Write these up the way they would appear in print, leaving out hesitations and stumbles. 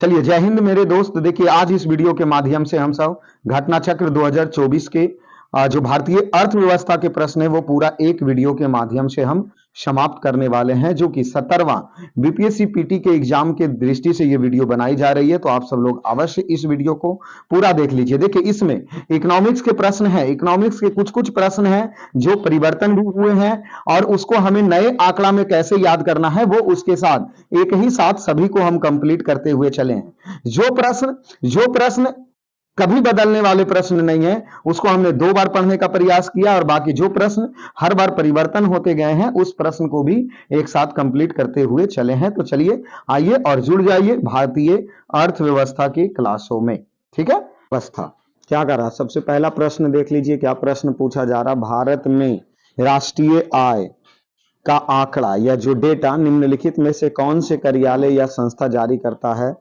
चलिए, जय हिंद मेरे दोस्त। देखिए, आज इस वीडियो के माध्यम से हम सब घटना चक्र 2024 के जो भारतीय अर्थव्यवस्था के प्रश्न है वो पूरा एक वीडियो के माध्यम से हम समाप्त करने वाले हैं, जो कि 17वां बीपीएससी पीटी के एग्जाम के दृष्टि से ये वीडियो बनाई जा रही है। तो आप सब लोग अवश्य इस वीडियो को पूरा देख लीजिए। देखिए, इसमें इकोनॉमिक्स के प्रश्न है, इकोनॉमिक्स के कुछ कुछ प्रश्न हैं जो परिवर्तन भी हुए हैं और उसको हमें नए आंकड़ा में कैसे याद करना है वो उसके साथ एक ही साथ सभी को हम कंप्लीट करते हुए चले हैं। जो प्रश्न कभी बदलने वाले प्रश्न नहीं है उसको हमने 2 बार पढ़ने का प्रयास किया, और बाकी जो प्रश्न हर बार परिवर्तन होते गए हैं उस प्रश्न को भी एक साथ कंप्लीट करते हुए चले हैं। तो चलिए, आइए और जुड़ जाइए भारतीय अर्थव्यवस्था की क्लासों में। ठीक है, व्यवस्था क्या कर रहा। सबसे पहला प्रश्न देख लीजिए, क्या प्रश्न पूछा जा रहा। भारत में राष्ट्रीय आय का आंकड़ा या जो डेटा निम्नलिखित में से कौन से कार्यालय या संस्था जारी करता है।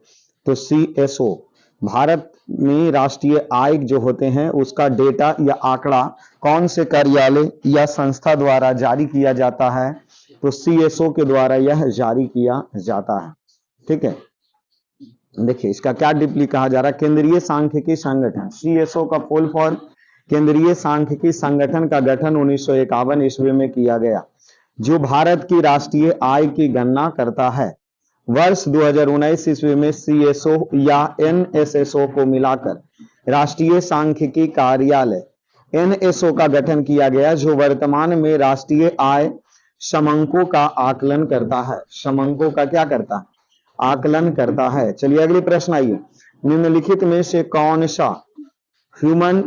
तो सीएसओ। भारत में राष्ट्रीय आय जो होते हैं उसका डेटा या आंकड़ा कौन से कार्यालय या संस्था द्वारा जारी किया जाता है। तो सीएसओ के द्वारा यह जारी किया जाता है। ठीक है, देखिए इसका क्या डीपली कहा जा रहा है। केंद्रीय सांख्यिकी संगठन, सीएसओ का फुल फॉर्म केंद्रीय सांख्यिकी संगठन का गठन 1951 ईस्वी में किया गया, जो भारत की राष्ट्रीय आय की गणना करता है। वर्ष 2019 ईस्वी में सीएसओ या एनएसएसओ को मिलाकर राष्ट्रीय सांख्यिकी कार्यालय एनएसओ का गठन किया गया, जो वर्तमान में राष्ट्रीय आय समंकों का आकलन करता है। समंकों का क्या करता है, आकलन करता है। चलिए अगले प्रश्न आइए। निम्नलिखित में से कौन सा ह्यूमन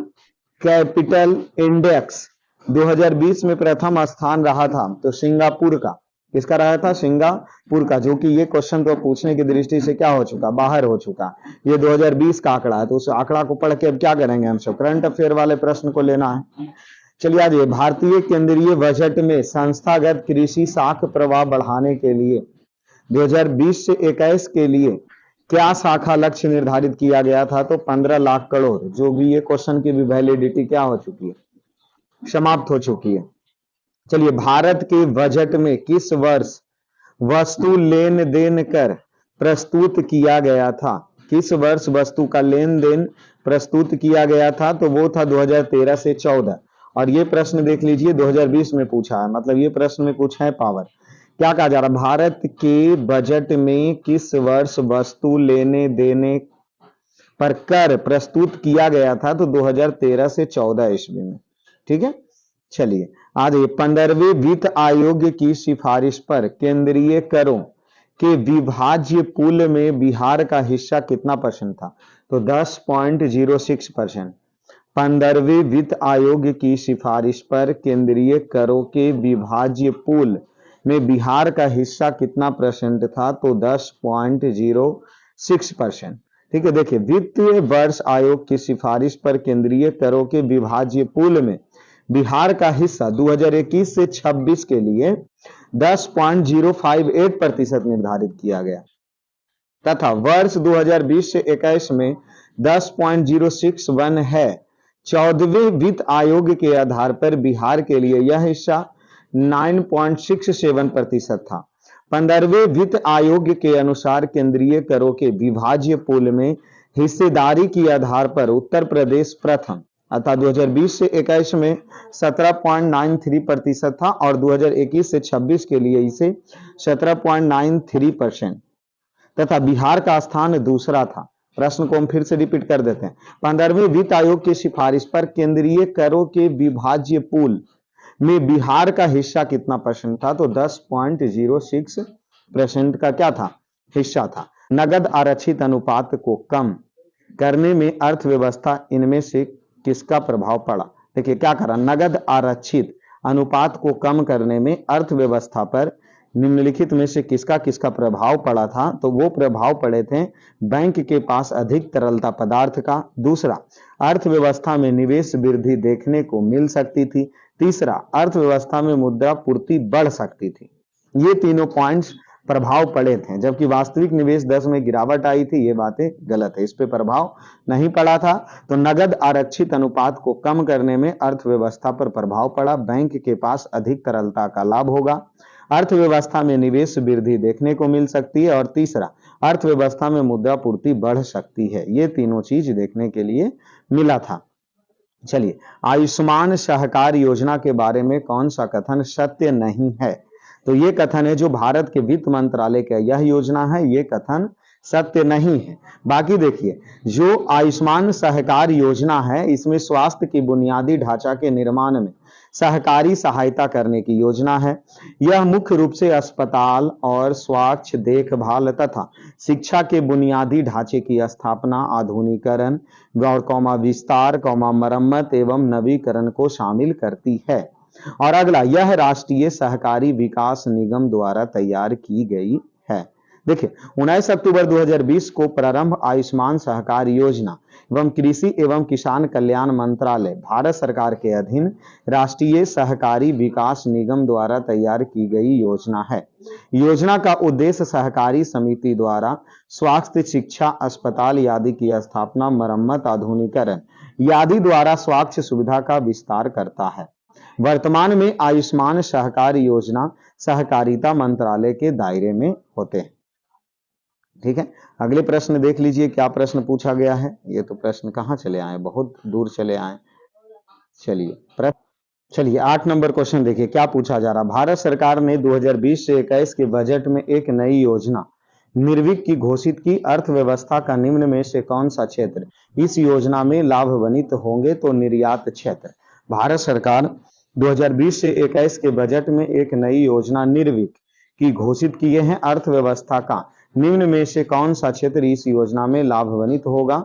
कैपिटल इंडेक्स 2020 में प्रथम स्थान रहा था। तो सिंगापुर का। किसका रहा था, सिंगापुर का, जो कि ये क्वेश्चन तो पूछने की दृष्टि से क्या हो चुका, बाहर हो चुका। ये 2020 का आंकड़ा है, तो उस आंकड़ा को पढ़ के अब क्या करेंगे हम सब, करंट अफेयर वाले प्रश्न को लेना है। चलिए आज भारतीय केंद्रीय बजट में संस्थागत कृषि साख प्रवाह बढ़ाने के लिए 2020 से 21 के लिए क्या शाखा लक्ष्य निर्धारित किया गया था। तो 15 लाख करोड़। जो भी ये क्वेश्चन की भी वैलिडिटी क्या हो चुकी है, समाप्त हो चुकी है। चलिए, भारत के बजट में किस वर्ष वस्तु लेन देन कर प्रस्तुत किया गया था। किस वर्ष वस्तु का लेन देन प्रस्तुत किया गया था। तो वो था 2013 से 14। और ये प्रश्न देख लीजिए 2020 में पूछा है, मतलब ये प्रश्न में कुछ है पावर। क्या कहा जा रहा, भारत के बजट में किस वर्ष वस्तु लेने देने पर कर प्रस्तुत किया गया था। तो 2013 से 14 ईस्वी में। ठीक है, चलिए आज 15वें वित्त आयोग की सिफारिश पर केंद्रीय करों के विभाज्य पूल में बिहार का हिस्सा कितना परसेंट था। तो 10.06%। 15वें वित्त आयोग की सिफारिश पर केंद्रीय करों के विभाज्य पूल में बिहार का हिस्सा कितना परसेंट था। तो 10.06%। ठीक है, देखिए वित्तीय वर्ष आयोग की सिफारिश पर केंद्रीय करों के विभाज्य पूल में बिहार का हिस्सा 2021 से 26 के लिए 10.058% निर्धारित किया गया तथा वर्ष 2020 से 21 में 10.061 है। 14वें वित्त आयोग के आधार पर बिहार के लिए यह हिस्सा 9.67% था। 15वें वित्त आयोग के अनुसार केंद्रीय करों के विभाज्य पूल में हिस्सेदारी के आधार पर उत्तर प्रदेश प्रथम, अर्थात 2020 से 21 में 17.93% था और 2021 से 26 के लिए इसे 17.93% तथा बिहार का स्थान दूसरा था। प्रश्न को हम फिर से रिपीट कर देते हैं। 15वें वित्त आयोग की सिफारिश पर केंद्रीय करों के विभाज्य पूल में बिहार का हिस्सा कितना परसेंट था। तो 10.06% का क्या था, हिस्सा था। नगद आरक्षित अनुपात को कम करने में अर्थव्यवस्था इनमें से किसका प्रभाव पड़ा। देखिए क्या करा, नगद आरक्षित अनुपात को कम करने में अर्थव्यवस्था पर निम्नलिखित में से किसका किसका प्रभाव पड़ा था। तो वो प्रभाव पड़े थे बैंक के पास अधिक तरलता पदार्थ का, दूसरा अर्थव्यवस्था में निवेश वृद्धि देखने को मिल सकती थी, तीसरा अर्थव्यवस्था में मुद्रा पूर्ति बढ़ सकती थी। ये तीनों पॉइंट्स प्रभाव पड़े थे, जबकि वास्तविक निवेश दर में गिरावट आई थी। ये बातें गलत है, इस पे प्रभाव नहीं पड़ा था। तो नगद आरक्षित अनुपात को कम करने में अर्थव्यवस्था पर प्रभाव पड़ा, बैंक के पास अधिक तरलता का लाभ होगा, अर्थव्यवस्था में निवेश वृद्धि देखने को मिल सकती है, और तीसरा अर्थव्यवस्था में मुद्रा पूर्ति बढ़ सकती है। ये तीनों चीज देखने के लिए मिला था। चलिए, आयुष्मान सहकार योजना के बारे में कौन सा कथन सत्य नहीं है? तो ये कथन है जो भारत के वित्त मंत्रालय का यह योजना है, ये कथन सत्य नहीं है। बाकी देखिए, जो आयुष्मान सहकार योजना है इसमें स्वास्थ्य की बुनियादी ढांचा के निर्माण में सहकारी सहायता करने की योजना है। यह मुख्य रूप से अस्पताल और स्वास्थ्य देखभाल तथा शिक्षा के बुनियादी ढांचे की स्थापना, आधुनिकीकरण और विस्तार, मरम्मत एवं नवीकरण को शामिल करती है। और अगला, यह राष्ट्रीय सहकारी विकास निगम द्वारा तैयार की गई है। देखिए, 19 अक्टूबर 2020 को प्रारंभ आयुष्मान सहकार योजना एवं कृषि एवं किसान कल्याण मंत्रालय, भारत सरकार के अधीन राष्ट्रीय सहकारी विकास निगम द्वारा तैयार की गई योजना है। योजना का उद्देश्य सहकारी समिति द्वारा स्वास्थ्य, शिक्षा, अस्पताल आदि की स्थापना, मरम्मत, आधुनिकीकरण आदि द्वारा स्वास्थ्य सुविधा का विस्तार करता है। वर्तमान में आयुष्मान सहकार योजना सहकारिता मंत्रालय के दायरे में होते हैं। ठीक है, अगले प्रश्न देख लीजिए क्या प्रश्न पूछा गया है। ये तो प्रश्न कहाँ चले आए, बहुत दूर चले आए। चलिए 8 नंबर क्वेश्चन देखिए क्या पूछा जा रहा। भारत सरकार ने 2020 से 21 के बजट में एक नई योजना निर्विक की घोषित की। अर्थव्यवस्था का निम्न में से कौन सा क्षेत्र इस योजना में लाभान्वित होंगे? तो निर्यात क्षेत्र। भारत सरकार 2020 से 21 के बजट में एक नई योजना निर्विक की घोषित किए हैं। अर्थव्यवस्था का निम्न में से कौन सा क्षेत्र इस योजना में लाभान्वित होगा?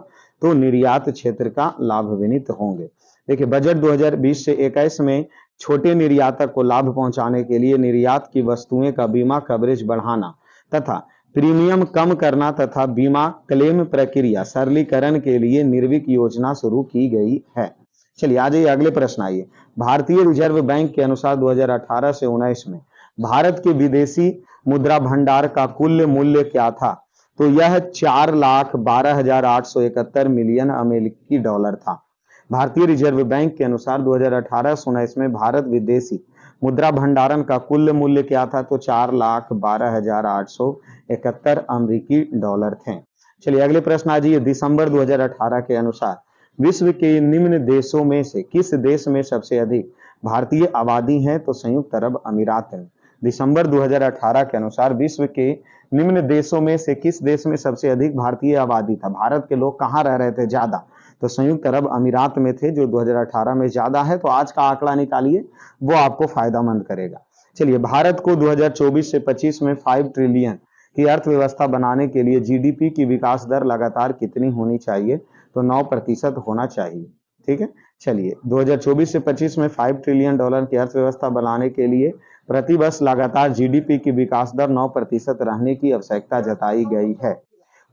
तो निर्यात क्षेत्र का लाभान्वित होंगे। देखिए, बजट 2020 से 21 में छोटे निर्यातक को लाभ पहुंचाने के लिए निर्यात की वस्तुएं का बीमा कवरेज बढ़ाना तथा प्रीमियम कम करना तथा बीमा क्लेम प्रक्रिया सरलीकरण के लिए निर्विक योजना शुरू की गई है। चलिए आ जाइए अगले प्रश्न आइए। भारतीय रिजर्व बैंक के अनुसार 2018 से 19 में भारत के विदेशी मुद्रा भंडार का कुल मूल्य क्या था? तो यह 4,12,871 मिलियन अमेरिकी डॉलर था। भारतीय रिजर्व बैंक के अनुसार 2018 से 19 में भारत विदेशी मुद्रा भंडारण का कुल मूल्य क्या था? तो 4,12,871 अमेरिकी डॉलर थे। चलिए अगले प्रश्न आ जाइए। दिसंबर 2018 के अनुसार विश्व के निम्न देशों में से किस देश में सबसे अधिक भारतीय आबादी है? तो संयुक्त अरब अमीरात है। दिसंबर 2018 के अनुसार विश्व के निम्न देशों में से किस देश में सबसे अधिक भारतीय आबादी था? भारत के लोग कहाँ रह रहे थे ज्यादा? तो संयुक्त अरब अमीरात में थे, जो 2018 में ज्यादा है। तो आज का आंकड़ा निकालिए, वो आपको फायदेमंद करेगा। चलिए, भारत को 2024 से 25 में 5 ट्रिलियन की अर्थव्यवस्था बनाने के लिए जीडीपी की विकास दर लगातार कितनी होनी चाहिए? तो 9% होना चाहिए। ठीक है, चलिए 2024 से 25 में 5 ट्रिलियन डॉलर की अर्थव्यवस्था बनाने के लिए प्रतिवर्ष लगातार जीडीपी की विकास दर 9% रहने की आवश्यकता जताई गई है।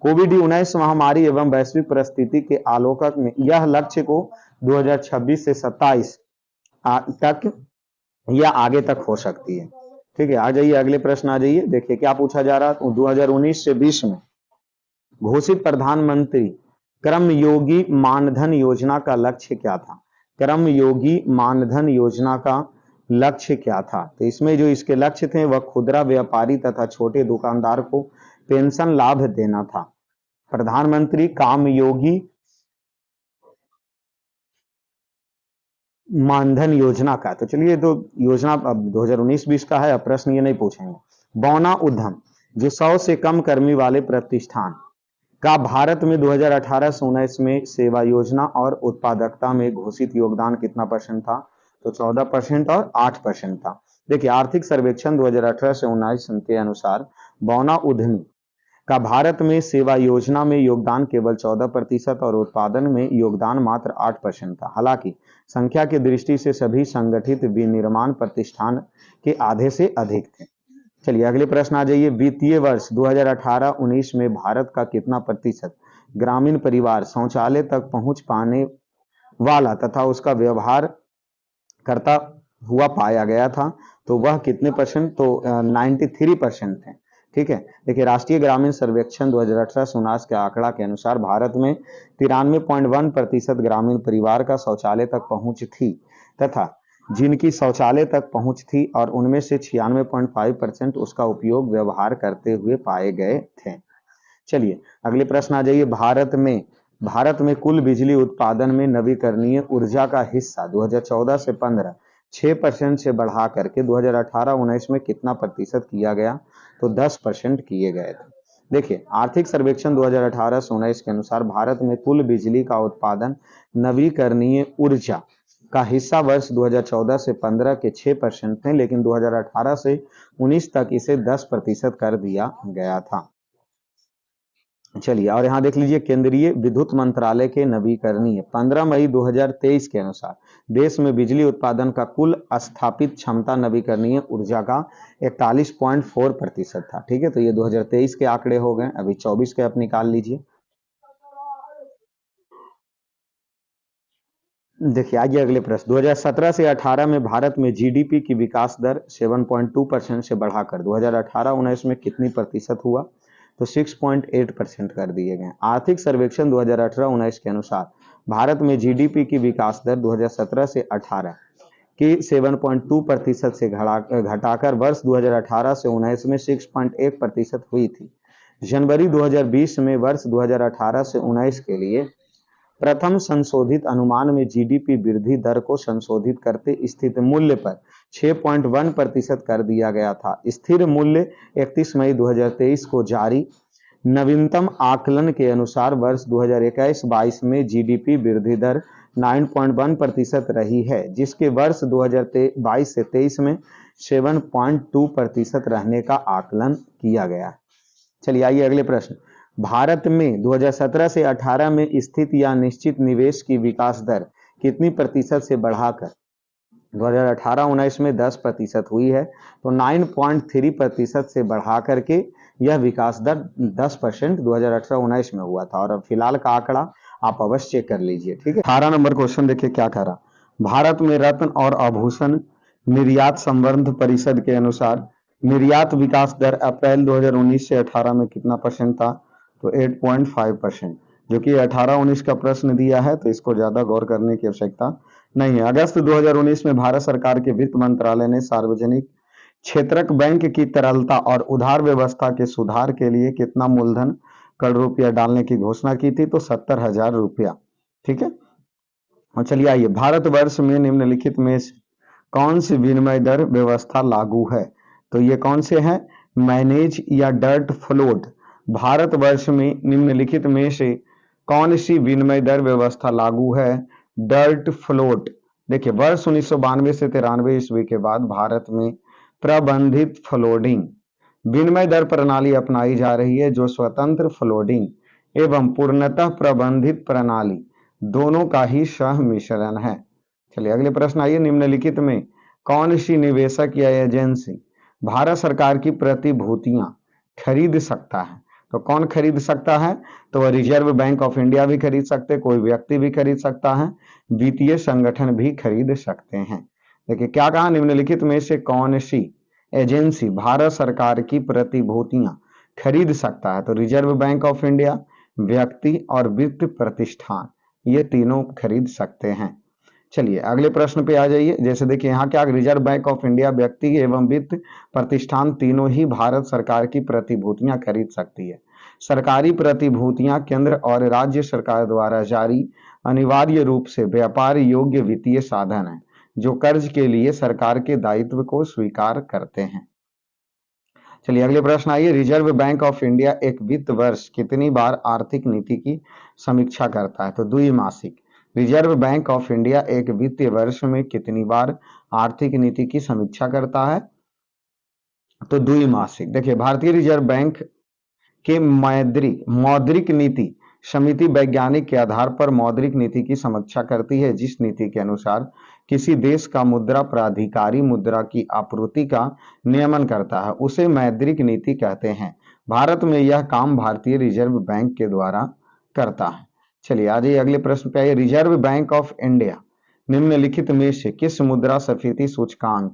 कोविड-19 महामारी एवं वैश्विक परिस्थिति के आलोक में यह लक्ष्य को 2026 से 27 तक या आगे तक हो सकती है। ठीक है, आ जाइए अगले प्रश्न आ जाइए। देखिए क्या पूछा जा रहा है। 2019 से 20 में घोषित प्रधानमंत्री कर्मयोगी मानधन योजना का लक्ष्य क्या था? कर्मयोगी मानधन योजना का लक्ष्य क्या था? तो इसमें जो इसके लक्ष्य थे वह खुदरा व्यापारी तथा छोटे दुकानदार को पेंशन लाभ देना था। प्रधानमंत्री कामयोगी मानधन योजना का। तो चलिए, तो योजना अब 2019-20 का है, अब प्रश्न ये नहीं पूछेंगे। बौना उद्यम जो 100 से कम कर्मी वाले प्रतिष्ठान का भारत में 2018 से 19 में सेवा योजना और उत्पादकता में घोषित योगदान कितना % था? तो 14% और 8% था। देखिए, आर्थिक सर्वेक्षण 2018 से 19 के अनुसार बौना उद्यमी का भारत में सेवा योजना में योगदान केवल 14% और उत्पादन में योगदान मात्र 8% था। हालांकि संख्या की दृष्टि से सभी संगठित विनिर्माण प्रतिष्ठान के आधे से अधिक थे। चलिए अगले प्रश्न आ जाइए। वित्तीय वर्ष 2018-19 में भारत का कितना प्रतिशत ग्रामीण परिवार शौचालय तक पहुंच पाने वाला तथा उसका व्यवहार करता हुआ पाया गया था? तो वह कितने %? तो 93% थे। ठीक है, देखिए राष्ट्रीय ग्रामीण सर्वेक्षण 2018 से 19 के आंकड़ा के अनुसार भारत में 93.1% ग्रामीण परिवार का शौचालय तक पहुंच थी तथा जिनकी शौचालय तक पहुंच थी और उनमें से 96.5% उसका उपयोग व्यवहार करते हुए पाए गए थे। चलिए अगले प्रश्न आ जाइए। भारत में कुल बिजली उत्पादन में नवीकरणीय ऊर्जा का हिस्सा 2014 से 15 6% से बढ़ा करके 2018-19 में कितना प्रतिशत किया गया? तो 10% किए गए थे। देखिए आर्थिक सर्वेक्षण 2018 से 19 के अनुसार भारत में कुल बिजली का उत्पादन नवीकरणीय ऊर्जा का हिस्सा वर्ष 2014 से 15 के 6% थे, लेकिन 2018 से 19 तक इसे 10% कर दिया गया था। चलिए और यहाँ देख लीजिए, केंद्रीय विद्युत मंत्रालय के नवीकरणीय 15 मई 2023 के अनुसार देश में बिजली उत्पादन का कुल स्थापित क्षमता नवीकरणीय ऊर्जा का 41.4% था। ठीक है, तो ये 2023 के आंकड़े हो गए। अभी 24 के आप निकाल लीजिए। देखिए आइए अगले प्रश्न। 2017 से 18 में भारत में जीडीपी की विकास दर 7.2% से बढ़ाकर 2018-19 में कितनी प्रतिशत हुआ? तो 6.8% कर दिए गए। आर्थिक सर्वेक्षण 2018-19 के अनुसार भारत में जीडीपी की विकास दर 2017 से 18 की 7.2% से घटाकर वर्ष 2018 से 19 में 6.1% हुई थी। जनवरी 2020 में वर्ष 2018 से 19 के लिए प्रथम संशोधित अनुमान में जीडीपी वृद्धि दर को संशोधित करते स्थिर मूल्य पर 6.1% कर दिया गया था। स्थिर मूल्य 31 मई 2023 को जारी नवीनतम आकलन के अनुसार वर्ष 2021-22 में जीडीपी वृद्धि दर 9.1% रही है, जिसके वर्ष 2022 से 23 में 7.2% रहने का आकलन किया गया। चलिए आइए अगले प्रश्न। भारत में 2017 से 18 में स्थित या निश्चित निवेश की विकास दर कितनी प्रतिशत से बढ़ाकर 2018-19 में 10% हुई है? तो 9.3% से बढ़ा करके यह विकास दर 10% 2018-19 में हुआ था। और अब फिलहाल का आंकड़ा आप अवश्य चेक कर लीजिए। ठीक है, 18 नंबर क्वेश्चन देखिए क्या कह रहा। भारत में रत्न और आभूषण निर्यात संवर्धन परिषद के अनुसार निर्यात विकास दर अप्रैल 2019 से 18 में कितना परसेंट था? तो 8.5%, जो कि 18-19 का प्रश्न दिया है, तो इसको ज्यादा गौर करने की आवश्यकता नहीं है। अगस्त 2019 में भारत सरकार के वित्त मंत्रालय ने सार्वजनिक क्षेत्रक बैंक की तरलता और उधार व्यवस्था के सुधार के लिए कितना मूलधन करोड़ रुपया डालने की घोषणा की थी? तो 70,000 रुपया। ठीक है, और चलिए आइए, भारतवर्ष में निम्नलिखित में से कौन सी विनिमय दर व्यवस्था लागू है? तो ये कौन से हैं? मैनेज या डर्ट फ्लोट। भारतवर्ष में निम्नलिखित में से कौन सी विनिमय दर व्यवस्था लागू है? Dirt float. देखिए वर्ष 1992 से 93 ईस्वी के बाद भारत में प्रबंधित फ्लोटिंग विनिमय दर प्रणाली अपनाई जा रही है, जो स्वतंत्र फ्लोटिंग एवं पूर्णतः प्रबंधित प्रणाली दोनों का ही सह मिश्रण है। चलिए अगले प्रश्न आइए। निम्नलिखित में कौन सी निवेशक या एजेंसी भारत सरकार की प्रतिभूतियां खरीद सकता है? तो कौन खरीद सकता है? तो रिजर्व बैंक ऑफ इंडिया भी खरीद सकते, कोई व्यक्ति भी खरीद सकता है, वित्तीय संगठन भी खरीद सकते हैं। देखिए क्या कहा, निम्नलिखित में से कौन सी एजेंसी भारत सरकार की प्रतिभूतियां खरीद सकता है? तो रिजर्व बैंक ऑफ इंडिया, व्यक्ति और वित्त प्रतिष्ठान, ये तीनों खरीद सकते हैं। चलिए अगले प्रश्न पे आ जाइए। जैसे देखिए यहाँ क्या, रिजर्व बैंक ऑफ इंडिया, व्यक्ति एवं वित्त प्रतिष्ठान तीनों ही भारत सरकार की प्रतिभूतियां खरीद सकती है। सरकारी प्रतिभूतियां केंद्र और राज्य सरकार द्वारा जारी अनिवार्य रूप से व्यापार योग्य वित्तीय साधन है, जो कर्ज के लिए सरकार के दायित्व को स्वीकार करते हैं। चलिए अगले प्रश्न आइए। रिजर्व बैंक ऑफ इंडिया एक वित्त वर्ष कितनी बार आर्थिक नीति की समीक्षा करता है? तो द्विमासिक। रिजर्व बैंक ऑफ इंडिया एक वित्तीय वर्ष में कितनी बार आर्थिक नीति की समीक्षा करता है? तो द्विमासिक। देखिए भारतीय रिजर्व बैंक के मौद्रिक नीति समिति वैज्ञानिक के आधार पर मौद्रिक नीति की समीक्षा करती है, जिस नीति के अनुसार किसी देश का मुद्रा प्राधिकारी मुद्रा की आपूर्ति का नियमन करता है, उसे मौद्रिक नीति कहते हैं। भारत में यह काम भारतीय रिजर्व बैंक के द्वारा करता है। चलिए आ जाइए अगले प्रश्न पे आइए। रिजर्व बैंक ऑफ इंडिया निम्नलिखित में से किस मुद्रास्फीति सूचकांक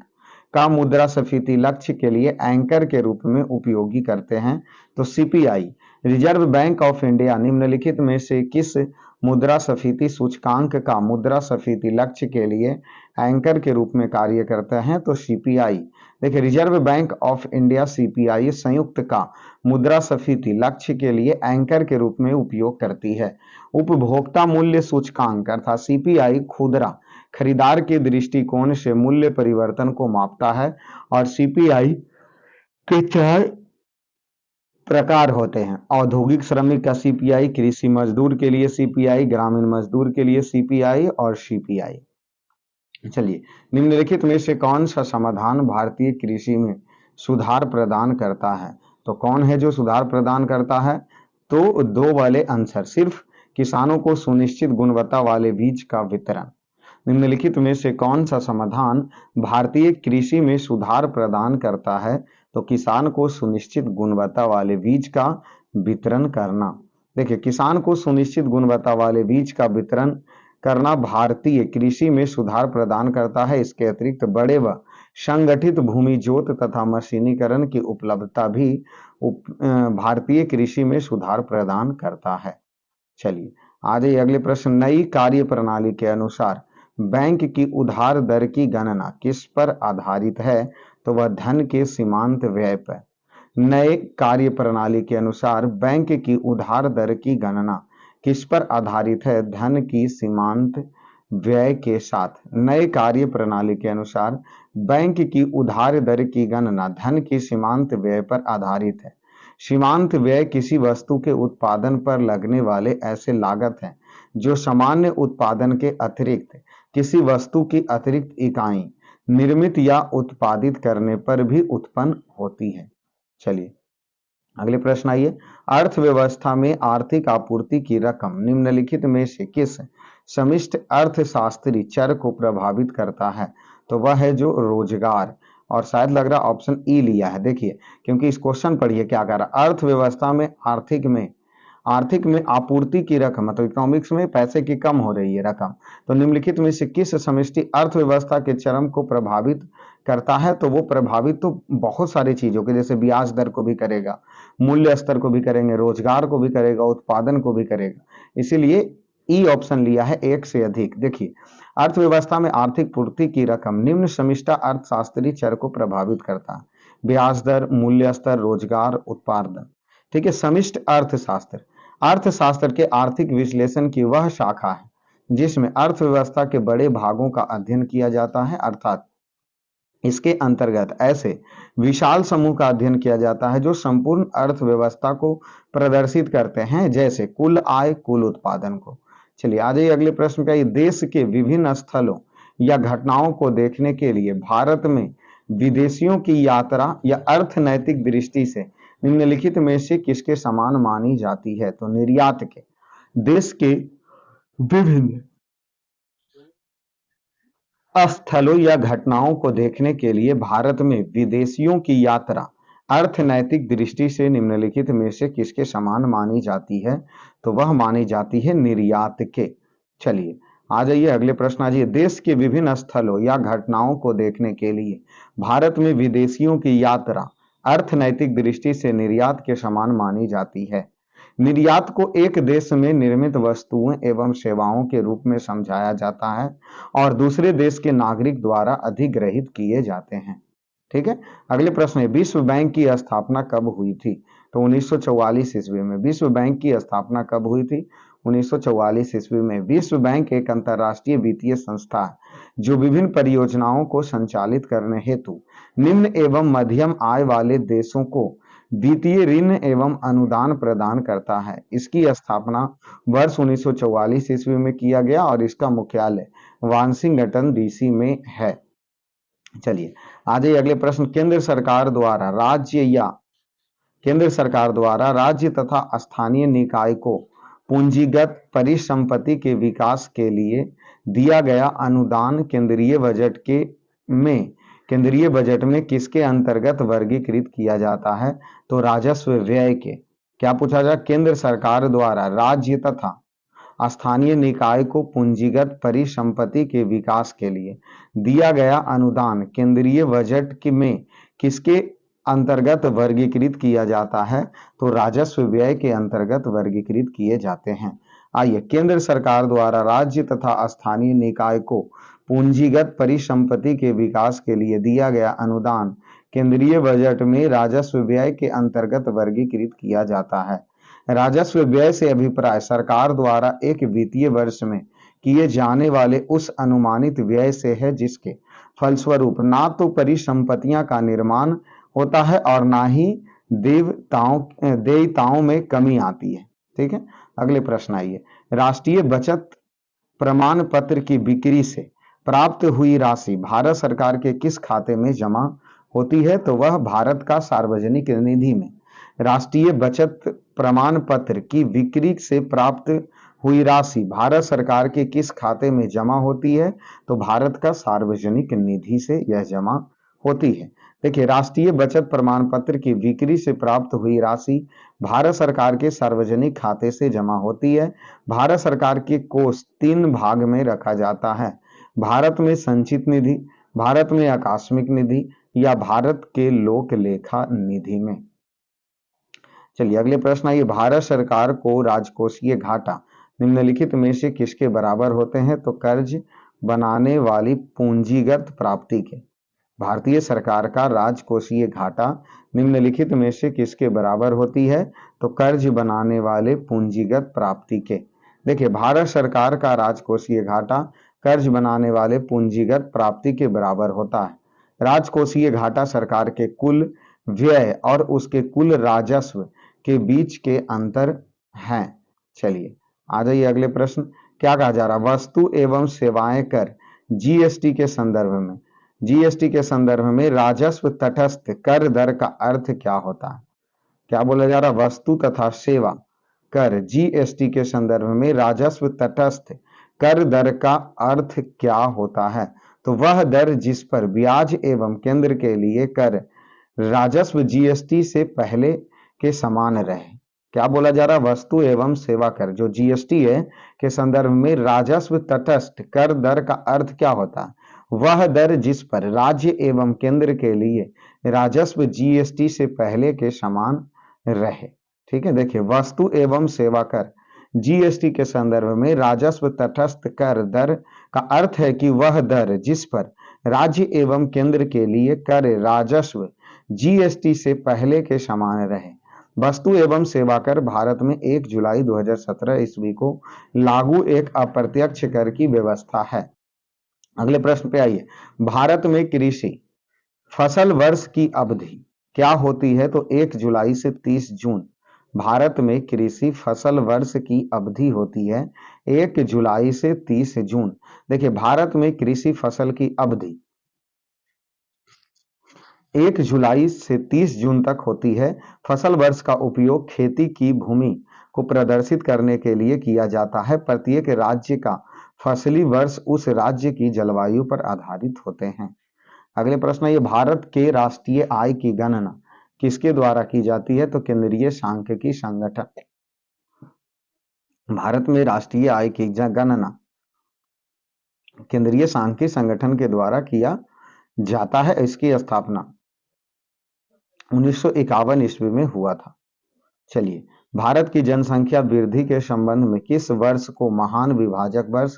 का मुद्रास्फीति लक्ष्य के लिए एंकर के रूप में उपयोगी करते हैं? तो CPI reserve bank of India निम्नलिखित में से किस मुद्रास्फीति सूचकांक का मुद्रास्फीति लक्ष्य के लिए एंकर के रूप में कार्य करता है? तो सीपीआई। देखिए, reserve bank of India CPI संयुक्त का मुद्रास्फीति लक्ष्य के लिए एंकर के रूप में उपयोग करती है। उपभोक्ता मूल्य सूचकांक अर्थात सीपीआई खुदरा खरीदार के दृष्टिकोण से मूल्य परिवर्तन को मापता है और सीपीआई के चार प्रकार होते हैं। औद्योगिक श्रमिक का सीपीआई, कृषि मजदूर के लिए सीपीआई, ग्रामीण मजदूर के लिए सीपीआई और सीपीआई। चलिए, निम्नलिखित में से कौन सा समाधान भारतीय कृषि में सुधार प्रदान करता है? तो कौन है जो सुधार प्रदान करता है? तो दो वाले आंसर, सिर्फ किसानों को सुनिश्चित गुणवत्ता वाले बीज का वितरण। निम्नलिखित में से कौन सा समाधान भारतीय कृषि में सुधार प्रदान करता है? तो किसान को सुनिश्चित गुणवत्ता वाले बीज का वितरण करना। देखिए, किसान को सुनिश्चित गुणवत्ता वाले बीज का वितरण करना भारतीय कृषि में सुधार प्रदान करता है। इसके अतिरिक्त बड़े व संगठित भूमि जोत तथा मशीनीकरण की उपलब्धता भी भारतीय कृषि में सुधार प्रदान करता है। चलिए, आ जाइए अगले प्रश्न। नई कार्य प्रणाली के अनुसार बैंक की उधार दर की गणना किस पर आधारित है? तो वह धन के सीमांत व्यय पर। नए कार्य प्रणाली के अनुसार बैंक की उधार दर की गणना किस पर आधारित है? धन की सीमांत व्यय के साथ। नए कार्य प्रणाली के अनुसार बैंक की उधार दर की गणना धन की सीमांत व्यय पर आधारित है। सीमांत व्यय किसी वस्तु के उत्पादन पर लगने वाले ऐसे लागत हैं जो सामान्य उत्पादन के अतिरिक्त किसी वस्तु की अतिरिक्त इकाई निर्मित या उत्पादित करने पर भी उत्पन्न होती है। चलिए अगले प्रश्न आइए। अर्थव्यवस्था में आर्थिक आपूर्ति की रकम निम्नलिखित में से किस समष्टि अर्थशास्त्री चर को प्रभावित करता है? तो वह है जो रोजगार, और शायद लग रहा ऑप्शन ई लिया है। देखिए, क्योंकि इस क्वेश्चन पढ़िए क्या कर रहा है। अर्थव्यवस्था में आर्थिक में आपूर्ति की रकम, मतलब इकोनॉमिक्स में पैसे की कम हो रही है रकम, तो निम्नलिखित में से किस समष्टि अर्थव्यवस्था के चरम को प्रभावित करता है? तो वो प्रभावित तो बहुत सारी चीजों के, जैसे ब्याज दर को भी करेगा, मूल्य स्तर को भी करेंगे, रोजगार को भी करेगा, उत्पादन को भी करेगा। इसीलिए ई ऑप्शन लिया है, एक से अधिक। देखिए, अर्थव्यवस्था में आर्थिक पूर्ति की रकम निम्न समष्टि अर्थशास्त्री चर को प्रभावित करता है। ब्याज दर, मूल्य स्तर, रोजगार, उत्पादन। ठीक है। समष्टि अर्थशास्त्र अर्थशास्त्र के आर्थिक विश्लेषण की वह शाखा है जिसमें अर्थव्यवस्था के बड़े भागों का अध्ययन किया जाता है, अर्थात इसके अंतर्गत ऐसे विशाल समूह का अध्ययन किया जाता है जो संपूर्ण अर्थव्यवस्था को प्रदर्शित करते हैं, जैसे कुल आय, कुल उत्पादन को। चलिए आ जाइए अगले प्रश्न का। देश के विभिन्न स्थलों या घटनाओं को देखने के लिए भारत में विदेशियों की यात्रा या अर्थनैतिक दृष्टि से निम्नलिखित में से किसके समान मानी जाती है? तो निर्यात के। देश के विभिन्न स्थलों या घटनाओं को देखने के लिए भारत में विदेशियों की यात्रा अर्थनैतिक दृष्टि से निम्नलिखित में से किसके समान मानी जाती है? तो वह मानी जाती है निर्यात के। चलिए आ जाइए अगले प्रश्न। आ जाइए। देश के विभिन्न स्थलों या घटनाओं को देखने के लिए भारत में विदेशियों की यात्रा अर्थनैतिक दृष्टि से निर्यात के समान मानी जाती है। निर्यात को एक देश में निर्मित वस्तुओं एवं सेवाओं के रूप में समझाया जाता है और दूसरे देश के नागरिक द्वारा अधिग्रहित किए जाते हैं। ठीक है। अगले प्रश्न है, विश्व बैंक की स्थापना कब हुई थी? तो 1944 ईस्वी में। विश्व बैंक की स्थापना कब हुई थी? 1944 ईस्वी में। विश्व बैंक एक अंतर्राष्ट्रीय वित्तीय संस्था है जो विभिन्न परियोजनाओं को संचालित करने हेतु निम्न एवं मध्यम आय वाले देशों को वित्तीय ऋण एवं अनुदान प्रदान करता है। इसकी स्थापना वर्ष 1944 ईस्वी में किया गया और इसका मुख्यालय वाशिंगटन डीसी में है। चलिए आ जाइए अगले प्रश्न। केंद्र सरकार द्वारा राज्य तथा स्थानीय निकाय को पूंजीगत परिसंपत्ति के विकास के लिए दिया गया अनुदान केंद्रीय बजट में किसके अंतर्गत वर्गीकृत किया जाता है? तो राजस्व व्यय के। क्या पूछा जाए? केंद्र सरकार द्वारा राज्य तथा स्थानीय निकाय को पूंजीगत परिसंपत्ति के विकास के लिए दिया गया अनुदान केंद्रीय बजट में किसके अंतर्गत वर्गीकृत किया जाता है? तो राजस्व व्यय के अंतर्गत वर्गीकृत किए जाते हैं। आइए, केंद्र सरकार द्वारा राज्य तथा स्थानीय निकाय को पूंजीगत परिसंपत्ति के विकास के लिए दिया गया अनुदान केंद्रीय बजट में राजस्व व्यय के अंतर्गत वर्गीकृत किया जाता है। राजस्व व्यय से अभिप्राय सरकार द्वारा एक वित्तीय वर्ष में किए जाने वाले उस अनुमानित व्यय से है जिसके फलस्वरूप ना तो परिसंपत्तियां का निर्माण होता है और ना ही देयताओं में कमी आती है। ठीक है, अगले प्रश्न आइए। राष्ट्रीय बचत प्रमाण पत्र की बिक्री से प्राप्त हुई राशि भारत सरकार के किस खाते में जमा होती है? तो वह भारत का सार्वजनिक निधि में। राष्ट्रीय बचत प्रमाण पत्र की बिक्री से प्राप्त हुई राशि भारत सरकार के किस खाते में जमा होती है? तो भारत का सार्वजनिक निधि से यह जमा होती है। देखिए, राष्ट्रीय बचत प्रमाण पत्र की बिक्री से प्राप्त हुई राशि भारत सरकार के सार्वजनिक खाते से जमा होती है। भारत सरकार के कोष 3 भाग में रखा जाता है: भारत में संचित निधि, भारत में आकस्मिक निधि या भारत के लोक लेखा निधि में। चलिए अगले प्रश्न आइए। भारत सरकार को राजकोषीय घाटा निम्नलिखित में से किसके बराबर होते हैं? तो कर्ज बनाने वाली पूंजीगत प्राप्ति के। भारतीय सरकार का राजकोषीय घाटा निम्नलिखित में से किसके बराबर होती है? तो कर्ज बनाने वाले पूंजीगत प्राप्ति के। देखिए, भारत सरकार का राजकोषीय घाटा कर्ज बनाने वाले पूंजीगत प्राप्ति के बराबर होता है। राजकोषीय घाटा सरकार के कुल व्यय और उसके कुल राजस्व के बीच के अंतर है। चलिए आ जाइए अगले प्रश्न। क्या कहा जा रहा? वस्तु एवं सेवाएं कर जीएसटी के संदर्भ में, जीएसटी के संदर्भ में राजस्व तटस्थ कर दर का अर्थ क्या होता है? क्या बोला जा रहा? वस्तु तथा सेवा कर जीएसटी के संदर्भ में राजस्व तटस्थ कर दर का अर्थ क्या होता है? तो वह दर जिस पर ब्याज एवं केंद्र के लिए कर राजस्व जीएसटी से पहले के समान रहे। क्या बोला जा रहा? वस्तु एवं सेवा कर जो जीएसटी है के संदर्भ में राजस्व तटस्थ कर दर का अर्थ क्या होता है? वह दर जिस पर राज्य एवं केंद्र के लिए राजस्व जीएसटी से पहले के समान रहे। ठीक है, देखिए, वस्तु एवं सेवा कर जीएसटी के संदर्भ में राजस्व तटस्थ कर दर का अर्थ है कि वह दर जिस पर राज्य एवं केंद्र के लिए कर राजस्व जीएसटी से पहले के समान रहे। वस्तु एवं सेवा कर भारत में 1 जुलाई 2017 ईस्वी को लागू एक अप्रत्यक्ष कर की व्यवस्था है। अगले प्रश्न पे आइए। भारत में कृषि फसल वर्ष की अवधि क्या होती है? तो 1 जुलाई से 30 जून। भारत में कृषि फसल वर्ष की अवधि होती है 1 जुलाई से 30 जून। देखिए, भारत में कृषि फसल की अवधि 1 जुलाई से 30 जून तक होती है। फसल वर्ष का उपयोग खेती की भूमि को प्रदर्शित करने के लिए किया जाता है। प्रत्येक राज्य का फसली वर्ष उस राज्य की जलवायु पर आधारित होते हैं। अगले प्रश्न ये, भारत के राष्ट्रीय आय की गणना किसके द्वारा की जाती है? तो केंद्रीय सांख्यिकी संगठन। भारत में राष्ट्रीय आय की गणना केंद्रीय सांख्यिकी संगठन के द्वारा किया जाता है। इसकी स्थापना 1951 ईस्वी में हुआ था। चलिए, भारत की जनसंख्या वृद्धि के संबंध में किस वर्ष को महान विभाजक वर्ष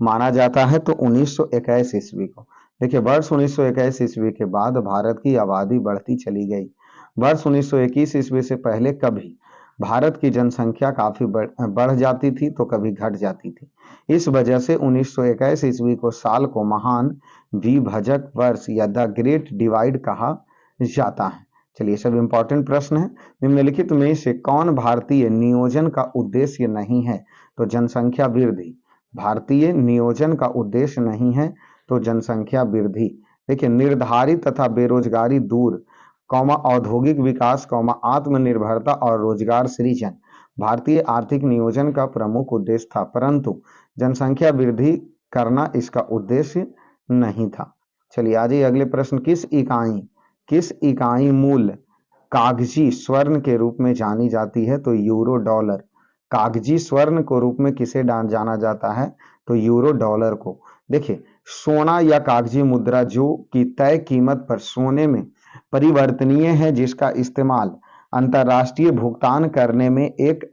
माना जाता है? तो 1921 ईस्वी को। देखिए, वर्ष 1921 ईस्वी के बाद भारत की आबादी बढ़ती चली गई। वर्ष 1921 ईस्वी से पहले कभी भारत की जनसंख्या काफी बढ़ जाती थी तो कभी घट जाती थी। इस वजह से 1921 ईस्वी को साल को महान विभाजक वर्ष या द ग्रेट डिवाइड कहा जाता है। चलिए, सब इंपॉर्टेंट प्रश्न है। निम्नलिखित में से कौन भारतीय नियोजन का उद्देश्य नहीं है? तो जनसंख्या वृद्धि। भारतीय नियोजन का उद्देश्य नहीं है तो जनसंख्या वृद्धि। देखिए, निर्धारित तथा बेरोजगारी दूर, औद्योगिक विकास, आत्मनिर्भरता और रोजगार सृजन भारतीय आर्थिक नियोजन का प्रमुख उद्देश्य था, परंतु जनसंख्या वृद्धि करना इसका उद्देश्य नहीं था। चलिए आ जाइए अगले प्रश्न। किस इकाई मूल्य कागजी स्वर्ण के रूप में जानी जाती है? तो यूरो डॉलर। कागजी स्वर्ण के रूप में किसे जाना जाता है? तो यूरो डॉलर को। देखिए, सोना या कागजी मुद्रा जो कि तय कीमत पर सोने में परिवर्तनीय है जिसका इस्तेमाल अंतर्राष्ट्रीय भुगतान करने में एक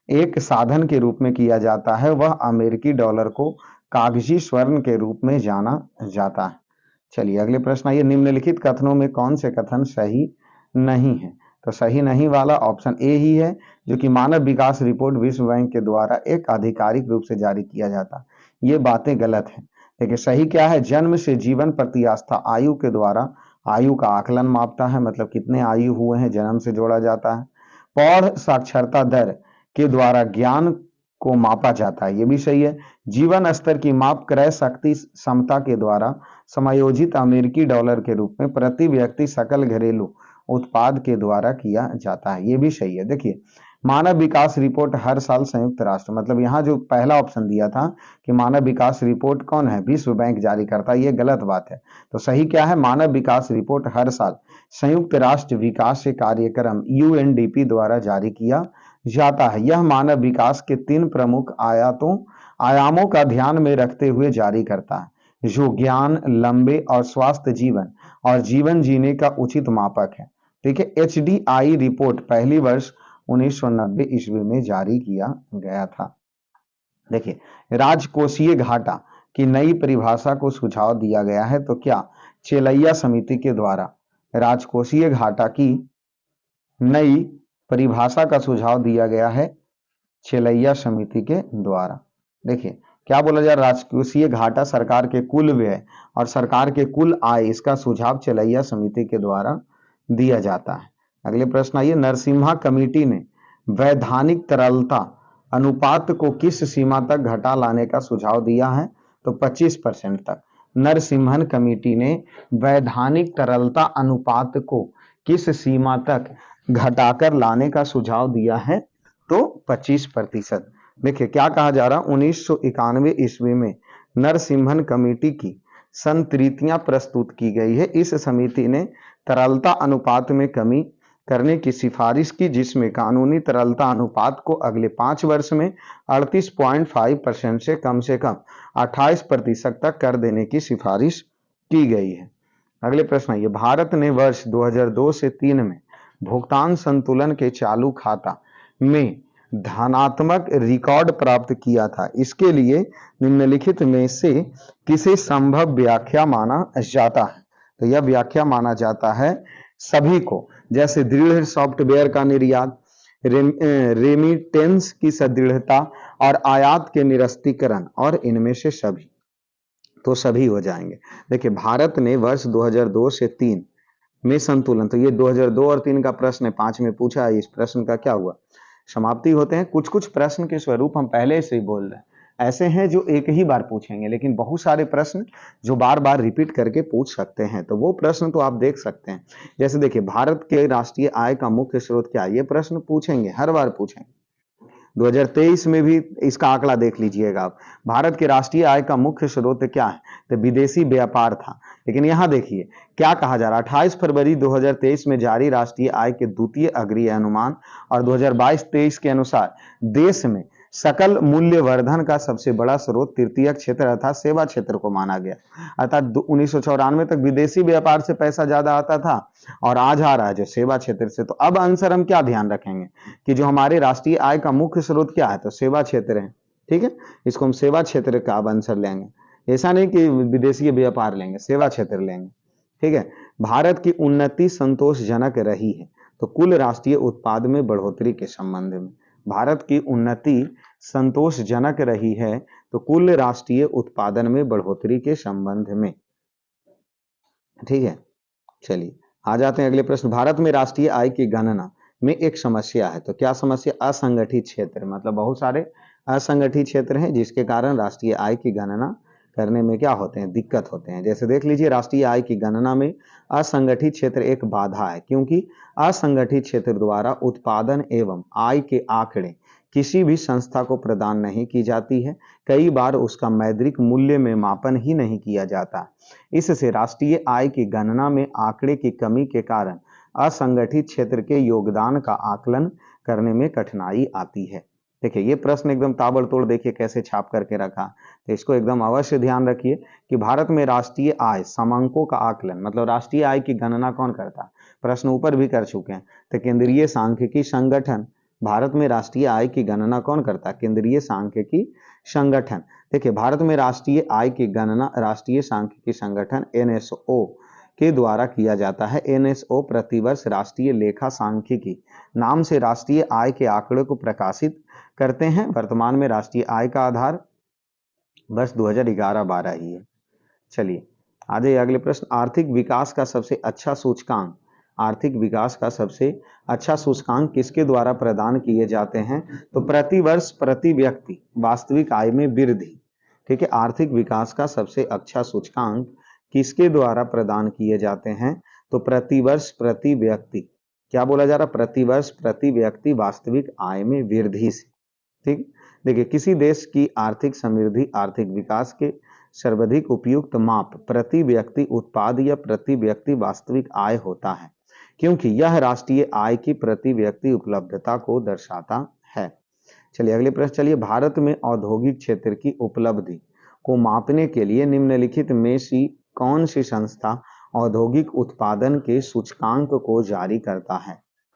एक साधन के रूप में किया जाता है, वह अमेरिकी डॉलर को कागजी स्वर्ण के रूप में जाना जाता है। चलिए अगले प्रश्न आइए, निम्नलिखित कथनों में कौन से कथन सही नहीं है? तो सही नहीं वाला ऑप्शन ए ही है, जो कि मानव विकास रिपोर्ट विश्व बैंक के द्वारा एक आधिकारिक रूप से जारी किया जाता। ये बातें गलत है। देखिए सही क्या है, जन्म से जीवन प्रति आस्था आयु के द्वारा आयु का आकलन मापता है, मतलब कितने आयु हुए हैं जन्म से जोड़ा जाता है। पौध साक्षरता दर के द्वारा ज्ञान को मापा जाता है, ये भी सही है। जीवन स्तर की माप क्रय शक्ति क्षमता के द्वारा समायोजित अमेरिकी डॉलर के रूप में प्रति व्यक्ति सकल घरेलू उत्पाद के द्वारा किया जाता है, ये भी सही है। देखिए मानव विकास रिपोर्ट हर साल संयुक्त राष्ट्र, मतलब यहाँ जो पहला ऑप्शन दिया था कि मानव विकास रिपोर्ट कौन है, विश्व बैंक जारी करता है, ये गलत बात है। तो सही क्या है, मानव विकास रिपोर्ट हर साल संयुक्त राष्ट्र विकास कार्यक्रम यूएनडीपी द्वारा जारी किया जाता है। यह मानव विकास के 3 प्रमुख आयामों का ध्यान में रखते हुए जारी करता है, जो ज्ञान, लंबे और स्वास्थ्य जीवन और जीवन जीने का उचित मापक है। ठीक है, एचडीआई रिपोर्ट पहली वर्ष 1990 ईस्वी में जारी किया गया था। देखिए राजकोषीय घाटा की नई परिभाषा को सुझाव दिया गया है, तो क्या चेलैया समिति के द्वारा राजकोषीय घाटा की नई परिभाषा का सुझाव दिया गया है चेलैया समिति के द्वारा। देखिए क्या बोला जा रहा, राजकोषीय घाटा सरकार के कुल व्यय और सरकार के कुल आय, इसका सुझाव चेलैया समिति के द्वारा दिया जाता है। अगले प्रश्न आइए, नरसिम्हा कमेटी ने वैधानिक तरलता अनुपात को किस सीमा तक घटा लाने का सुझाव दिया है? तो 25% तक। नरसिम्हन कमेटी ने वैधानिक तरलता अनुपात को किस सीमा तक घटाकर लाने का सुझाव दिया है? तो 25%। देखिए क्या कहा जा रहा, 1991 ईस्वी में नरसिम्हन कमेटी की संतृतियां प्रस्तुत की गई है। इस समिति ने तरलता अनुपात में कमी करने की सिफारिश की, जिसमें कानूनी तरलता अनुपात को अगले 5 वर्ष में 38.5% से कम 28% तक कर देने की सिफारिश की गई है। अगले प्रश्न ये, भारत ने वर्ष 2002 से 3 में भुगतान संतुलन के चालू खाता में धनात्मक रिकॉर्ड प्राप्त किया था। इसके लिए निम्नलिखित में से किसे संभव व्याख्या माना जाता है? तो यह व्याख्या माना जाता है सभी को, जैसे दृढ़ सॉफ्टवेयर का निर्यात, रेमिटेंस की सुदृढ़ता और आयात के निरस्तीकरण, और इनमें से सभी, तो सभी हो जाएंगे। देखिए भारत ने वर्ष 2002 से 3 में संतुलन, तो ये 2002 और 3 का प्रश्न है, 5 में पूछा है, इस प्रश्न का क्या हुआ, समाप्ति होते हैं। कुछ कुछ प्रश्न के स्वरूप हम पहले से ही बोल रहे हैं, ऐसे हैं जो एक ही बार पूछेंगे, लेकिन बहुत सारे प्रश्न जो बार बार रिपीट करके पूछ सकते हैं, तो वो प्रश्न तो आप देख सकते हैं। जैसे देखिए भारत के राष्ट्रीय आय का मुख्य स्रोत क्या है, ये प्रश्न पूछेंगे, हर बार पूछेंगे। 2023 में भी इसका आंकड़ा देख लीजिएगा आप, भारत के राष्ट्रीय आय का मुख्य स्रोत क्या है, तो विदेशी व्यापार था। लेकिन यहां देखिए क्या कहा जा रहा है, 28 फरवरी 2023 में जारी राष्ट्रीय आय के द्वितीय अग्रीय अनुमान और 2022-23 के अनुसार देश में सकल मूल्य वर्धन का सबसे बड़ा स्रोत तृतीय क्षेत्र अर्थात सेवा क्षेत्र को माना गया। अर्थात 1994 तक विदेशी व्यापार से पैसा ज्यादा आता था और आज आ रहा है जो सेवा क्षेत्र से। तो अब आंसर हम क्या ध्यान रखेंगे कि जो हमारे राष्ट्रीय आय का मुख्य स्रोत क्या है, तो सेवा क्षेत्र है। ठीक है, इसको हम सेवा क्षेत्र का अब आंसर लेंगे, ऐसा नहीं कि विदेशी व्यापार लेंगे, सेवा क्षेत्र लेंगे। ठीक है, भारत की उन्नति संतोषजनक रही है, तो कुल राष्ट्रीय उत्पाद में बढ़ोतरी के संबंध में, भारत की उन्नति संतोषजनक रही है तो कुल राष्ट्रीय उत्पादन में बढ़ोतरी के संबंध में। ठीक है, चलिए आ जाते हैं अगले प्रश्न। भारत में राष्ट्रीय आय की गणना में एक समस्या है, तो क्या समस्या, असंगठित क्षेत्र, मतलब बहुत सारे असंगठित क्षेत्र हैं जिसके कारण राष्ट्रीय आय की गणना करने में क्या होते हैं, दिक्कत होते हैं। जैसे देख लीजिए राष्ट्रीय आय की गणना में असंगठित क्षेत्र एक बाधा है, क्योंकि असंगठित क्षेत्र द्वारा उत्पादन एवं आय के आंकड़े किसी भी संस्था को प्रदान नहीं की जाती है। कई बार उसका मौद्रिक मूल्य में मापन ही नहीं किया जाता। इससे राष्ट्रीय आय की गणना में आंकड़े की कमी के कारण असंगठित क्षेत्र के योगदान का आकलन करने में कठिनाई आती है। देखिए ये प्रश्न एकदम ताबड़तोड़ देखिए कैसे छाप करके रखा, तो इसको एकदम अवश्य ध्यान रखिए कि भारत में राष्ट्रीय आय समांकों का आकलन, मतलब राष्ट्रीय आय की गणना कौन करता है, प्रश्न ऊपर भी कर चुके हैं। तो केंद्रीय सांख्यिकी संगठन, भारत में राष्ट्रीय आय की गणना कौन करता है, केंद्रीय सांख्यिकी संगठन। देखिए भारत में राष्ट्रीय आय की गणना राष्ट्रीय सांख्यिकी संगठन एनएसओ के द्वारा किया जाता है। एनएसओ प्रतिवर्ष राष्ट्रीय लेखा सांख्यिकी नाम से राष्ट्रीय आय के आंकड़े को प्रकाशित करते हैं। वर्तमान में राष्ट्रीय आय का आधार वर्ष 2011-12 ही है। चलिए आ जाइए अगले प्रश्न, आर्थिक विकास का सबसे अच्छा सूचकांक, आर्थिक विकास का सबसे अच्छा सूचकांक किसके द्वारा प्रदान किए जाते हैं, तो प्रतिवर्ष प्रति व्यक्ति वास्तविक आय में वृद्धि। ठीक है, आर्थिक विकास का सबसे अच्छा सूचकांक किसके द्वारा प्रदान किए जाते हैं, तो प्रतिवर्ष प्रति व्यक्ति, क्या बोला जा रहा, प्रतिवर्ष प्रति व्यक्ति वास्तविक आय में वृद्धि से। ठीक, देखिए किसी देश की आर्थिक समृद्धि आर्थिक विकास के सर्वाधिक उपयुक्त माप प्रति व्यक्ति उत्पाद या प्रति व्यक्ति वास्तविक आय होता है, क्योंकि यह राष्ट्रीय आय की प्रति व्यक्ति उपलब्धता को दर्शाता है। चलिए अगले प्रश्न, चलिए भारत में औद्योगिक क्षेत्र की उपलब्धि को मापने के लिए निम्नलिखित में से कौन सी संस्था औद्योगिक उत्पादन के सूचकांक को जारी करता है।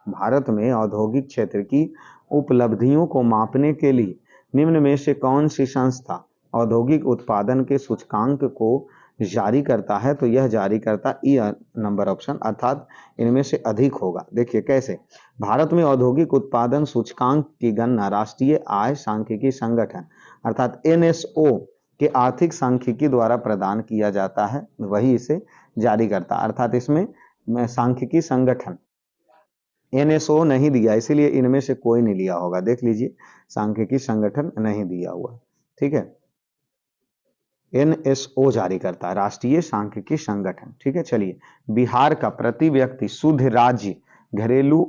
भारत में औद्योगिक क्षेत्र की उपलब्धियों को मापने के लिए निम्न में से कौन सी संस्था औद्योगिक उत्पादन के सूचकांक को जारी करता है, तो यह जारी करता ई नंबर ऑप्शन, अर्थात इनमें से अधिक होगा। देखिए कैसे, भारत में औद्योगिक उत्पादन सूचकांक की गणना राष्ट्रीय आय सांख्यिकी संगठन अर्थात एनएसओ के आर्थिक सांख्यिकी द्वारा प्रदान किया जाता है, वही इसे जारी करता, अर्थात इसमें सांख्यिकी संगठन एनएसओ नहीं दिया, इसीलिए इनमें से कोई नहीं लिया होगा। देख लीजिए सांख्यिकी संगठन नहीं दिया हुआ, ठीक है, एनएसओ जारी करता है, राष्ट्रीय सांख्यिकी संगठन। ठीक है, चलिए बिहार का प्रति व्यक्ति शुद्ध राज्य घरेलू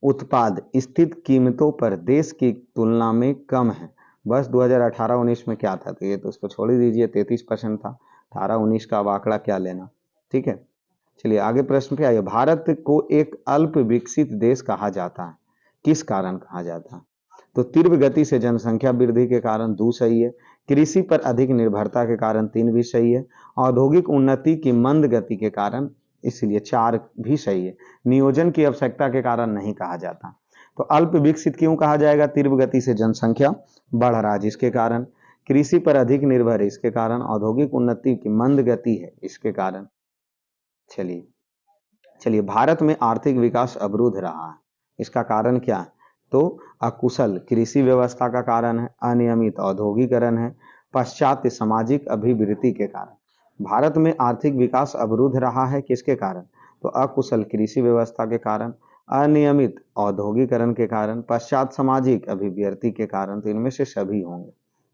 उत्पाद स्थित कीमतों पर देश की तुलना में कम है। वर्ष 2018-19 में क्या था, तो ये तो उसको छोड़ ही दीजिए, 33% था, 18-19 का अब आंकड़ा क्या लेना। ठीक है, चलिए आगे प्रश्न पे आइए, भारत को एक अल्प विकसित देश कहा जाता है, किस कारण कहा जाता है, तो तीव्र गति से जनसंख्या वृद्धि के कारण 2 सही है, कृषि पर अधिक निर्भरता के कारण 3 भी सही है, औद्योगिक उन्नति की मंद गति के कारण इसलिए 4 भी सही है, नियोजन की आवश्यकता के कारण नहीं कहा जाता। तो अल्प विकसित क्यों कहा जाएगा, तीव्र गति से जनसंख्या बढ़ रहा है जिसके कारण, कृषि पर अधिक निर्भर है इसके कारण, औद्योगिक उन्नति की मंद गति है इसके कारण। चलिए भारत में आर्थिक विकास अवरुद्ध रहा है, इसका कारण क्या है, तो अकुशल कृषि व्यवस्था का कारण है, अनियमित औद्योगिकरण है, पश्चात सामाजिक अभिवृद्धि के कारण। भारत में आर्थिक विकास अवरुद्ध रहा है किसके कारण, तो अकुशल कृषि व्यवस्था के कारण, अनियमित औद्योगिकरण के कारण, पश्चात सामाजिक अभिवृद्धि के कारण, तो इनमें से सभी होंगे।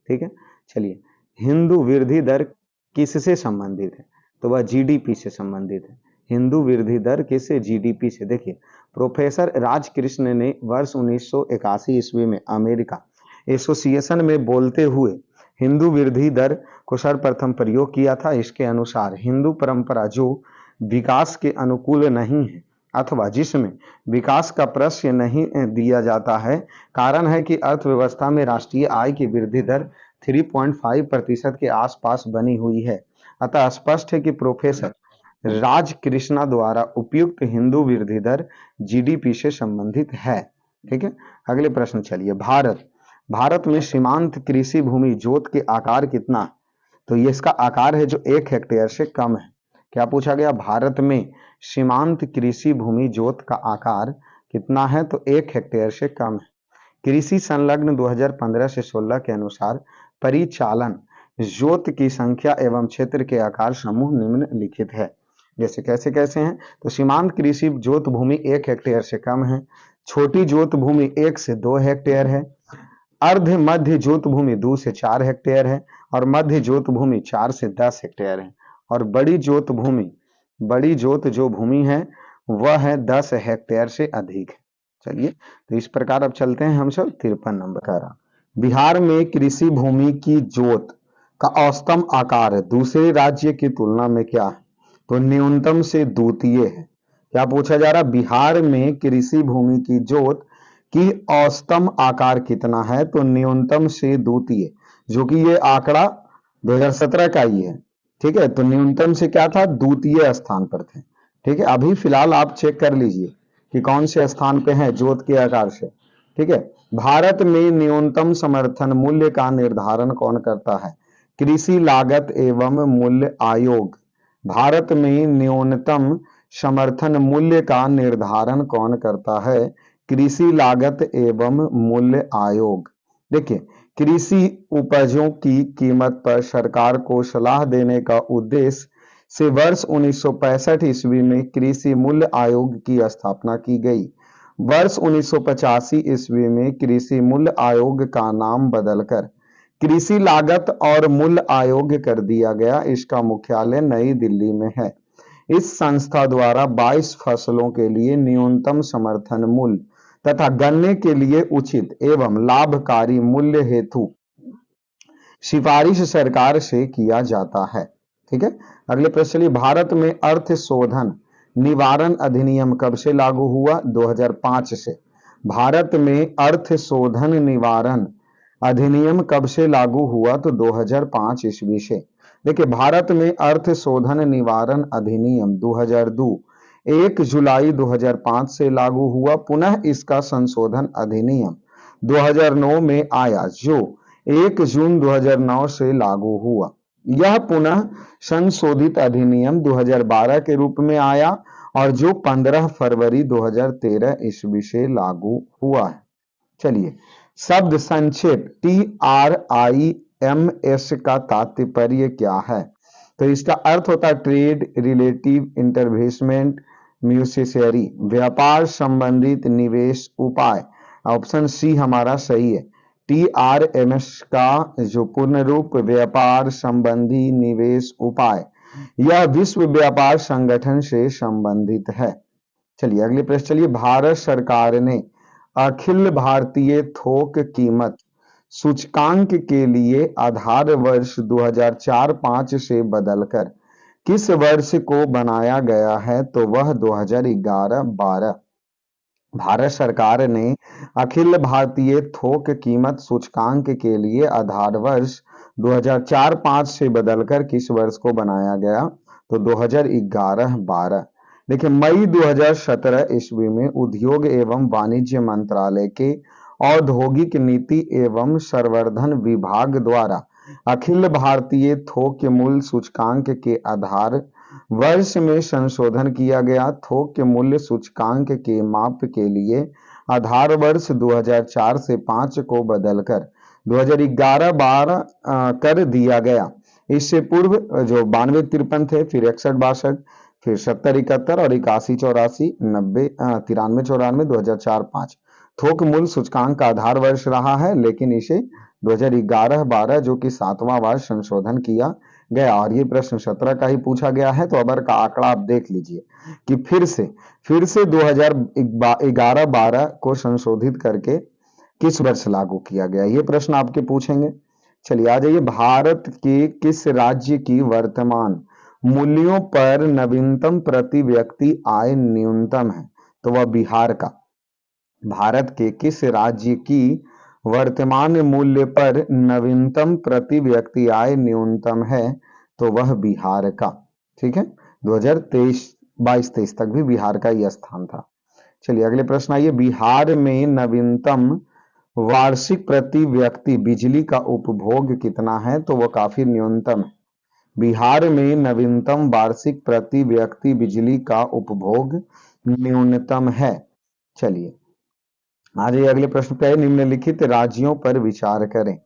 ठीक है, चलिए हिंदू वृद्धि दर किससे संबंधित है, तो वह जीडीपी से संबंधित है। हिंदू वृद्धि दर किससे, जीडीपी से। देखिए प्रोफेसर राजकृष्ण ने वर्ष 1981 ईस्वी में अमेरिका एसोसिएशन में बोलते हुए हिंदू वृद्धि दर को सर्वप्रथम प्रयोग किया था। इसके अनुसार हिंदू परंपरा जो विकास के अनुकूल नहीं है अथवा जिसमें विकास का प्रश्न नहीं दिया जाता है, कारण है कि अर्थव्यवस्था में राष्ट्रीय आय की वृद्धि दर 3.5% के आसपास बनी हुई है। अतः स्पष्ट है कि प्रोफेसर राजकृष्णा द्वारा उपयुक्त हिंदू वृद्धि दर जीडीपी से संबंधित है। ठीक है, अगले प्रश्न चलिए, भारत में सीमांत कृषि भूमि जोत के आकार कितना है, तो ये इसका आकार है जो 1 हेक्टेयर से कम है। क्या पूछा गया, भारत में सीमांत कृषि भूमि जोत का आकार कितना है, तो 1 हेक्टेयर से कम है। कृषि संलग्न 2015 से 16 के अनुसार परिचालन जोत की संख्या एवं क्षेत्र के आकार समूह निम्नलिखित है। जैसे कैसे कैसे हैं, तो सीमांत कृषि जोत भूमि 1 हेक्टेयर से कम है, छोटी जोत भूमि 1 से 2 हेक्टेयर है, अर्ध मध्य जोत भूमि 2 से 4 हेक्टेयर है, और मध्य जोत भूमि 4 से 10 हेक्टेयर है, और बड़ी जोत जो भूमि है वह है 10 हेक्टेयर से अधिक है। चलिए तो इस प्रकार अब चलते हैं हम सब 53 नंबर का। बिहार में कृषि भूमि की जोत का औसतम आकार दूसरे राज्य की तुलना में क्या है, तो न्यूनतम से द्वितीय है। क्या पूछा जा रहा, बिहार में कृषि भूमि की जोत कि औसतम आकार कितना है, तो न्यूनतम से द्वितीय, जो कि ये आंकड़ा 2017 का ही है। ठीक है, तो न्यूनतम से क्या था, द्वितीय स्थान पर थे। ठीक है, अभी फिलहाल आप चेक कर लीजिए कि कौन से स्थान पे है जोत के आकार से। ठीक है, भारत में न्यूनतम समर्थन मूल्य का निर्धारण कौन करता है, कृषि लागत एवं मूल्य आयोग। भारत में न्यूनतम समर्थन मूल्य का निर्धारण कौन करता है, कृषि लागत एवं मूल्य आयोग। देखिए, कृषि उपजों की कीमत पर सरकार को सलाह देने का उद्देश्य से वर्ष 1965 ईस्वी में कृषि मूल्य आयोग की स्थापना की गई। वर्ष 1985 ईस्वी में कृषि मूल्य आयोग का नाम बदलकर कृषि लागत और मूल्य आयोग कर दिया गया। इसका मुख्यालय नई दिल्ली में है। इस संस्था द्वारा 22 फसलों के लिए न्यूनतम समर्थन मूल्य तथा गन्ने के लिए उचित एवं लाभकारी मूल्य हेतु सिफारिश सरकार से किया जाता है। ठीक है, अगले प्रश्न चलिए, भारत में अर्थ शोधन निवारण अधिनियम कब से लागू हुआ, 2005 से। भारत में अर्थ शोधन निवारण अधिनियम कब से लागू हुआ, तो 2005 ईस्वी से। देखिए, भारत में अर्थ शोधन निवारण अधिनियम 2002 1 जुलाई 2005 से लागू हुआ। पुनः इसका संशोधन अधिनियम 2009 में आया, जो 1 जून 2009 से लागू हुआ। यह पुनः संशोधित अधिनियम 2012 के रूप में आया और जो 15 फरवरी 2013 ईस्वी से लागू हुआ है। चलिए, शब्द संक्षेप TRIMS का तात्पर्य क्या है, तो इसका अर्थ होता है ट्रेड रिलेटिव इंटरवेस्टमेंट म्यूसिसरी, व्यापार संबंधित निवेश उपाय। ऑप्शन सी हमारा सही है। TRMS का जो पूर्ण रूप व्यापार संबंधी निवेश उपाय, यह विश्व व्यापार संगठन से संबंधित है। चलिए अगले प्रश्न चलिए, भारत सरकार ने अखिल भारतीय थोक कीमत सूचकांक के लिए आधार वर्ष 2004-5 से बदलकर किस वर्ष को बनाया गया है, तो वह 2011-12। भारत सरकार ने अखिल भारतीय थोक कीमत सूचकांक के लिए आधार वर्ष 2004-5 से बदलकर किस वर्ष को बनाया गया, तो 2011-12। देखिए, मई 2017 ईस्वी में उद्योग एवं वाणिज्य मंत्रालय के औद्योगिक नीति एवं संवर्धन विभाग द्वारा अखिल भारतीय थोक मूल्य सूचकांक के आधार वर्ष में संशोधन किया गया। थोक मूल्य सूचकांक के माप के लिए आधार वर्ष 2004 से 5 को बदलकर 2011-12 कर दिया गया। इससे पूर्व जो 92-53 थे, फिर 61-62, फिर 70-71 और 81-84, 90, 93-94, 2004-5 थोक मूल्य सूचकांक का आधार वर्ष रहा है, लेकिन इसे 2011-12 जो कि 7वां वर्ष संशोधन किया गया। और ये प्रश्न 17 का ही पूछा गया है, तो अबर का आंकड़ा आप देख लीजिए कि फिर से 2011-12 को संशोधित करके किस वर्ष लागू किया गया, ये प्रश्न आपके पूछेंगे। चलिए आ जाइए, भारत के किस राज्य की वर्तमान मूल्यों पर नवीनतम प्रति व्यक्ति आय न्यूनतम है, तो वह बिहार का। भारत के किस राज्य की वर्तमान मूल्य पर नवीनतम प्रति व्यक्ति आय न्यूनतम है, तो वह बिहार का। ठीक है, 2023-22-23 तक भी बिहार का ही स्थान था। चलिए अगले प्रश्न आइए, बिहार में नवीनतम वार्षिक प्रति व्यक्ति बिजली का उपभोग कितना है, तो वह काफी न्यूनतम है। बिहार में नवीनतम वार्षिक प्रति व्यक्ति बिजली का उपभोग न्यूनतम है। चलिए आज अगले प्रश्न पे, निम्नलिखित राज्यों पर विचार करें,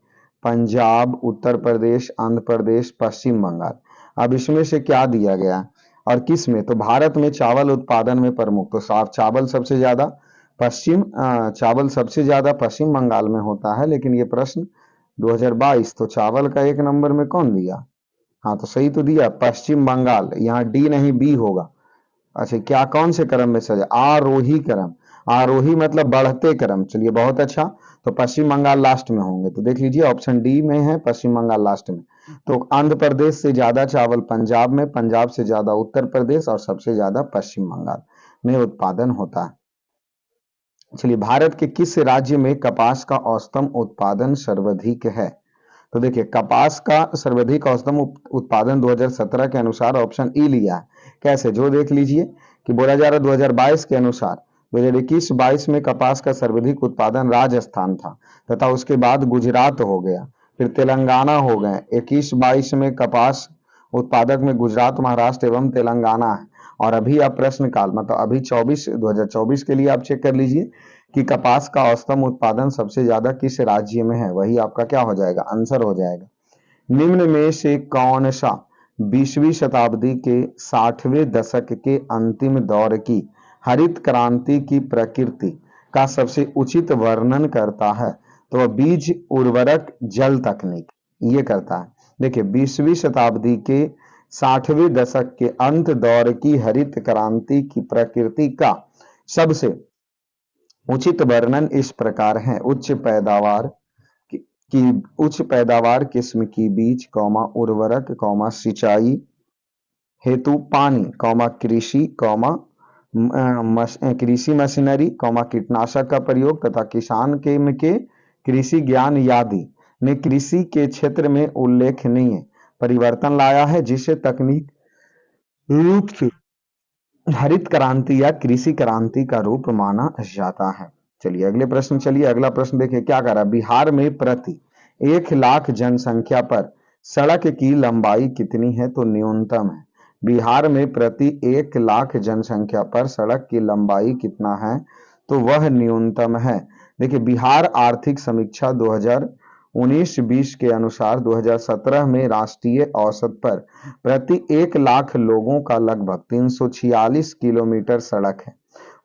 पंजाब, उत्तर प्रदेश, आंध्र प्रदेश, पश्चिम बंगाल। अब इसमें से क्या दिया गया और किस में, तो भारत में चावल उत्पादन में प्रमुख, तो साफ चावल सबसे ज्यादा पश्चिम बंगाल में होता है। लेकिन ये प्रश्न 2022, तो चावल का 1 नंबर में कौन दिया, हाँ तो सही तो दिया पश्चिम बंगाल, यहाँ डी नहीं बी होगा। अच्छा, क्या कौन से क्रम में सजा, आरोही क्रम, आरोही मतलब बढ़ते क्रम। चलिए बहुत अच्छा, तो पश्चिम बंगाल लास्ट में होंगे, तो देख लीजिए ऑप्शन डी में है पश्चिम बंगाल लास्ट में। तो आंध्र प्रदेश से ज्यादा चावल पंजाब में, पंजाब से ज्यादा उत्तर प्रदेश और सबसे ज्यादा पश्चिम बंगाल में उत्पादन होता है। चलिए, भारत के किस राज्य में कपास का औसतम उत्पादन सर्वाधिक है? तो देखिए, कपास का सर्वाधिक औसतम उत्पादन 2017 के अनुसार ऑप्शन ई लिया है। कैसे, जो देख लीजिए कि बोला जा रहा है 2022 के अनुसार 2021-22 में कपास का सर्वाधिक उत्पादन राजस्थान था, तथा उसके बाद गुजरात हो गया, फिर तेलंगाना हो गए। 21-22 में कपास उत्पादक में गुजरात, महाराष्ट्र एवं तेलंगाना है। और अभी आप प्रश्न काल मतलब अभी 2024 के लिए आप चेक कर लीजिए कि कपास का औसतम उत्पादन सबसे ज्यादा किस राज्य में है, वही आपका क्या हो जाएगा, आंसर हो जाएगा। निम्न में से कौन सा 20वीं शताब्दी के 60वें दशक के अंतिम दौर की हरित क्रांति की प्रकृति का सबसे उचित वर्णन करता है? तो वह बीज, उर्वरक, जल तकनीक ये करता है। देखिए, 20वीं शताब्दी के 60वें दशक के अंत दौर की हरित क्रांति की प्रकृति का सबसे उचित वर्णन इस प्रकार है। उच्च पैदावार किस्म की बीज, उर्वरक, सिंचाई हेतु पानी, कृषि मशीनरी, कीटनाशक का प्रयोग तथा किसान के कृषि ज्ञान आदि ने कृषि के क्षेत्र में उल्लेखनीय परिवर्तन लाया है, जिसे तकनीक रूप से हरित क्रांति या कृषि क्रांति का रूप माना जाता है। चलिए अगला प्रश्न देखिए क्या कर रहा है। बिहार में प्रति 1 लाख जनसंख्या पर सड़क की लंबाई कितनी है? तो न्यूनतम है। बिहार में प्रति 1 लाख जनसंख्या पर सड़क की लंबाई कितना है? तो वह न्यूनतम है। देखिए, बिहार आर्थिक समीक्षा 2019-20 के अनुसार 2017 में राष्ट्रीय औसत पर प्रति 1 लाख लोगों का लगभग 346 किलोमीटर सड़क है।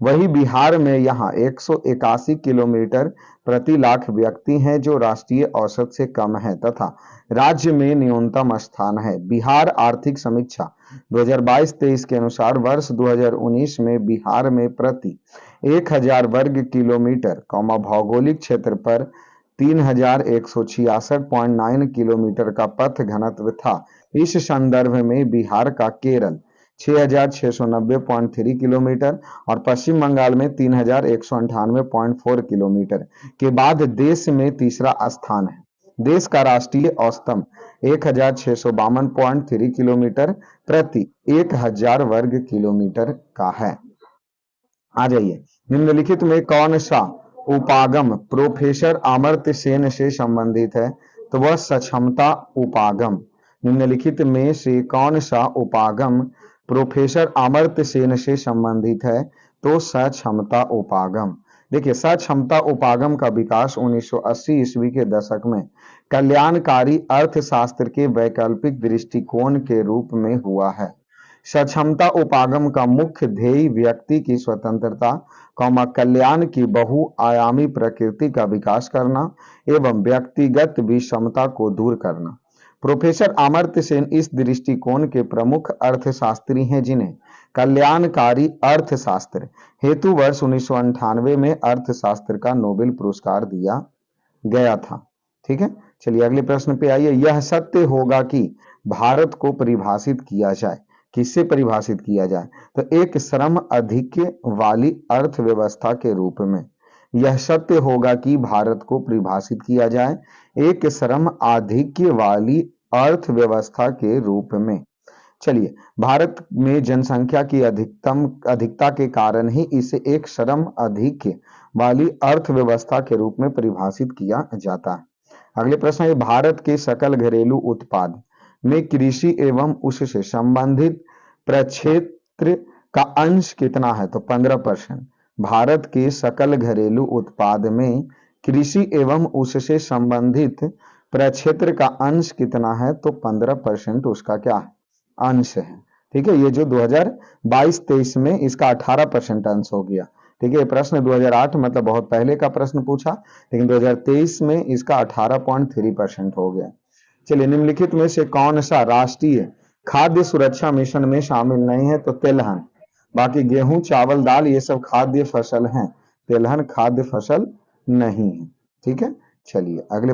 वही बिहार में यहाँ 181 किलोमीटर प्रति लाख व्यक्ति हैं, जो राष्ट्रीय औसत से कम है तथा राज्य में न्यूनतम स्थान है। बिहार आर्थिक समीक्षा 2022-23 के अनुसार वर्ष 2019 में बिहार में प्रति 1000 वर्ग किलोमीटर भौगोलिक क्षेत्र पर 3166.9 किलोमीटर का पथ घनत्व था। इस संदर्भ में बिहार का केरल 6690.3 किलोमीटर और पश्चिम बंगाल में 3198.4 किलोमीटर के बाद देश में तीसरा स्थान है। देश का राष्ट्रीय औसतम 1652.3 किलोमीटर प्रति 1000 वर्ग किलोमीटर का है। आ जाइए, निम्नलिखित में कौन सा उपागम प्रोफेसर अमर्त्य सेन से संबंधित है? तो वह सक्षमता उपागम। निम्नलिखित में से कौन सा उपागम प्रोफेसर अमर्त्य सेन से संबंधित है? तो सक्षमता उपागम। देखिए, सक्षमता उपागम का विकास 1980 ईस्वी के दशक में कल्याणकारी अर्थशास्त्र के वैकल्पिक दृष्टिकोण के रूप में हुआ है। सक्षमता उपागम का मुख्य ध्येय व्यक्ति की स्वतंत्रता, कल्याण की बहुआयामी प्रकृति का विकास करना एवं व्यक्तिगत विषमता को दूर करना। प्रोफेसर अमर्त्य सेन इस दृष्टिकोण के प्रमुख अर्थशास्त्री हैं, जिन्हें कल्याणकारी अर्थशास्त्र हेतु वर्ष 1998 में अर्थशास्त्र का नोबेल पुरस्कार दिया गया था। ठीक है, चलिए अगले प्रश्न पे आइए। यह सत्य होगा कि भारत को परिभाषित किया जाए, किससे परिभाषित किया जाए? तो एक श्रम आधिक्य वाली अर्थव्यवस्था के रूप में। यह सत्य होगा कि भारत को परिभाषित किया जाए एक श्रम आधिक्य वाली अर्थव्यवस्था के रूप में। चलिए, भारत में जनसंख्या की अधिकता के कारण ही इसे एक श्रम आधिक्य वाली अर्थव्यवस्था के रूप में परिभाषित किया जाता है। अगले प्रश्न है, भारत के सकल घरेलू उत्पाद में कृषि एवं उससे संबंधित प्रक्षेत्र का अंश कितना है? तो 15%। भारत के सकल घरेलू उत्पाद में कृषि एवं उससे संबंधित प्रक्षेत्र का अंश कितना है? तो 15% उसका क्या है? अंश है। ठीक है, ये जो 2022-23 में इसका 18% अंश हो गया। ठीक है, प्रश्न 2008 मतलब बहुत पहले का प्रश्न पूछा, लेकिन 2023 में इसका 18.3% हो गया। चलिए, निम्नलिखित में से कौन सा राष्ट्रीय खाद्य सुरक्षा मिशन में शामिल नहीं है? तो तिलहन। बाकी गेहूं, चावल, दाल ये सब खाद्य फसल हैं, तिलहन खाद्य फसल नहीं है। ठीक है, चलिए अगले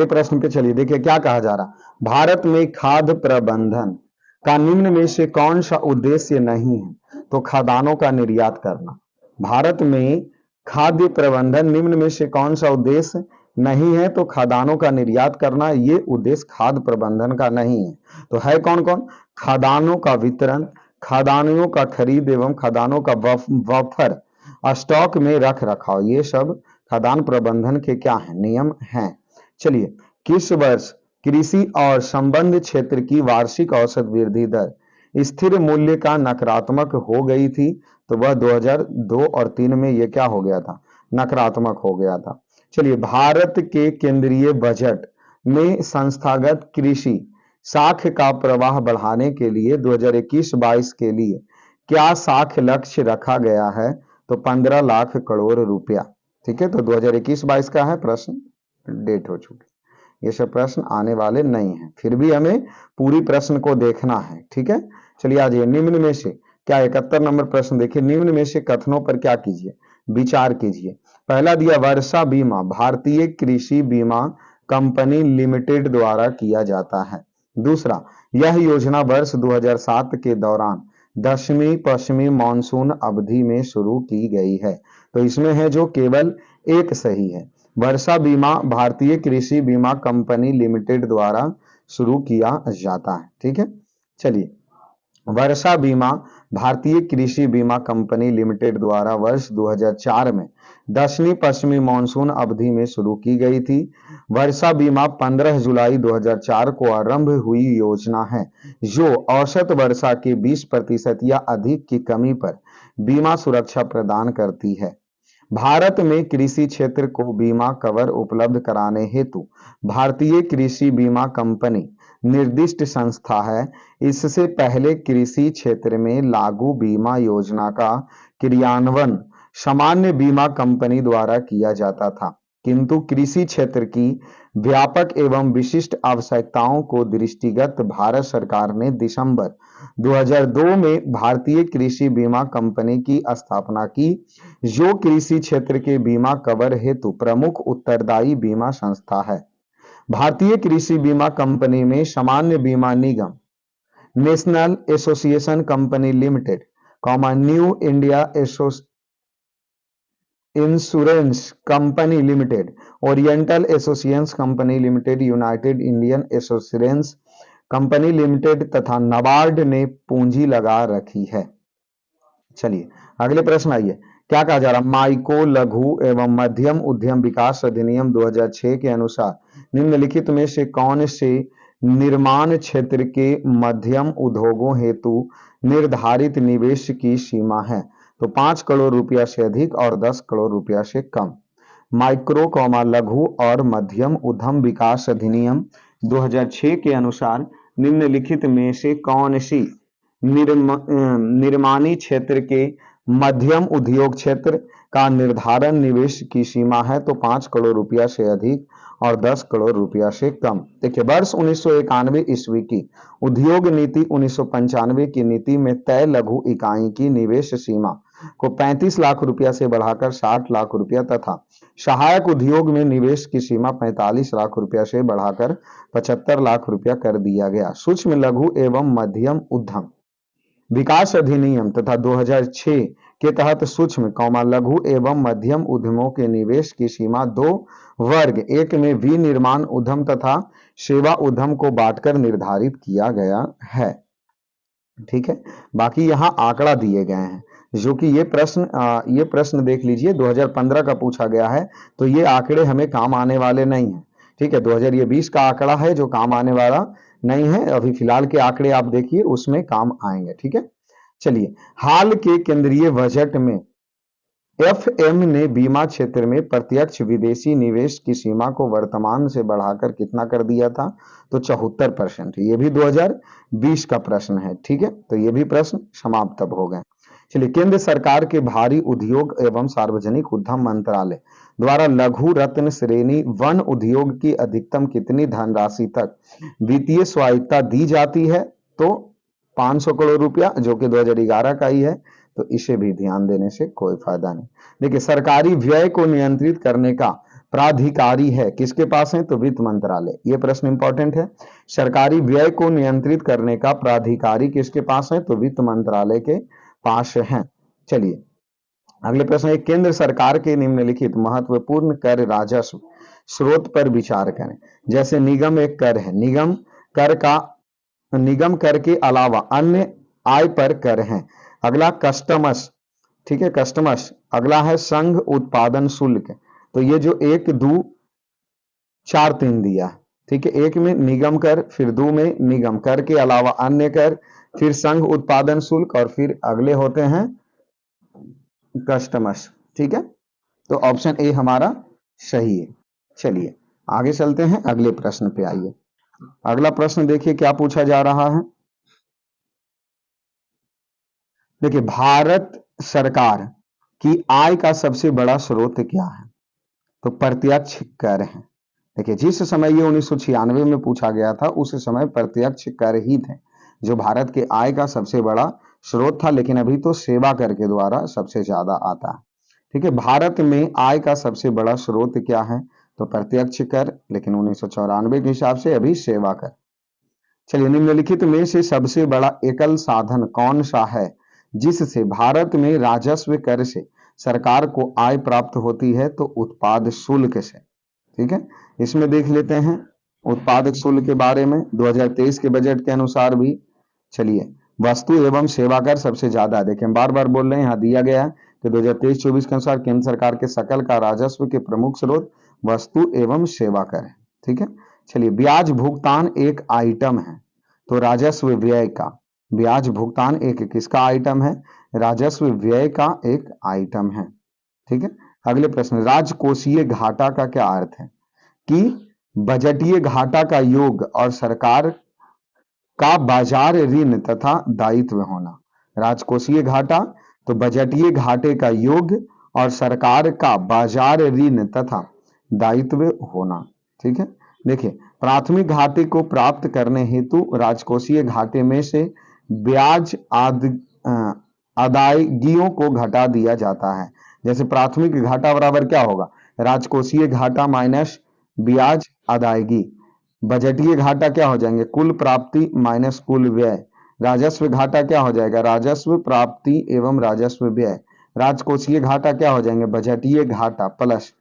प्रश्न पे चलिए। देखिए क्या कहा जा रहा, भारत में खाद्य प्रबंधन का निम्न में से कौन सा उद्देश्य नहीं है? तो खाद्यान्नों का निर्यात करना। भारत में खाद्य प्रबंधन निम्न में से कौन सा उद्देश्य नहीं है? तो खाद्यान्नों का निर्यात करना ये उद्देश्य खाद्य प्रबंधन का नहीं है। तो है कौन कौन? खाद्यान्नों का वितरण, खाद्यान्नों का खरीद एवं खाद्यान्नों का बफर स्टॉक में रख रखाव, ये सब खाद्यान्न प्रबंधन के क्या है? नियम हैं। चलिए, किस वर्ष कृषि और संबंध क्षेत्र की वार्षिक औसत वृद्धि दर स्थिर मूल्य का नकारात्मक हो गई थी? तो वह 2002 और 3 में ये क्या हो गया था? नकारात्मक हो गया था। चलिए, भारत के केंद्रीय बजट में संस्थागत कृषि साख का प्रवाह बढ़ाने के लिए 2021-22 के लिए क्या साख लक्ष्य रखा गया है? तो 15 लाख करोड़ रुपया। ठीक है, तो 2021-22 का है प्रश्न, डेट हो चुकी। ये सब प्रश्न आने वाले नहीं है, फिर भी हमें पूरी प्रश्न को देखना है। ठीक है, चलिए आज ये निम्न में से क्या 71 नंबर प्रश्न देखिए, निम्न में से कथनों पर क्या कीजिए? विचार कीजिए। पहला दिया वर्षा बीमा भारतीय कृषि बीमा कंपनी लिमिटेड द्वारा किया जाता है। दूसरा, यह योजना वर्ष 2007 के दौरान 10वीं पश्चिमी मानसून अवधि में शुरू की गई है। तो इसमें है जो केवल एक सही है। वर्षा बीमा भारतीय कृषि बीमा कंपनी लिमिटेड द्वारा शुरू किया जाता है। ठीक है, चलिए, वर्षा बीमा भारतीय कृषि बीमा कंपनी लिमिटेड द्वारा वर्ष 2004 में 10वीं पश्चिमी मानसून अवधि में शुरू की गई थी। वर्षा बीमा 15 जुलाई 2004 को आरंभ हुई योजना है जो औसत वर्षा के 20% या अधिक की कमी पर बीमा सुरक्षा प्रदान करती है। भारत में कृषि क्षेत्र को बीमा कवर उपलब्ध कराने हेतु भारतीय कृषि बीमा कंपनी निर्दिष्ट संस्था है। इससे पहले कृषि क्षेत्र में लागू बीमा योजना का क्रियान्वयन सामान्य बीमा कंपनी द्वारा किया जाता था, किंतु कृषि क्षेत्र की व्यापक एवं विशिष्ट आवश्यकताओं को दृष्टिगत भारत सरकार ने दिसंबर 2002 में भारतीय कृषि बीमा कंपनी की स्थापना की, जो कृषि क्षेत्र के बीमा कवर हेतु प्रमुख उत्तरदायी बीमा संस्था है। भारतीय कृषि बीमा कंपनी में सामान्य बीमा निगम, national association company limited, new India insurance company limited, oriental association company limited, united Indian associations company limited तथा नाबार्ड ने पूंजी लगा रखी है। चलिए अगले प्रश्न आइए, क्या कहा जा रहा? माइक्रो लघु एवं मध्यम उद्यम विकास अधिनियम 2006 के अनुसार निम्नलिखित में से कौन से निर्माण क्षेत्र के मध्यम उद्योगों हेतु निर्धारित निवेश की सीमा है? तो 5 करोड़ रुपया से अधिक और 10 करोड़ रुपया से कम। माइक्रो लघु और मध्यम उद्यम विकास अधिनियम 2006 के अनुसार निम्नलिखित में से कौन सी निर्माणी क्षेत्र के मध्यम उद्योग क्षेत्र का निर्धारण निवेश की सीमा है? तो 5 करोड़ रुपया से अधिक और 10 करोड़ रुपया से कम। देखिए, वर्ष 1991 ईस्वी की उद्योग नीति 1995 की नीति में तय लघु इकाई की निवेश सीमा को 35 लाख रुपया से बढ़ाकर 60 लाख रुपया तथा सहायक उद्योग में निवेश की सीमा 45 लाख रुपया से बढ़ाकर 75 लाख रुपया कर दिया गया। सूक्ष्म लघु एवं मध्यम उद्यम विकास अधिनियम तथा 2006 के तहत सूक्ष्म लघु एवं मध्यम उद्यमों के निवेश की सीमा 2 वर्ग, एक में विनिर्माण उद्यम तथा सेवा उद्यम को बांटकर निर्धारित किया गया है। ठीक है, बाकी यहाँ आंकड़ा दिए गए हैं जो कि ये प्रश्न देख लीजिए 2015 का पूछा गया है, तो ये आंकड़े हमें काम आने वाले नहीं है। ठीक है, 2020 का आंकड़ा है जो काम आने वाला नहीं है, अभी फिलहाल के आंकड़े आप देखिए उसमें काम आएंगे। ठीक है, चलिए, हाल के केंद्रीय बजट में एफएम ने बीमा क्षेत्र में प्रत्यक्ष विदेशी निवेश की सीमा को वर्तमान से बढ़ाकर कितना कर दिया था? तो 74%। ये भी 2020 का प्रश्न है। ठीक है, तो ये भी प्रश्न समाप्त अब हो गए। चलिए, केंद्र सरकार के भारी उद्योग एवं सार्वजनिक उद्यम मंत्रालय द्वारा लघु रत्न श्रेणी वन उद्योग की अधिकतम कितनी धनराशि तक वित्तीय स्वायत्ता दी जाती है? तो 500 करोड़ रुपया, जो कि 2011 का ही है, तो इसे भी ध्यान देने से कोई फायदा नहीं। देखिए, सरकारी व्यय को नियंत्रित करने का प्राधिकारी है किसके पास है? तो वित्त मंत्रालय। ये प्रश्न इंपॉर्टेंट है। सरकारी व्यय को नियंत्रित करने का प्राधिकारी किसके पास है? तो वित्त मंत्रालय के पास हैं। चलिए अगले प्रश्न है, केंद्र सरकार के निम्नलिखित महत्वपूर्ण कर राजस्व स्रोत पर विचार करें। जैसे निगम एक कर है, निगम कर के अलावा अन्य आय पर कर है। अगला कस्टमस, ठीक है, कस्टमस। अगला है संघ उत्पादन शुल्क। तो ये जो 1 2 4 3 दिया, ठीक है, एक में निगम कर, फिर 2 में निगम कर के अलावा अन्य कर, फिर संघ उत्पादन शुल्क और फिर अगले होते हैं कस्टमर्स। ठीक है, तो ऑप्शन ए हमारा सही है। चलिए आगे चलते हैं, अगले प्रश्न पे आइए। अगला प्रश्न देखिए क्या पूछा जा रहा है। देखिए भारत सरकार की आय का सबसे बड़ा स्रोत क्या है? तो प्रत्यक्ष कर है। देखिए जिस समय ये 1996 में पूछा गया था उस समय प्रत्यक्ष कर ही थे जो भारत के आय का सबसे बड़ा स्रोत था, लेकिन अभी तो सेवा कर के द्वारा सबसे ज्यादा आता है। ठीक है, भारत में आय का सबसे बड़ा स्रोत क्या है? तो प्रत्यक्ष कर, लेकिन 1994 के हिसाब से अभी सेवा कर। चलिए निम्नलिखित में से सबसे बड़ा एकल साधन कौन सा है जिससे भारत में राजस्व कर से सरकार को आय प्राप्त होती है? तो उत्पाद शुल्क से। ठीक है, इसमें देख लेते हैं उत्पादक शुल्क के बारे में 2023 के बजट के अनुसार भी। चलिए वस्तु एवं सेवा कर सबसे ज्यादा है। देखिए हम बार बार बोल रहे हैं, यहाँ दिया गया है कि 2023-24 के अनुसार केंद्र सरकार के सकल का राजस्व के प्रमुख स्रोत वस्तु एवं सेवा कर है। ठीक है, चलिए ब्याज भुगतान एक आइटम है, तो राजस्व व्यय का, ब्याज भुगतान एक किसका आइटम है? राजस्व व्यय का एक आइटम है। ठीक है, अगले प्रश्न, राजकोषीय घाटा का क्या अर्थ है? कि बजटीय घाटा का योग और सरकार का बाजार ऋण तथा दायित्व होना। राजकोषीय घाटा तो बजटीय घाटे का योग और सरकार का बाजार ऋण तथा दायित्व होना। ठीक है, देखिए प्राथमिक घाटे को प्राप्त करने हेतु राजकोषीय घाटे में से ब्याज आदि अदायगियों को घटा दिया जाता है। जैसे प्राथमिक घाटा बराबर क्या होगा? राजकोषीय घाटा माइनस ब्याज अदायगी। बजटीय घाटा क्या हो जाएंगे? कुल प्राप्ति माइनस कुल व्यय। राजस्व घाटा क्या हो जाएगा? राजस्व प्राप्ति एवं राजस्व व्यय। राजकोषीय घाटा क्या हो जाएंगे? बजटीय घाटा प्लस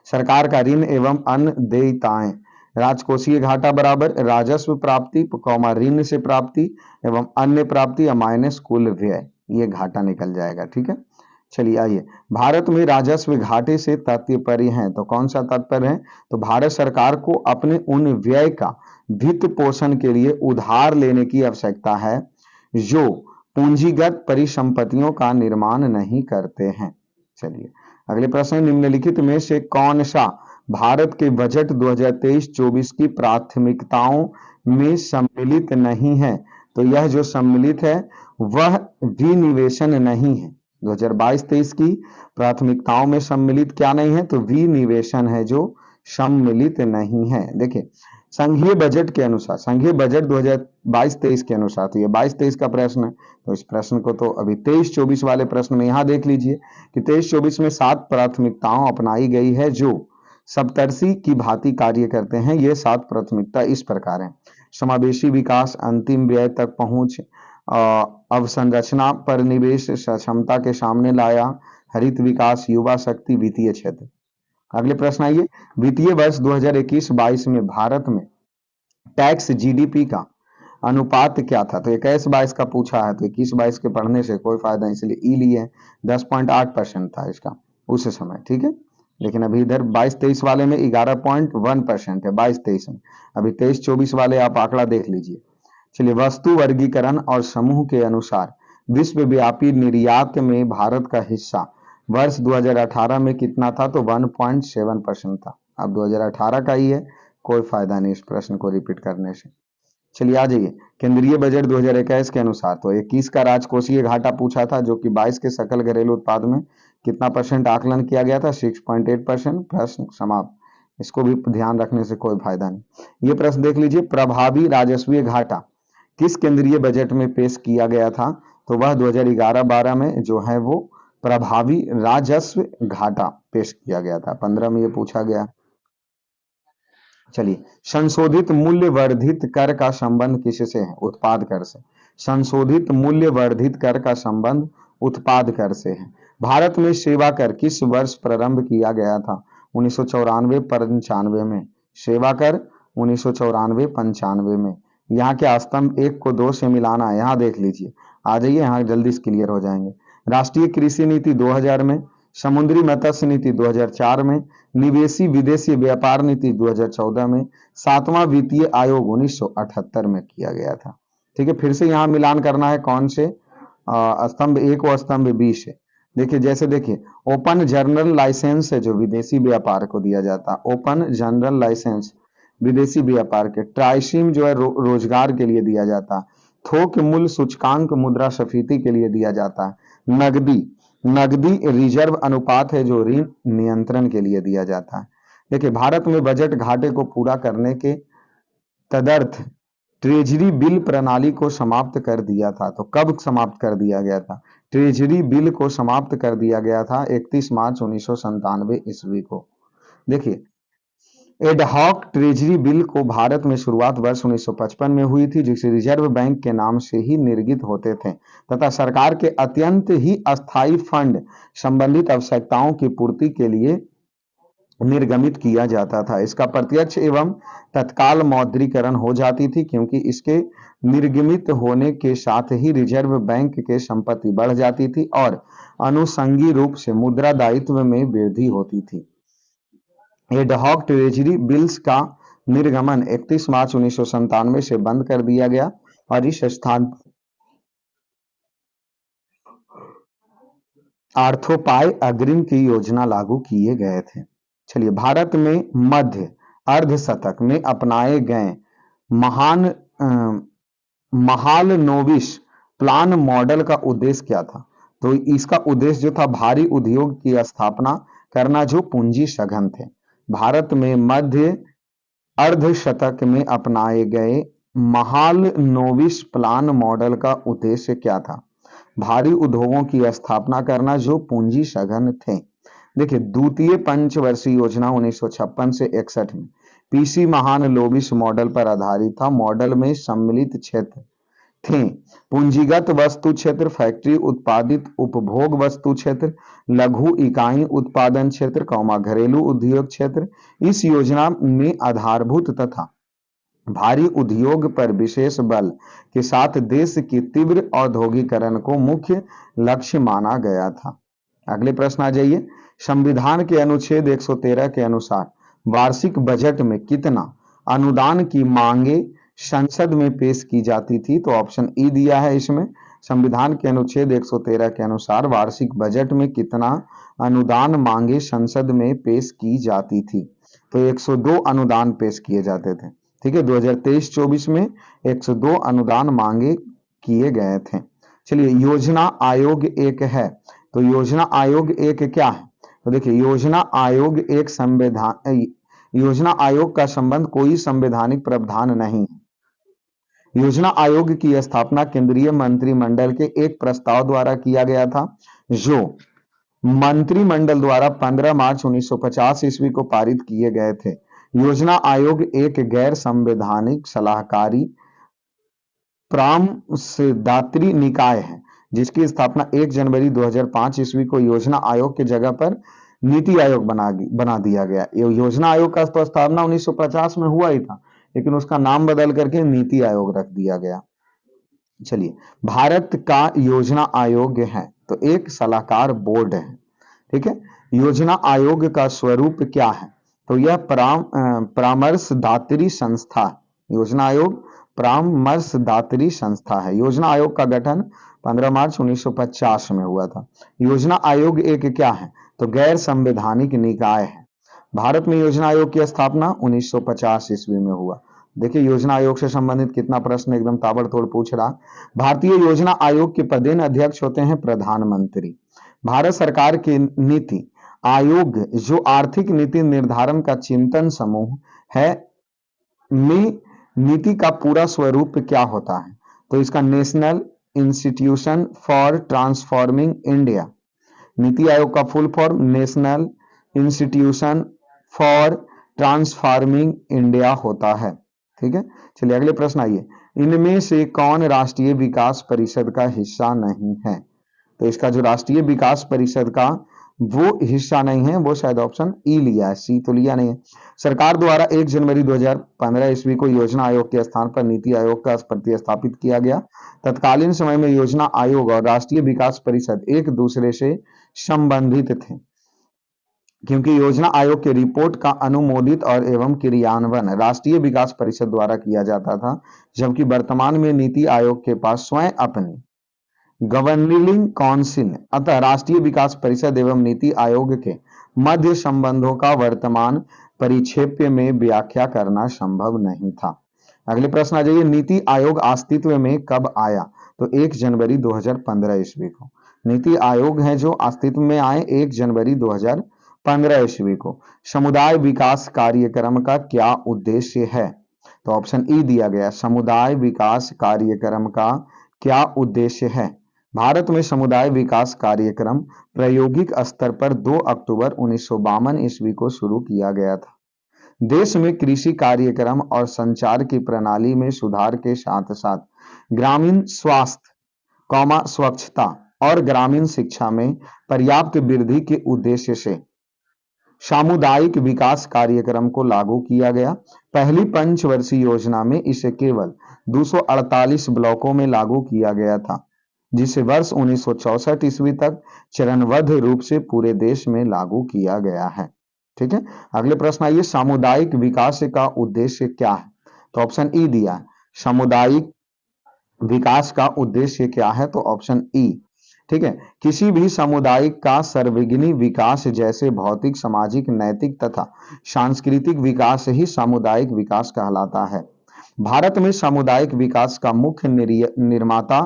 सरकार का ऋण एवं अन्य देयताएं। राजकोषीय घाटा बराबर राजस्व प्राप्ति कौमा ऋण से प्राप्ति एवं अन्य प्राप्ति माइनस कुल व्यय, ये घाटा निकल जाएगा। ठीक है, चलिए आइए, भारत में राजस्व घाटे से तात्पर्य है, तो कौन सा तात्पर्य है? तो भारत सरकार को अपने उन व्यय का वित्त पोषण के लिए उधार लेने की आवश्यकता है जो पूंजीगत परिसंपत्तियों का निर्माण नहीं करते हैं। चलिए अगले प्रश्न, निम्नलिखित में से कौन सा भारत के बजट 2023-24 की प्राथमिकताओं में सम्मिलित नहीं है? तो यह जो सम्मिलित है वह विनिवेशन नहीं है। 2022-23 की प्राथमिकताओं में सम्मिलित क्या नहीं है? तो विनिवेशन है जो सम्मिलित नहीं है। देखिए संघीय बजट के अनुसार, संघीय बजट 2022-23 के अनुसार, तो ये 22-23 का प्रश्न है, तो इस प्रश्न को तो अभी 23-24 वाले प्रश्न में यहां देख लीजिए कि 23-24 में 7 प्राथमिकताओं अपनाई गई है जो सप्तर्षि की भांति कार्य करते हैं। ये 7 प्राथमिकता इस प्रकार है: समावेशी विकास, अंतिम व्यय तक पहुंच, अवसंरचना पर निवेश, क्षमता के सामने लाया, हरित विकास, युवा शक्ति, वित्तीय क्षेत्र। अगले प्रश्न आइए, वित्तीय वर्ष 2021-22 में भारत में टैक्स जीडीपी का अनुपात क्या था? तो 21-22 का पूछा है, तो 21-22 के पढ़ने से कोई फायदा नहीं, इसलिए ई लिए 10.8% था इसका उस समय। ठीक है, लेकिन अभी इधर 22-23 वाले में 11.1% है 22-23 में। अभी 23-24 वाले आप आंकड़ा देख लीजिए। चलिए वस्तु वर्गीकरण और समूह के अनुसार विश्वव्यापी निर्यात में भारत का हिस्सा वर्ष 2018 में कितना था? तो 1.7% था। अब 2018 का ही है, कोई फायदा नहीं इस प्रश्न को रिपीट करने से। चलिए आ जाइए, केंद्रीय बजट 2021 के अनुसार, तो 21 का राजकोषीय घाटा पूछा था जो कि 22 के सकल घरेलू उत्पाद में कितना परसेंट आकलन किया गया था? 6.8%। प्रश्न समाप्त। इसको भी ध्यान रखने से कोई फायदा नहीं। ये प्रश्न देख लीजिए, प्रभावी राजस्वीय घाटा किस केंद्रीय बजट में पेश किया गया था? तो वह 2011-12 में जो है वो प्रभावी राजस्व घाटा पेश किया गया था। 15 में ये पूछा गया। चलिए संशोधित मूल्य वर्धित कर का संबंध किससे है? उत्पाद कर से। संशोधित मूल्य वर्धित कर का संबंध उत्पाद कर से है। भारत में सेवा कर किस वर्ष प्रारंभ किया गया था? 1994-95 में। सेवा कर 1994-95 में। यहाँ के स्तंभ 1 को 2 से मिलाना है, यहाँ देख लीजिए, आ जाइए, यहाँ जल्दी से क्लियर हो जाएंगे। राष्ट्रीय कृषि नीति 2000 में, समुद्री मत्स्य नीति 2004 में, निवेशी विदेशी व्यापार नीति 2014 में, 7वां वित्तीय आयोग 1978 में किया गया था। ठीक है, फिर से यहाँ मिलान करना है, कौन से स्तंभ 1 और स्तंभ 20 है। देखिए, जैसे देखिए, ओपन जनरल लाइसेंस है जो विदेशी व्यापार को दिया जाता है, ओपन जनरल लाइसेंस विदेशी व्यापार के। ट्राइसिम जो है रोजगार के लिए दिया जाता है। थोक मूल्य सूचकांक मुद्रास्फीति के लिए दिया जाता है। नगदी रिजर्व अनुपात है जो ऋण नियंत्रण के लिए दिया जाता है। देखिए, भारत में बजट घाटे को पूरा करने के तदर्थ ट्रेजरी बिल प्रणाली को समाप्त कर दिया था। तो कब समाप्त कर दिया गया था? ट्रेजरी बिल को समाप्त कर दिया गया था 31 मार्च 1997 ईस्वी को। देखिए, एडहॉक ट्रेजरी बिल को भारत में शुरुआत वर्ष 1955 में हुई थी, जिसे रिजर्व बैंक के नाम से ही निर्गत होते थे तथा सरकार के अत्यंत ही अस्थायी फंड संबंधित आवश्यकताओं की पूर्ति के लिए निर्गमित किया जाता था। इसका प्रत्यक्ष एवं तत्काल मौद्रीकरण हो जाती थी, क्योंकि इसके निर्गमित होने के साथ ही रिजर्व बैंक के संपत्ति बढ़ जाती थी और अनुषंगी रूप से मुद्रा दायित्व में वृद्धि होती थी। एडहॉक ट्रेजरी बिल्स का निर्गमन 31 मार्च 1997 से बंद कर दिया गया और इस स्थान आर्थोपाई अग्रिम की योजना लागू किए गए थे। चलिए, भारत में मध्य अर्धशतक में अपनाए गए महालनोबिस प्लान मॉडल का उद्देश्य क्या था? तो इसका उद्देश्य जो था, भारी उद्योग की स्थापना करना जो पूंजी सघन थे। भारत में मध्य अर्धशतक में अपनाए गए महालनोबिस प्लान मॉडल का उद्देश्य क्या था? भारी उद्योगों की स्थापना करना जो पूंजी सघन थे। देखिए, द्वितीय पंचवर्षीय योजना 1956 से 61 में पीसी महालनोबिस मॉडल पर आधारित था। मॉडल में सम्मिलित क्षेत्र थे पूंजीगत वस्तु क्षेत्र, फैक्ट्री उत्पादित उपभोग वस्तु क्षेत्र, लघु इकाई उत्पादन क्षेत्र, घरेलू उद्योग क्षेत्र। इस योजना में आधारभूत तथा भारी उद्योग पर विशेष बल के साथ देश की तीव्र औद्योगिकरण को मुख्य लक्ष्य माना गया था। अगले प्रश्न आ जाइए। संविधान के अनुच्छेद 113 के अनुसार वार्षिक बजट में कितना अनुदान की मांगे संसद में पेश की जाती थी? तो ऑप्शन ई दिया है इसमें। संविधान के अनुच्छेद 113 के अनुसार वार्षिक बजट में कितना अनुदान मांगे संसद में पेश की जाती थी? तो 102 अनुदान पेश किए जाते थे। ठीक है, 2023-24 में 102 अनुदान मांगे किए गए थे। चलिए, योजना आयोग एक है, तो योजना आयोग एक क्या है? तो देखिए, योजना आयोग का संबंध कोई संवैधानिक प्रावधान नहीं है। योजना आयोग की स्थापना केंद्रीय मंत्रिमंडल के एक प्रस्ताव द्वारा किया गया था, जो मंत्रिमंडल द्वारा 15 मार्च 1950 ईस्वी को पारित किए गए थे। योजना आयोग एक गैर संवैधानिक सलाहकारी परामर्शदात्री निकाय है, जिसकी स्थापना 1 जनवरी 2005 ईस्वी को योजना आयोग की जगह पर नीति आयोग बना दिया गया। योजना आयोग का तो स्थापना 1950 में हुआ ही था, लेकिन उसका नाम बदल करके नीति आयोग रख दिया गया। चलिए, भारत का योजना आयोग है तो एक सलाहकार बोर्ड है। ठीक है, योजना आयोग का स्वरूप क्या है? तो यह परामर्शदात्री संस्था, योजना आयोग परामर्शदात्री संस्था है। योजना आयोग का गठन 15 मार्च 1950 में हुआ था। योजना आयोग एक क्या है? तो गैर संवैधानिक निकाय है। भारत में योजना आयोग की स्थापना 1950 ईस्वी में हुआ। देखिए, योजना आयोग से संबंधित कितना प्रश्न एकदम ताबड़तोड़ पूछ रहा। भारतीय योजना आयोग के पदेन अध्यक्ष होते हैं प्रधानमंत्री। भारत सरकार की नीति आयोग जो आर्थिक नीति निर्धारण का चिंतन समूह है, में नीति का पूरा स्वरूप क्या होता है? तो इसका national institution for transforming India, NITI Aayog का full form national institution for transforming India होता है। ठीक है, चलिए अगले प्रश्न आइए। इनमें से कौन राष्ट्रीय विकास परिषद का हिस्सा नहीं है? तो इसका जो राष्ट्रीय विकास परिषद का वो हिस्सा नहीं है, वो शायद ऑप्शन ई लिया है, सी तो लिया नहीं है। सरकार द्वारा 1 जनवरी 2015 ईस्वी को योजना आयोग के स्थान पर नीति आयोग का प्रतिस्थापित किया गया। तत्कालीन समय में योजना आयोग और राष्ट्रीय विकास परिषद एक दूसरे से संबंधित थे, क्योंकि योजना आयोग के रिपोर्ट का अनुमोदित और एवं क्रियान्वयन राष्ट्रीय विकास परिषद द्वारा किया जाता था, जबकि वर्तमान में नीति आयोग के पास स्वयं अपनी गवर्निंग काउंसिल, अतः राष्ट्रीय विकास परिषद एवं नीति आयोग के मध्य संबंधों का वर्तमान परिप्रेक्ष्य में व्याख्या करना संभव नहीं था। अगले प्रश्न आ जाइए, नीति आयोग अस्तित्व में कब आया? तो 1 जनवरी 2015 ईस्वी को नीति आयोग है जो अस्तित्व में आए 1 जनवरी 2015 ईस्वी को। समुदाय विकास कार्यक्रम का क्या उद्देश्य है? तो ऑप्शन ई दिया गया, समुदाय विकास कार्यक्रम का क्या उद्देश्य है? भारत में समुदाय विकास कार्यक्रम प्रायोगिक स्तर पर 2 अक्टूबर 1952 ईस्वी को शुरू किया गया था। देश में कृषि कार्यक्रम और संचार की प्रणाली में सुधार के साथ साथ ग्रामीण स्वास्थ्य, स्वच्छता और ग्रामीण शिक्षा में पर्याप्त वृद्धि के उद्देश्य से सामुदायिक विकास कार्यक्रम को लागू किया गया। पहली पंचवर्षीय योजना में इसे केवल 248 ब्लॉकों में लागू किया गया था, जिसे वर्ष 1964 ईस्वी तक चरणबद्ध रूप से पूरे देश में लागू किया गया है। ठीक है, अगले प्रश्न आइए, सामुदायिक विकास का उद्देश्य क्या है? तो ऑप्शन ई दिया, सामुदायिक विकास का उद्देश्य क्या है? तो ऑप्शन ई। ठीक है, किसी भी समुदाय का सर्वांगीण विकास जैसे भौतिक, सामाजिक, नैतिक तथा सांस्कृतिक विकास ही सामुदायिक विकास कहलाता है। भारत में सामुदायिक विकास का मुख्य निर्माता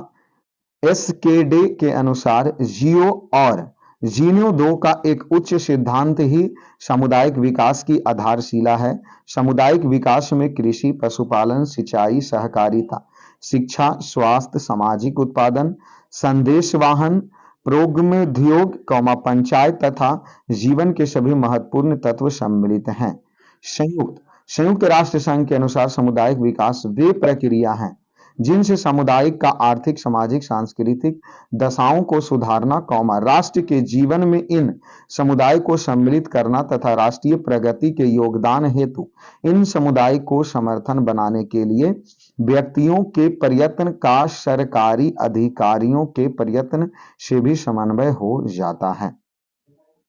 एसकेडे के अनुसार जियो और जीनो 2 का एक उच्च सिद्धांत ही सामुदायिक विकास की आधारशिला है। सामुदायिक विकास में कृषि, पशुपालन, सिंचाई, सहकारिता, शिक्षा, स्वास्थ्य, सामाजिक उत्पादन, संदेशवाहन, प्रौद्योगिक, पंचायत तथा जीवन के सभी महत्वपूर्ण तत्व सम्मिलित हैं। संयुक्त राष्ट्र संघ के अनुसार सामुदायिक विकास वे प्रक्रिया है जिनसे सामुदायिक का आर्थिक, सामाजिक, सांस्कृतिक दशाओं को सुधारना, राष्ट्र के जीवन में इन समुदाय को सम्मिलित करना तथा राष्ट्रीय प्रगति के योगदान हेतु इन समुदाय को समर्थन बनाने के लिए व्यक्तियों के प्रयत्न का सरकारी अधिकारियों के प्रयत्न से भी समन्वय हो जाता है।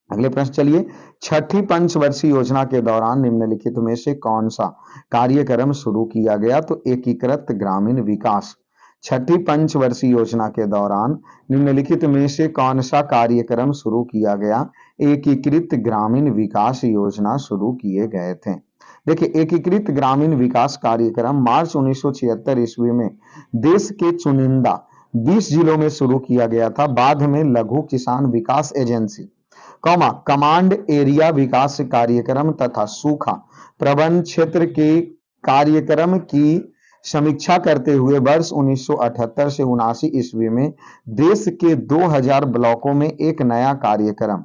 अगले प्रश्न चलिए, छठी पंचवर्षीय योजना के दौरान निम्नलिखित में से कौन सा कार्यक्रम शुरू किया गया? तो एकीकृत ग्रामीण विकास। छठी पंचवर्षीय योजना के दौरान निम्नलिखित में से कौन सा कार्यक्रम शुरू किया गया? एकीकृत ग्रामीण विकास योजना शुरू किए गए थे। देखिए, एकीकृत ग्रामीण विकास कार्यक्रम मार्च 1976 ईस्वी में देश के चुनिंदा 20 जिलों में शुरू किया गया था। बाद में लघु किसान विकास एजेंसी, कमांड एरिया विकास कार्यक्रम तथा सूखा प्रबंधन क्षेत्र के कार्यक्रम की समीक्षा करते हुए वर्ष 1978 से 79 ईस्वी में देश के 2000 ब्लॉकों में एक नया कार्यक्रम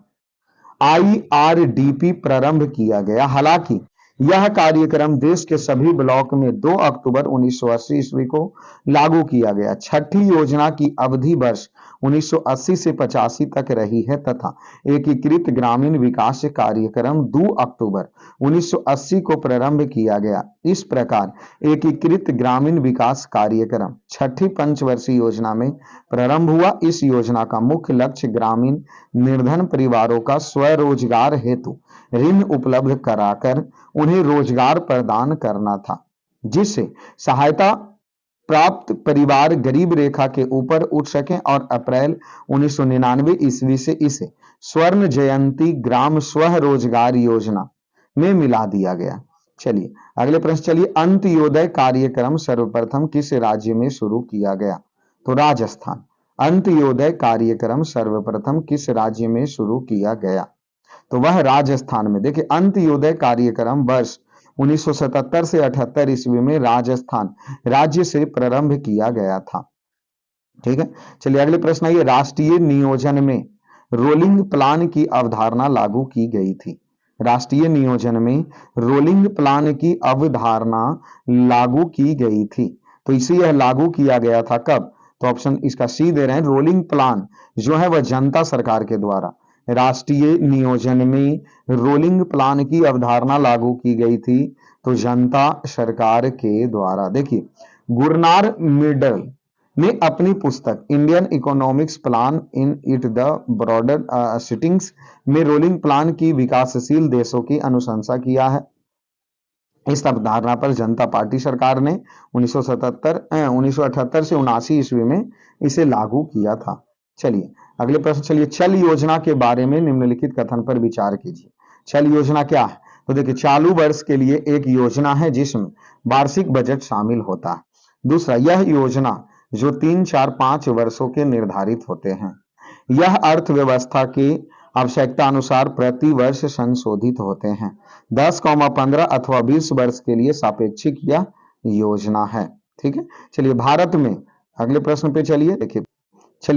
IRDP प्रारंभ किया गया। हालांकि यह कार्यक्रम देश के सभी ब्लॉक में 2 अक्टूबर 1980 ईस्वी को लागू किया गया। छठी योजना की अवधि वर्ष 1980 से 85 तक रही है तथा एकीकृत ग्रामीण विकास कार्यक्रम 2 अक्टूबर 1980 को प्रारंभ किया गया। इस प्रकार एकीकृत ग्रामीण विकास कार्यक्रम छठी पंचवर्षीय योजना में प्रारंभ हुआ। इस योजना का मुख्य लक्ष्य ग्रामीण निर्धन परिवारों का स्वरोजगार हेतु ऋण उपलब्ध कराकर उन्हें रोजगार प्रदान करना था, जिससे सहायता प्राप्त परिवार गरीब रेखा के ऊपर उठ सकें और अप्रैल 1999 ईस्वी से इसे स्वर्ण जयंती ग्राम स्वरोजगार योजना में मिला दिया गया। चलिए अगले प्रश्न चलिए, अंत्योदय कार्यक्रम सर्वप्रथम किस राज्य में शुरू किया गया? तो राजस्थान। अंत्योदय कार्यक्रम सर्वप्रथम किस राज्य में शुरू किया गया? तो वह राजस्थान में। देखिए, अंत्योदय कार्यक्रम वर्ष 1977 से 78 ईस्वी में राजस्थान राज्य से प्रारंभ किया गया था। ठीक है, चलिए अगले प्रश्न आइए, राष्ट्रीय नियोजन में रोलिंग प्लान की अवधारणा लागू की गई थी। राष्ट्रीय नियोजन में रोलिंग प्लान की अवधारणा लागू की गई थी। तो इसे यह लागू किया गया था कब? तो ऑप्शन इसका सी दे रहे हैं, रोलिंग प्लान जो है वह जनता सरकार के द्वारा राष्ट्रीय नियोजन में रोलिंग प्लान की अवधारणा लागू की गई थी, तो जनता सरकार के द्वारा। देखिए गुरनार मिडल ने अपनी पुस्तक Indian economics plan in it the broader sittings में रोलिंग प्लान की विकासशील देशों की अनुशंसा किया है। इस अवधारणा पर जनता पार्टी सरकार ने 1978 से 79 ईस्वी में इसे लागू किया था। चलिए अगले प्रश्न, चलिए छल योजना के बारे में निम्नलिखित कथन पर विचार कीजिए। छल योजना क्या है? तो देखिए चालू वर्ष के लिए एक योजना है जिसमें वार्षिक बजट शामिल होता है। दूसरा, यह योजना जो 3, 4, 5 वर्षों के निर्धारित होते हैं, यह अर्थव्यवस्था की आवश्यकता अनुसार प्रति वर्ष संशोधित होते हैं। 10, 15 अथवा 20 वर्ष के लिए सापेक्षिक यह योजना है। ठीक है, चलिए भारत में अगले प्रश्न पे चलिए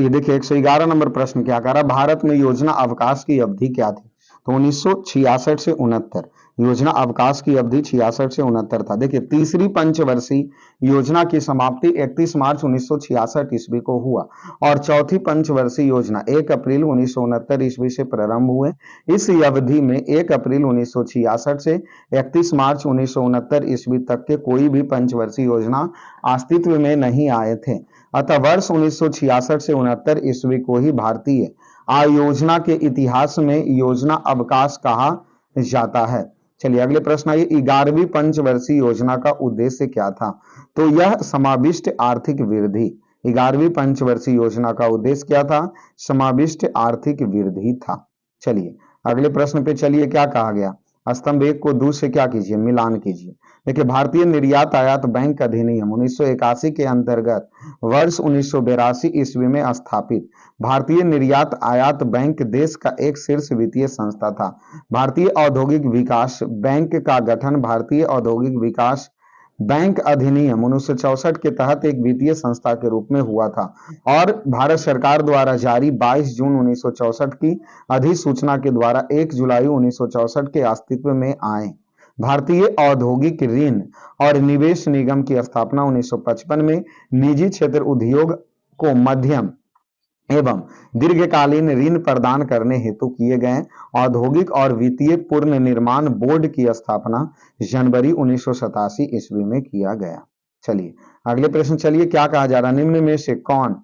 देखिए 111 नंबर प्रश्न क्या कह रहा, भारत में योजना अवकाश की अवधि क्या थी? तो 1966 से 69 योजना अवकाश की अवधि 66 से 69 था। देखिए तीसरी पंचवर्षीय योजना की समाप्ति 31 मार्च 1966 ईस्वी को हुआ और चौथी पंचवर्षीय योजना 1 अप्रैल 1969 ईस्वी से प्रारंभ हुए। इस अवधि में 1 अप्रैल 1966 से 31 मार्च 1969 ईस्वी तक के कोई भी पंचवर्षीय योजना अस्तित्व में नहीं आए थे। अतः वर्ष 1966 से 69 ईस्वी को ही भारतीय आयोजना के इतिहास में योजना अवकाश कहा जाता है। चलिए अगले प्रश्न आइए, 11वीं पंचवर्षीय योजना का उद्देश्य क्या था? तो यह समाविष्ट आर्थिक वृद्धि, 11वीं पंचवर्षीय योजना का उद्देश्य क्या था? समाविष्ट आर्थिक वृद्धि था। चलिए अगले प्रश्न पे चलिए, क्या कहा गया? स्तंभ 1 को 2 से क्या कीजिए, मिलान कीजिए। देखिए भारतीय निर्यात आयात बैंक अधिनियम 1981 के अंतर्गत वर्ष 1982 ईस्वी में स्थापित भारतीय निर्यात आयात बैंक देश का एक शीर्ष वित्तीय संस्था था। भारतीय औद्योगिक विकास बैंक का गठन भारतीय औद्योगिक विकास बैंक अधिनियम 1964 के तहत एक वित्तीय संस्था के रूप में हुआ था और भारत सरकार द्वारा जारी 22 जून 1964 की अधिसूचना के द्वारा 1 जुलाई 1964 के अस्तित्व में आए। भारतीय औद्योगिक ऋण और निवेश निगम की स्थापना 1955 में निजी क्षेत्र उद्योग को मध्यम एवं दीर्घकालीन ऋण प्रदान करने हेतु किए गए औद्योगिक और वित्तीय पुनर्निर्माण बोर्ड की स्थापना जनवरी 1987 ईस्वी में किया गया। चलिए अगले प्रश्न, चलिए क्या कहा जा रहा है, निम्न में से कौन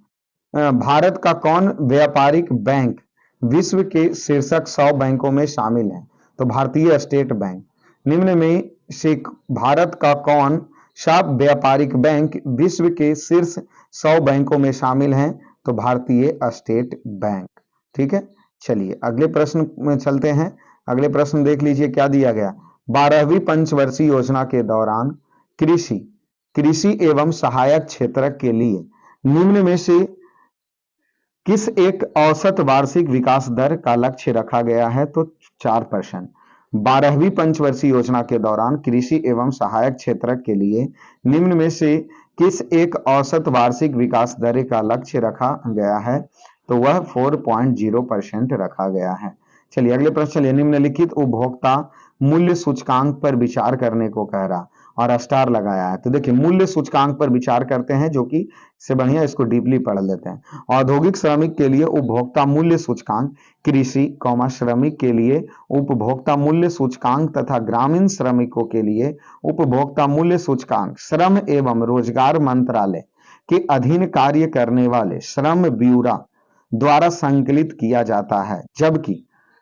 भारत का कौन व्यापारिक बैंक विश्व के शीर्षक 100 बैंकों में शामिल है? तो भारतीय स्टेट बैंक। निम्न में से भारत का कौन सा व्यापारिक बैंक विश्व के शीर्ष 100 बैंकों में शामिल है? तो भारतीय स्टेट बैंक। ठीक है, चलिए अगले प्रश्न में चलते हैं। अगले प्रश्न देख लीजिए क्या दिया गया, 12वीं पंचवर्षीय योजना के दौरान कृषि एवं सहायक क्षेत्र के लिए निम्न में से किस एक औसत वार्षिक विकास दर का लक्ष्य रखा गया है? तो 4%। 12वीं पंचवर्षीय योजना के दौरान कृषि एवं सहायक क्षेत्र के लिए निम्न में से किस एक औसत वार्षिक विकास दर का लक्ष्य रखा गया है? तो वह 4.0% रखा गया है। चलिए अगले प्रश्न, चलिए निम्नलिखित उपभोक्ता मूल्य सूचकांक पर विचार करने को कह रहा और स्टार लगाया है। तो देखिए मूल्य सूचकांक पर विचार करते हैं, जो कि से बढ़िया इसको डीपली पढ़ लेते हैं। औद्योगिक श्रमिक के लिए उपभोक्ता मूल्य सूचकांक, कृषि श्रमिक के लिए उपभोक्ता मूल्य सूचकांक तथा ग्रामीण श्रमिकों के लिए उपभोक्ता मूल्य सूचकांक श्रम एवं रोजगार मंत्रालय के अधीन कार्य करने वाले श्रम ब्यूरो द्वारा संकलित किया जाता है, जबकि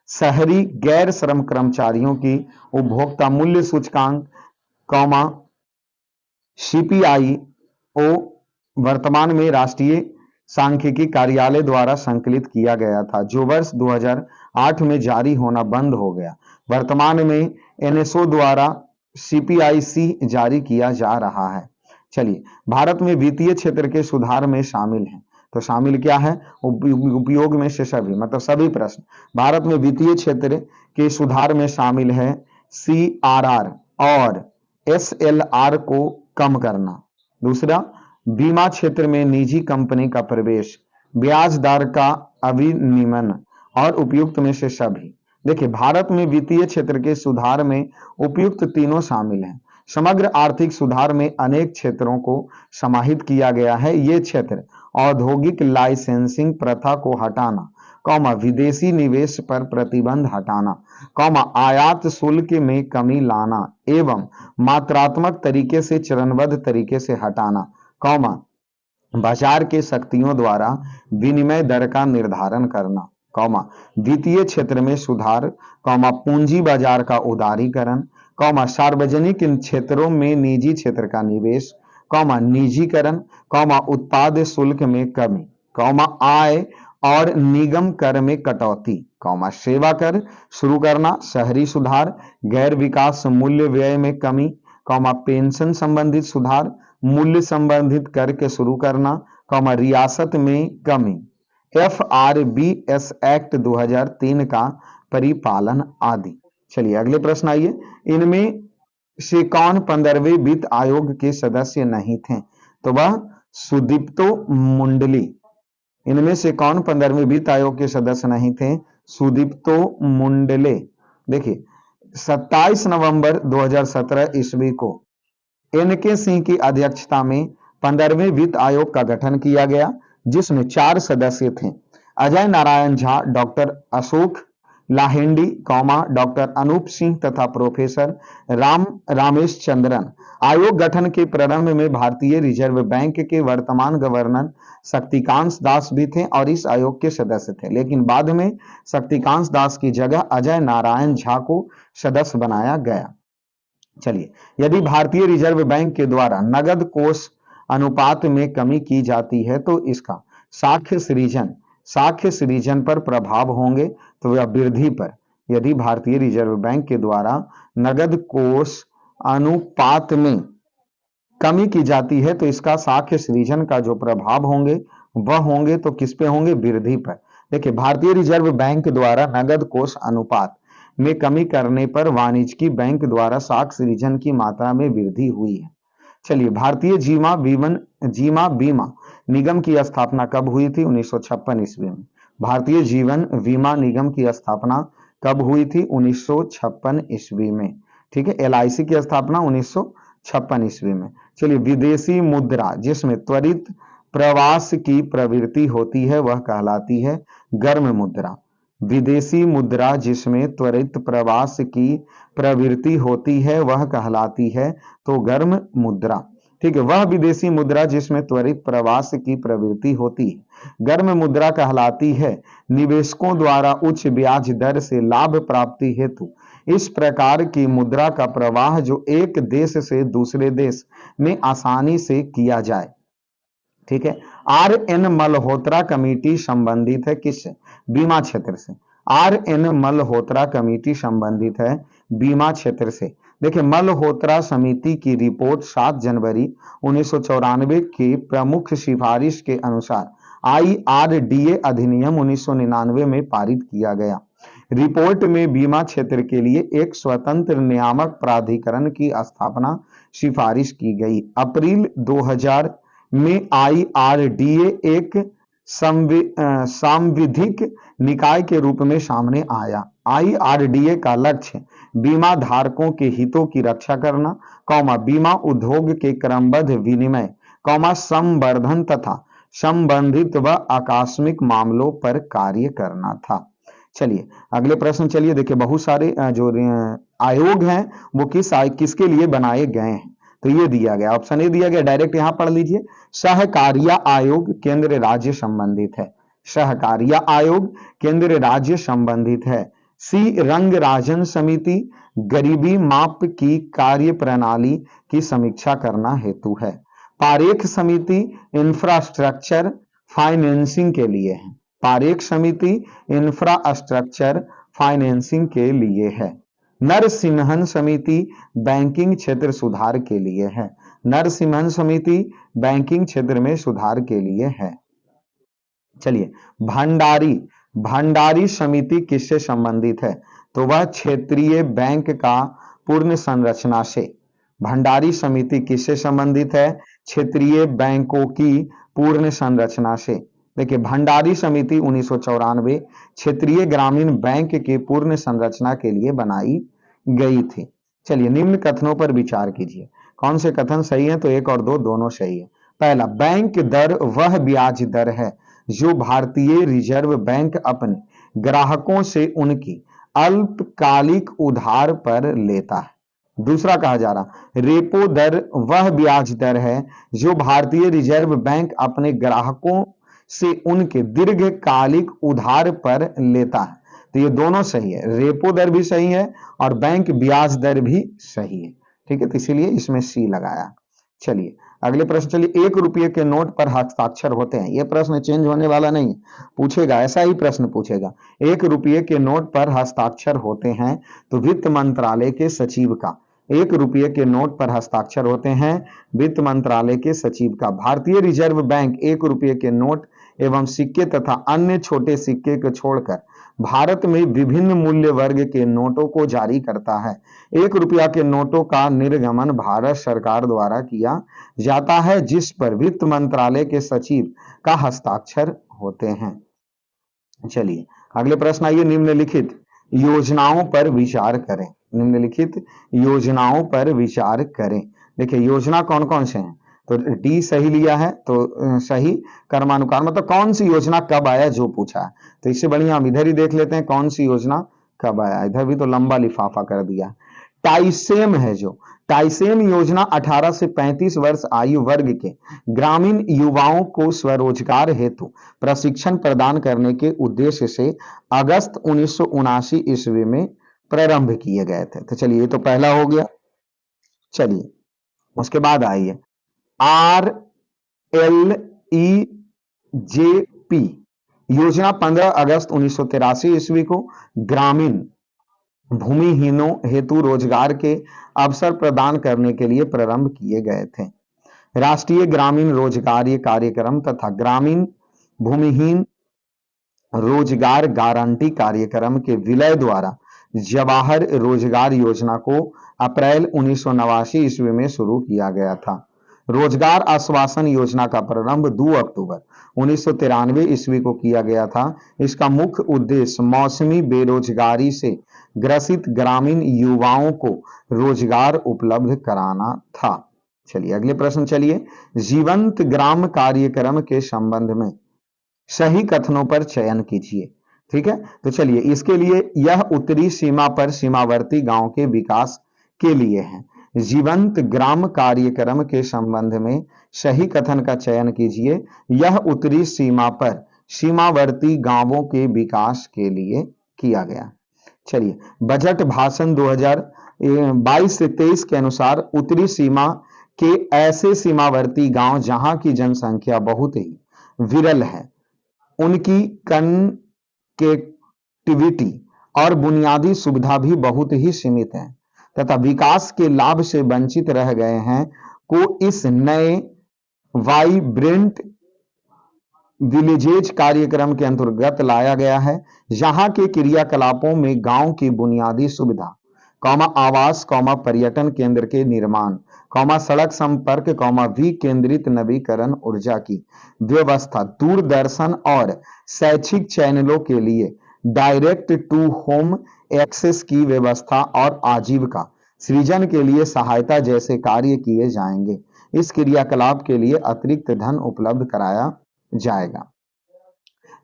शहरी गैर श्रम कर्मचारियों की उपभोक्ता मूल्य सूचकांक CPIO वर्तमान में राष्ट्रीय सांख्यिकी कार्यालय द्वारा संकलित किया गया था, जो वर्ष 2008 में जारी होना बंद हो गया। वर्तमान में NSO द्वारा CPIC जारी किया जा रहा है। चलिए भारत में वित्तीय क्षेत्र के सुधार में शामिल है, तो शामिल क्या है? उपयोग में से सभी, मतलब सभी प्रश्न। भारत में वित्तीय क्षेत्र के सुधार में शामिल है CRR और SLR को कम करना। दूसरा, बीमा क्षेत्र में निजी कंपनी का प्रवेश, ब्याज दर का अविनियमन और उपयुक्त में से सभी। देखिए भारत में वित्तीय क्षेत्र के सुधार में उपयुक्त तीनों शामिल हैं। समग्र आर्थिक सुधार में अनेक क्षेत्रों को समाहित किया गया है। ये क्षेत्र औद्योगिक लाइसेंसिंग प्रथा को हटाना, विदेशी निवेश पर प्रतिबंध हटाना, आयात शुल्क में कमी लाना एवं मात्रात्मक तरीके से चरणबद्ध तरीके से हटाना, बाजार के शक्तियों द्वारा विनिमय दर का निर्धारण करना, वित्तीय क्षेत्र में सुधार, पूंजी बाजार का उदारीकरण, सार्वजनिक क्षेत्रों में निजी क्षेत्र का निवेश, निजीकरण, उत्पाद शुल्क में कमी, आय और निगम कर में कटौती, सेवा कर शुरू करना, शहरी सुधार, गैर विकास मूल्य व्यय में कमी, पेंशन संबंधित सुधार, मूल्य संबंधित कर के शुरू करना, रियासत में कमी, FRBS एक्ट 2003 का परिपालन आदि। चलिए अगले प्रश्न आइए, इनमें से कौन 15वें वित्त आयोग के सदस्य नहीं थे? तो वह सुदीप्तो मुंडली। इनमें से कौन 15वें वित्त आयोग के सदस्य नहीं थे? सुदीप्तो मुंडले। देखिए 27 नवंबर 2017 ईस्वी को NK सिंह की अध्यक्षता में 15वें वित्त आयोग का गठन किया गया, जिसमें 4 सदस्य थे, अजय नारायण झा, डॉक्टर अशोक लाहेंडी, डॉक्टर अनूप सिंह तथा प्रोफेसर रामेश चंद्रन। आयोग गठन के प्रारंभ में भारतीय रिजर्व बैंक के वर्तमान गवर्नर शक्तिकांत दास भी थे और इस आयोग के सदस्य थे, लेकिन बाद में शक्तिकांत दास की जगह अजय नारायण झा को सदस्य बनाया गया। चलिए, यदि भारतीय रिजर्व बैंक के द्वारा नगद कोष अनुपात में कमी की जाती है तो इसका साक्ष्य सृजन पर प्रभाव होंगे, तो वह वृद्धि पर। यदि भारतीय रिजर्व बैंक के द्वारा नगद कोष अनुपात में कमी की जाती है तो इसका साक्ष्य सृजन का जो प्रभाव होंगे वह होंगे तो किस पे होंगे? वृद्धि पर। देखिए, भारतीय रिजर्व बैंक द्वारा नगद कोष अनुपात में कमी करने पर वाणिज्यिक बैंक द्वारा साक्ष्य सृजन की मात्रा में वृद्धि हुई है। चलिए, भारतीय जीमा बीमा निगम की स्थापना कब हुई थी? 1956 ईस्वी में। भारतीय जीवन बीमा निगम की स्थापना कब हुई थी? 1956 ईस्वी में। ठीक है, LIC की स्थापना 1956 ईस्वी में। चलिए, विदेशी मुद्रा जिसमें त्वरित प्रवास की प्रवृत्ति होती है वह कहलाती है गर्म मुद्रा। विदेशी मुद्रा जिसमें त्वरित प्रवास की प्रवृत्ति होती है वह कहलाती है तो गर्म मुद्रा। ठीक है, वह विदेशी मुद्रा जिसमें त्वरित प्रवास की प्रवृत्ति होती है गर्म मुद्रा कहलाती है। निवेशकों द्वारा उच्च ब्याज दर से लाभ प्राप्ति हेतु इस प्रकार की मुद्रा का प्रवाह जो एक देश से दूसरे देश में आसानी से किया जाए। ठीक है, RN मल्होत्रा कमेटी संबंधित है किससे? बीमा क्षेत्र से। RN मल्होत्रा कमेटी संबंधित है बीमा क्षेत्र से। देखिए, मल्होत्रा समिति की रिपोर्ट 7 जनवरी 1994 की प्रमुख सिफारिश के अनुसार IRDA अधिनियम 1999 में पारित किया गया। रिपोर्ट में बीमा क्षेत्र के लिए एक स्वतंत्र नियामक प्राधिकरण की स्थापना सिफारिश की गई। अप्रैल 2000 में IRDA एक सांविधिक निकाय के रूप में सामने आया। IRDA का लक्ष्य बीमा धारकों के हितों की रक्षा करना, बीमा उद्योग के क्रमबद्ध विनिमय, संवर्धन तथा संबंधित व आकस्मिक मामलों पर कार्य करना था। चलिए अगले प्रश्न। चलिए देखिए, बहुत सारे जो आयोग हैं वो किसके लिए बनाए गए हैं? तो ये दिया गया, ऑप्शन ए दिया गया, डायरेक्ट यहां पढ़ लीजिए। सहकारिता आयोग केंद्र राज्य संबंधित है। सहकारिता आयोग केंद्र राज्य संबंधित है। सी रंगराजन समिति गरीबी माप की कार्य प्रणाली की समीक्षा करना हेतु है। पारेख समिति इंफ्रास्ट्रक्चर फाइनेंसिंग के लिए है। पारेख समिति इंफ्रास्ट्रक्चर फाइनेंसिंग के लिए है। नरसिम्हन समिति बैंकिंग क्षेत्र सुधार के लिए है। नरसिम्हन समिति बैंकिंग क्षेत्र में सुधार के लिए है। चलिए, भंडारी समिति किससे संबंधित है? तो वह क्षेत्रीय बैंक का पूर्ण संरचना से। भंडारी समिति किससे संबंधित है? क्षेत्रीय बैंकों की पूर्ण संरचना से। देखिए, भंडारी समिति 1994 क्षेत्रीय ग्रामीण बैंक के पूर्ण संरचना के लिए बनाई गई थी। चलिए निम्न कथनों पर विचार कीजिए। कौन से कथन सही है? तो एक और दो दोनों सही है। पहला, बैंक दर वह ब्याज दर है जो भारतीय रिजर्व बैंक अपने ग्राहकों से उनकी अल्पकालिक उधार पर लेता है। दूसरा कहा जा रहा, रेपो दर वह ब्याज दर है जो भारतीय रिजर्व बैंक अपने ग्राहकों से उनके दीर्घकालिक उधार पर लेता है। तो ये दोनों सही है, रेपो दर भी सही है और बैंक ब्याज दर भी सही है। ठीक है, तो इसीलिए इसमें सी लगाया। चलिए अगले प्रश्न, चलिए 1 रुपये के नोट पर हस्ताक्षर होते हैं। यह प्रश्न चेंज होने वाला नहीं, पूछेगा, ऐसा ही प्रश्न पूछेगा। 1 रुपये के नोट पर हस्ताक्षर होते हैं तो वित्त मंत्रालय के सचिव का, 1 रुपये के नोट पर हस्ताक्षर होते हैं वित्त मंत्रालय के सचिव का। भारतीय रिजर्व बैंक 1 रुपये के नोट एवं सिक्के तथा अन्य छोटे सिक्के को छोड़कर भारत में विभिन्न मूल्य वर्ग के नोटों को जारी करता है। 1 रुपया के नोटों का निर्गमन भारत सरकार द्वारा किया जाता है, जिस पर वित्त मंत्रालय के सचिव का हस्ताक्षर होते हैं। चलिए अगले प्रश्न आइए, निम्नलिखित योजनाओं पर विचार करें। निम्नलिखित योजनाओं पर विचार करें। देखिए योजना कौन कौन से हैं? तो डी सही लिया है, तो सही कर्मानुसार मतलब कौन सी योजना कब आया जो पूछा है। तो इससे बढ़िया हम इधर ही देख लेते हैं कौन सी योजना कब आया। इधर भी तो लंबा लिफाफा कर दिया। टाइसेम है जो, टाइसेम योजना 18 से 35 वर्ष आयु वर्ग के ग्रामीण युवाओं को स्वरोजगार हेतु प्रशिक्षण प्रदान करने के उद्देश्य से अगस्त 1979 ईस्वी में प्रारंभ किए गए थे। तो चलिए ये तो पहला हो गया। चलिए उसके बाद आइए RLEJP योजना 15 अगस्त 1983 ईस्वी को ग्रामीण भूमिहीनों हेतु रोजगार के अवसर प्रदान करने के लिए प्रारंभ किए गए थे। राष्ट्रीय ग्रामीण रोजगार कार्यक्रम तथा ग्रामीण भूमिहीन रोजगार गारंटी कार्यक्रम के विलय द्वारा जवाहर रोजगार योजना को अप्रैल 1989 ईस्वी में शुरू किया गया था। रोजगार आश्वासन योजना का प्रारंभ 2 अक्टूबर 1993 ईस्वी को किया गया था। इसका मुख्य उद्देश्य मौसमी बेरोजगारी से ग्रसित ग्रामीण युवाओं को रोजगार उपलब्ध कराना था। चलिए अगले प्रश्न, चलिए जीवंत ग्राम कार्यक्रम के संबंध में सही कथनों पर चयन कीजिए। ठीक है, तो चलिए इसके लिए यह उत्तरी सीमा पर सीमावर्ती गांव के विकास के लिए है। जीवंत ग्राम कार्यक्रम के संबंध में सही कथन का चयन कीजिए। यह उत्तरी सीमा पर सीमावर्ती गांवों के विकास के लिए किया गया। चलिए बजट भाषण 2022 से 23 के अनुसार उत्तरी सीमा के ऐसे सीमावर्ती गांव जहां की जनसंख्या बहुत ही विरल है, उनकी कनेक्टिविटी और बुनियादी सुविधा भी बहुत ही सीमित है तथा विकास के लाभ से वंचित रह गए हैं को इस नए वाइब्रेंट विलेजेज कार्यक्रम के अंतर्गत लाया गया है। यहाँ के क्रियाकलापों में गांव की बुनियादी सुविधा, आवास, पर्यटन केंद्र के निर्माण, सड़क संपर्क, विकेंद्रित नवीकरण ऊर्जा की व्यवस्था, दूरदर्शन और शैक्षिक चैनलों के लिए डायरेक्ट टू होम एक्सेस की व्यवस्था और आजीविका सृजन के लिए सहायता जैसे कार्य किए जाएंगे। इस क्रियाकलाप के लिए अतिरिक्त धन उपलब्ध कराया जाएगा।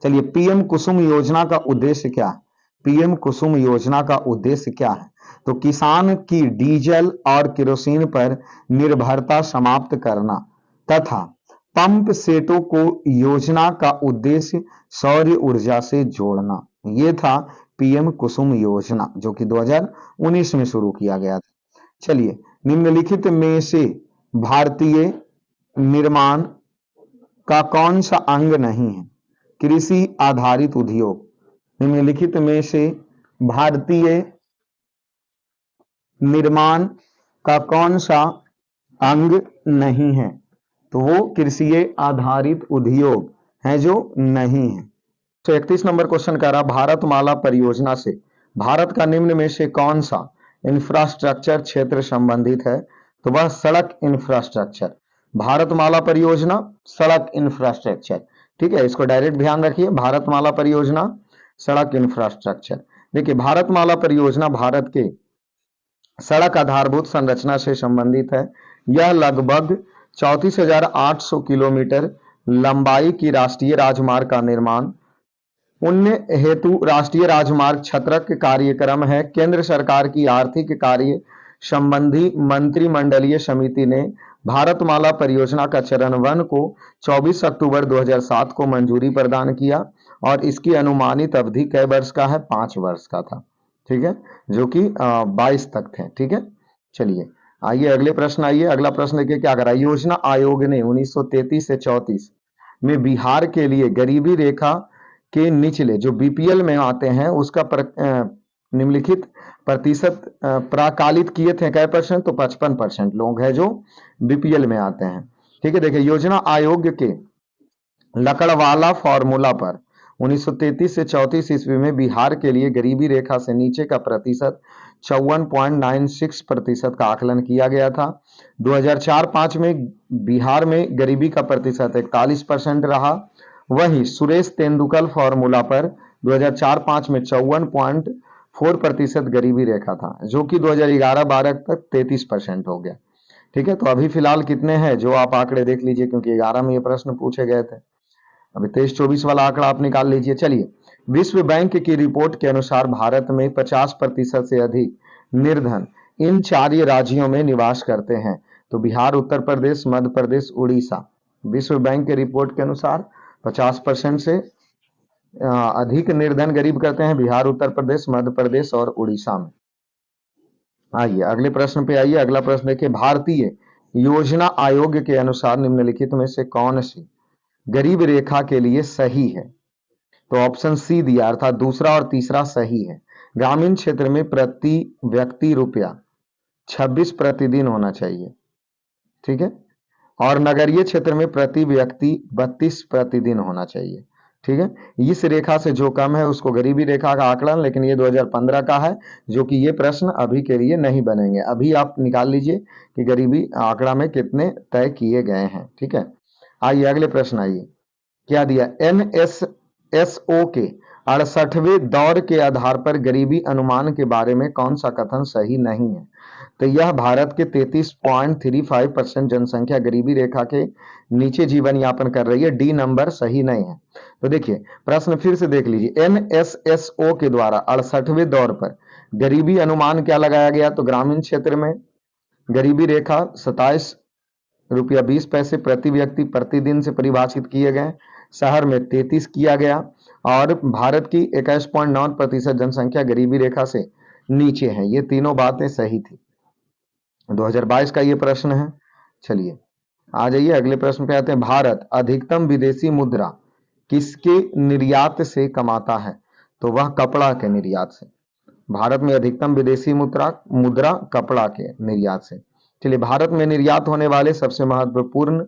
चलिए पीएम कुसुम योजना का उद्देश्य क्या है? पीएम कुसुम योजना का उद्देश्य क्या है? तो किसान की डीजल और केरोसिन पर निर्भरता समाप्त करना तथा पंप सेटों को योजना का उद्देश्य सौर ऊर्जा से जोड़ना। यह था पीएम कुसुम योजना जो कि 2019 में शुरू किया गया था। चलिए निम्नलिखित में से भारतीय निर्माण का कौन सा अंग नहीं है? कृषि आधारित उद्योग। निम्नलिखित में से भारतीय निर्माण का कौन सा अंग नहीं है? तो वो कृषि आधारित उद्योग है जो नहीं है। तो 31 नंबर क्वेश्चन कह रहा, भारतमाला परियोजना से भारत का निम्न में से कौन सा इंफ्रास्ट्रक्चर क्षेत्र संबंधित है? तो वह सड़क इंफ्रास्ट्रक्चर। भारतमाला परियोजना सड़क इंफ्रास्ट्रक्चर। ठीक है, इसको डायरेक्ट ध्यान रखिए, भारतमाला परियोजना सड़क इंफ्रास्ट्रक्चर। देखिए भारतमाला परियोजना भारत के सड़क आधारभूत संरचना से संबंधित है। यह लगभग 34,800 किलोमीटर लंबाई की राष्ट्रीय राजमार्ग का निर्माण उन्नयन हेतु राष्ट्रीय राजमार्ग छत्रक कार्यक्रम है। केंद्र सरकार की आर्थिक कार्य संबंधी मंत्रिमंडलीय समिति ने भारतमाला परियोजना का चरण 1 को 24 अक्टूबर 2007 को मंजूरी प्रदान किया और इसकी अनुमानित अवधि कई वर्ष का है? 5 वर्ष का था। ठीक है, जो कि 22 तक थे। ठीक है, चलिए आइए अगले प्रश्न। आइए अगला प्रश्न देखिए क्या करा। योजना आयोग ने 1933 से 34 में बिहार के लिए गरीबी रेखा के निचले जो बीपीएल में आते हैं उसका निम्नलिखित प्रतिशत प्राकालित किए थे। कै परसेंट? तो 55% लोग हैं जो बीपीएल में आते हैं। ठीक है, देखिए योजना आयोग के लकड़वाला फॉर्मूला पर 1933 से 34 ईस्वी में बिहार के लिए गरीबी रेखा से नीचे का प्रतिशत 54.96% का आकलन किया गया था। 2004-5 में बिहार में गरीबी का प्रतिशत 41% रहा। वहीं सुरेश तेंदुलकर फॉर्मूला पर 2004-5 में 54.4% गरीबी रेखा था, जो कि 2011-12 तक 33% हो गया। ठीक है, तो अभी फिलहाल कितने हैं जो आप आंकड़े देख लीजिए, क्योंकि 11 में ये प्रश्न पूछे गए थे। अभी 23-24 वाला आंकड़ा आप निकाल लीजिए। चलिए, विश्व बैंक की रिपोर्ट के अनुसार भारत में 50% से अधिक निर्धन इन 4 राज्यों में निवास करते हैं। तो बिहार, उत्तर प्रदेश, मध्य प्रदेश, उड़ीसा। विश्व बैंक के रिपोर्ट के अनुसार 50% से अधिक निर्धन गरीब करते हैं बिहार, उत्तर प्रदेश, मध्य प्रदेश और उड़ीसा में। आइए अगले प्रश्न पे आइए। अगला प्रश्न देखिए, भारतीय योजना आयोग के अनुसार निम्नलिखित में से कौन सी गरीब रेखा के लिए सही है? तो ऑप्शन सी दिया, अर्थात दूसरा और तीसरा सही है। ग्रामीण क्षेत्र में प्रति व्यक्ति ₹26 प्रतिदिन होना चाहिए। ठीक है, और नगरीय क्षेत्र में प्रति व्यक्ति 32 प्रतिदिन होना चाहिए। ठीक है, इस रेखा से जो कम है उसको गरीबी रेखा का आकलन, लेकिन ये 2015 का है, जो कि ये प्रश्न अभी के लिए नहीं बनेंगे। अभी आप निकाल लीजिए कि गरीबी आंकड़ा में कितने तय किए गए हैं। ठीक है, आइए अगले प्रश्न। आइए क्या दिया, NSSO के 68वें दौर के आधार पर गरीबी अनुमान के बारे में कौन सा कथन सही नहीं है? तो यह भारत के 33.35% जनसंख्या गरीबी रेखा के नीचे जीवन यापन कर रही है। डी नंबर सही नहीं है। तो देखिए प्रश्न फिर से देख लीजिए, NSSO के द्वारा 68वें दौर पर गरीबी अनुमान क्या लगाया गया? तो ग्रामीण क्षेत्र में गरीबी रेखा ₹27.20 प्रति व्यक्ति प्रतिदिन से परिभाषित किए गए, शहर में 33 किया गया और भारत की 21.9% जनसंख्या गरीबी रेखा से नीचे है। ये तीनों बातें सही थी। 2022 का ये प्रश्न है। चलिए आ जाइए अगले प्रश्न पे आते हैं। भारत अधिकतम विदेशी मुद्रा किसके निर्यात से कमाता है? तो वह कपड़ा के निर्यात से। भारत में अधिकतम विदेशी मुद्रा कपड़ा के निर्यात से। चलिए, भारत में निर्यात होने वाले सबसे महत्वपूर्ण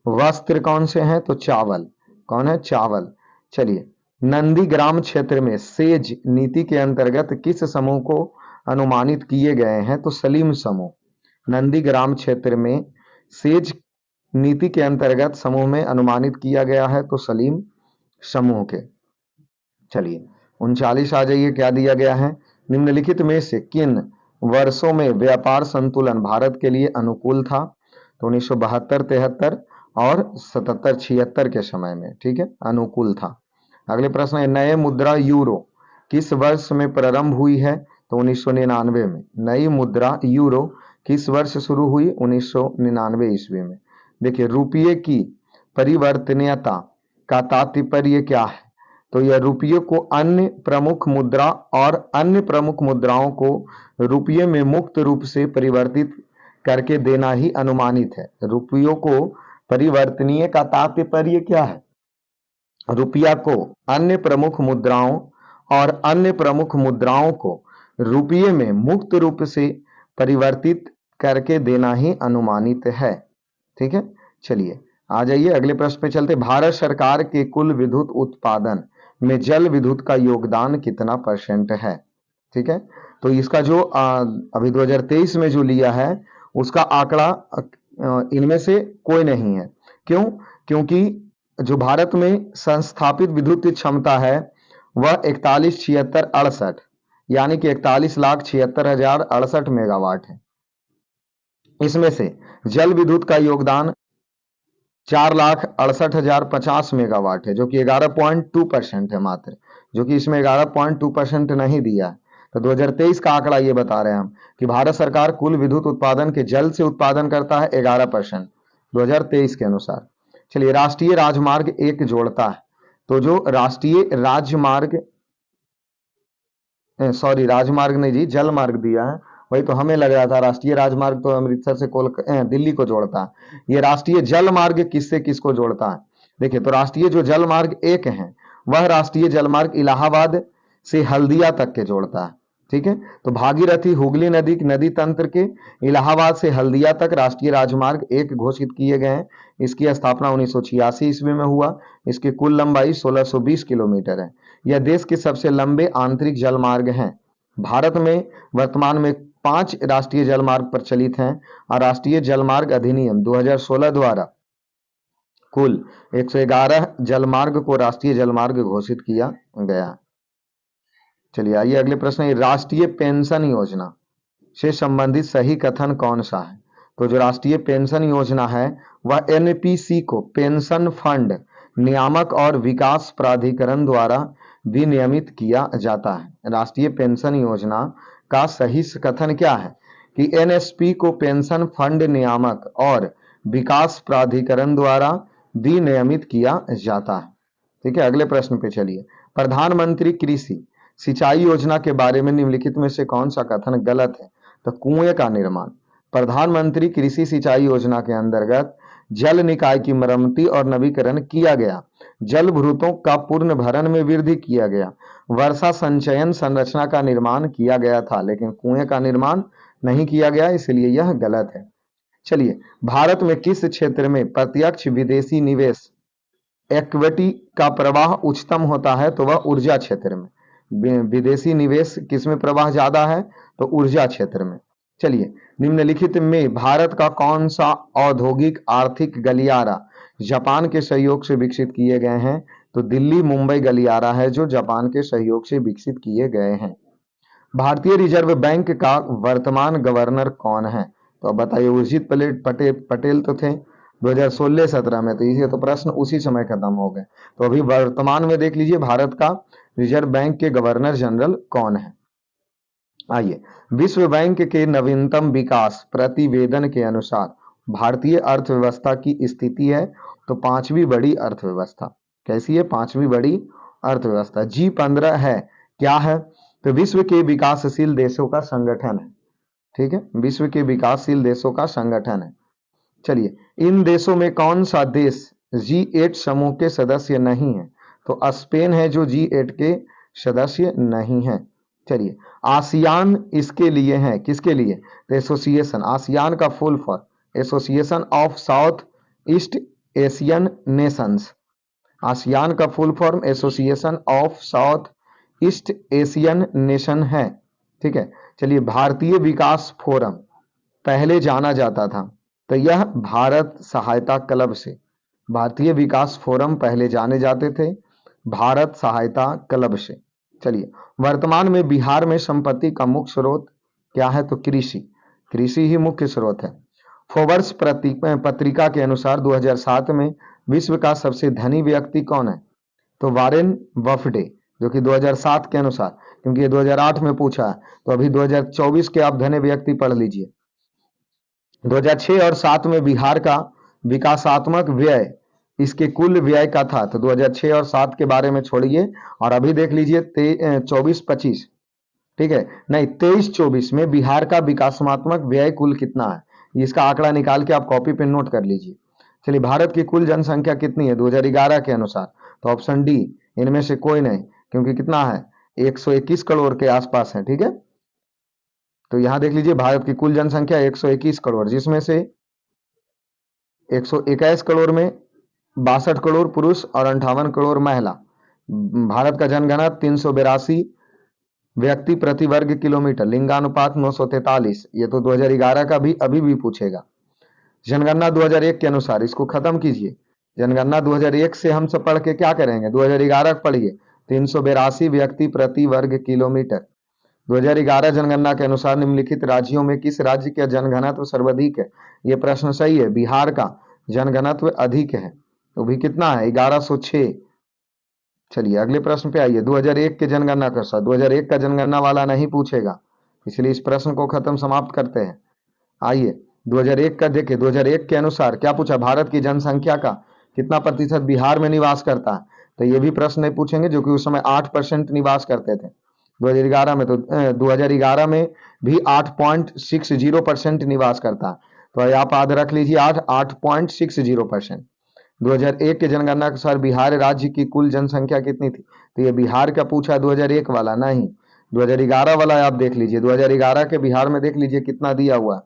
वस्त्र कौन से हैं? तो चावल। कौन है? चावल। चलिए, नंदीग्राम क्षेत्र में सेज नीति के अंतर्गत किस समूह को अनुमानित किए गए हैं? तो सलीम समूह। नंदीग्राम क्षेत्र में सेज नीति के अंतर्गत समूह में अनुमानित किया गया है तो सलीम समूह के। चलिए 39 आ जाइए, क्या दिया गया है? निम्नलिखित में से किन वर्षों में व्यापार संतुलन भारत के लिए अनुकूल था? तो 1972-73 और 77-76 के समय में। ठीक है, अनुकूल था। अगले प्रश्न है, नए मुद्रा यूरो किस वर्ष में प्रारंभ हुई है? तो 1999 में। नई मुद्रा यूरो किस वर्ष शुरू हुई? 1999 ईस्वी में। देखिए, रुपये की परिवर्तनीयता का तात्पर्य क्या है? तो यह रुपये को अन्य प्रमुख मुद्रा और अन्य प्रमुख मुद्राओं को रुपये में मुक्त रूप से परिवर्तित करके देना ही अनुमानित है। रुपयों को परिवर्तनीय का तात्पर्य क्या है? रुपया को अन्य प्रमुख मुद्राओं और अन्य प्रमुख मुद्राओं को रुपये में मुक्त रूप से परिवर्तित करके देना ही अनुमानित है। ठीक है, चलिए आ जाइए अगले प्रश्न पे चलते। भारत सरकार के कुल विद्युत उत्पादन में जल विद्युत का योगदान कितना % है? ठीक है, तो इसका जो अभी 2023 में जो लिया है उसका आंकड़ा इनमें से कोई नहीं है। क्यों? क्योंकि जो भारत में संस्थापित विद्युत क्षमता है वह 41, 76, 68 यानी कि 41,76,068 मेगावाट है। इसमें से जल विद्युत का योगदान 4,68,050 मेगावाट है, जो कि 11.2% है मात्र, जो कि इसमें 11.2% नहीं दिया है। तो 2023 का आंकड़ा ये बता रहे हैं हम कि भारत सरकार कुल विद्युत उत्पादन के जल से उत्पादन करता है 11% 2023 के अनुसार। चलिए, राष्ट्रीय राजमार्ग एक जोड़ता है, तो जो राष्ट्रीय राजमार्ग सॉरी राजमार्ग नहीं जी, जल मार्ग दिया है, वही तो हमें लग रहा था राष्ट्रीय राजमार्ग तो अमृतसर से दिल्ली को जोड़ता है। ये राष्ट्रीय जल मार्ग किससे किसको जोड़ता है? देखिए, तो राष्ट्रीय जो जल मार्ग एक है वह राष्ट्रीय जल मार्ग इलाहाबाद से हल्दिया तक के जोड़ता है। ठीक है, तो भागीरथी हुगली नदी नदी तंत्र के इलाहाबाद से हल्दिया तक राष्ट्रीय राजमार्ग एक घोषित किए गए हैं। इसकी स्थापना 1986 ईस्वी में हुआ। इसकी कुल लंबाई 1620 किलोमीटर है। यह देश के सबसे लंबे आंतरिक जलमार्ग हैं। भारत में वर्तमान में 5 राष्ट्रीय जलमार्ग प्रचलित हैं और राष्ट्रीय जलमार्ग अधिनियम 2016 द्वारा कुल 111 जलमार्ग को राष्ट्रीय जलमार्ग घोषित किया गया। चलिए आइए अगले प्रश्न है, राष्ट्रीय पेंशन योजना से संबंधित सही कथन कौन सा है? तो जो राष्ट्रीय पेंशन योजना है वह एनपीसी को पेंशन फंड नियामक और विकास प्राधिकरण द्वारा विनियमित किया जाता है। राष्ट्रीय पेंशन योजना का सही कथन क्या है कि एनएसपी को पेंशन फंड नियामक और विकास प्राधिकरण द्वारा विनियमित किया जाता है। ठीक है, अगले प्रश्न पे चलिए, प्रधानमंत्री कृषि सिंचाई योजना के बारे में निम्नलिखित में से कौन सा कथन गलत है? तो कुएं का निर्माण, प्रधानमंत्री कृषि सिंचाई योजना के अंतर्गत जल निकाय की मरम्मती और नवीकरण किया गया, जल भ्रूतों का पूर्ण भरण में वृद्धि किया गया, वर्षा संचयन संरचना का निर्माण किया गया था, लेकिन कुएं का निर्माण नहीं किया गया, इसलिए यह गलत है। चलिए, भारत में किस क्षेत्र में प्रत्यक्ष विदेशी निवेश इक्विटी का प्रवाह उच्चतम होता है? तो वह ऊर्जा क्षेत्र में। विदेशी निवेश किसमें प्रवाह ज्यादा है? तो ऊर्जा क्षेत्र में। चलिए, निम्नलिखित में भारत का कौन सा औद्योगिक आर्थिक गलियारा जापान के सहयोग से विकसित किए गए हैं? तो दिल्ली मुंबई गलियारा है जो जापान के सहयोग से विकसित किए गए हैं। भारतीय रिजर्व बैंक का वर्तमान गवर्नर कौन है? तो अब बताइए, उर्जित पटेल तो थे 2016-17 में, तो ये तो प्रश्न उसी समय खत्म हो गए। तो अभी वर्तमान में देख लीजिए भारत का रिजर्व बैंक के गवर्नर जनरल कौन है। आइए, विश्व बैंक के नवीनतम विकास प्रतिवेदन के अनुसार भारतीय अर्थव्यवस्था की स्थिति है तो पांचवी बड़ी अर्थव्यवस्था। कैसी है? पांचवी बड़ी अर्थव्यवस्था। G15 है, क्या है? तो विश्व के विकासशील देशों का संगठन है। ठीक है, विश्व के विकासशील देशों का संगठन है। चलिए, इन देशों में कौन सा देश G8 समूह के सदस्य नहीं है? तो स्पेन है जो G8 के सदस्य नहीं है। चलिए, आसियान इसके लिए है, किसके लिए? तो एसोसिएशन, आसियान का full form association of south east Asian nations. ASEAN का full form association of south east Asian nation है। ठीक है, चलिए, भारतीय विकास फोरम पहले जाना जाता था, तो यह भारत सहायता क्लब से। भारतीय विकास फोरम पहले जाने जाते थे भारत सहायता क्लब से। चलिए, वर्तमान में बिहार में संपत्ति का मुख्य स्रोत क्या है? तो कृषि, कृषि ही मुख्य स्रोत है। फोर्ब्स पत्रिका के अनुसार 2007 में विश्व का सबसे धनी व्यक्ति कौन है? तो वारेन बफेटे, जो कि 2007 के अनुसार, क्योंकि ये 2008 में पूछा है, तो अभी 2024 के आप धनी व्यक्ति पढ़ लीजिए। 2006 और 7 में बिहार का विकासात्मक व्यय इसके कुल व्यय का था, तो 2006 और 7 के बारे में छोड़िए और अभी देख लीजिए 24-25, ठीक है, नहीं 23-24 में बिहार का विकासात्मक व्यय कुल कितना है, इसका आंकड़ा निकाल के आप कॉपी पे नोट कर लीजिए। चलिए, भारत की कुल जनसंख्या कितनी है 2011 के अनुसार? तो ऑप्शन डी, इनमें से कोई नहीं, क्योंकि कितना है 121 करोड़ के आसपास है। ठीक है, तो यहां देख लीजिए भारत की कुल जनसंख्या 121 करोड़, जिसमें से 121 करोड़ में 62 करोड़ पुरुष और 58 करोड़ महिला। भारत का जनगणना 382 व्यक्ति प्रति वर्ग किलोमीटर, लिंगानुपात 943। ये तो 2011 का भी अभी भी पूछेगा। जनगणना 2001 के अनुसार, इसको खत्म कीजिए। जनगणना 2001 से हम सब पढ़ के क्या करेंगे, 2011 पढ़िए, 382 व्यक्ति प्रति वर्ग किलोमीटर। 2011 जनगणना के अनुसार निम्नलिखित राज्यों में किस राज्य का जनघनत्व सर्वाधिक है? ये प्रश्न सही है, बिहार का जनघनत्व अधिक है। तो भी कितना है? 1106। चलिए अगले प्रश्न पे आइए। 2001 के जनगणना के अनुसार, 2001 का जनगणना वाला नहीं पूछेगा, इसलिए इस प्रश्न को खत्म समाप्त करते हैं। आइए 2001 का देखें। 2001 के अनुसार क्या पूछा? भारत की जनसंख्या का कितना प्रतिशत बिहार में निवास करता है? तो ये भी प्रश्न नहीं पूछेंगे, जो कि उस समय 8% निवास करते थे 2011 में। तो 2011 में भी 8.60% निवास करता है। तो आप याद रख लीजिए 8.60%। 2001 के जनगणना के अनुसार बिहार राज्य की कुल जनसंख्या कितनी थी? तो ये बिहार का पूछा, 2001 वाला नहीं, 2011 वाला आप देख लीजिए। 2011 के बिहार में देख लीजिए कितना दिया हुआ,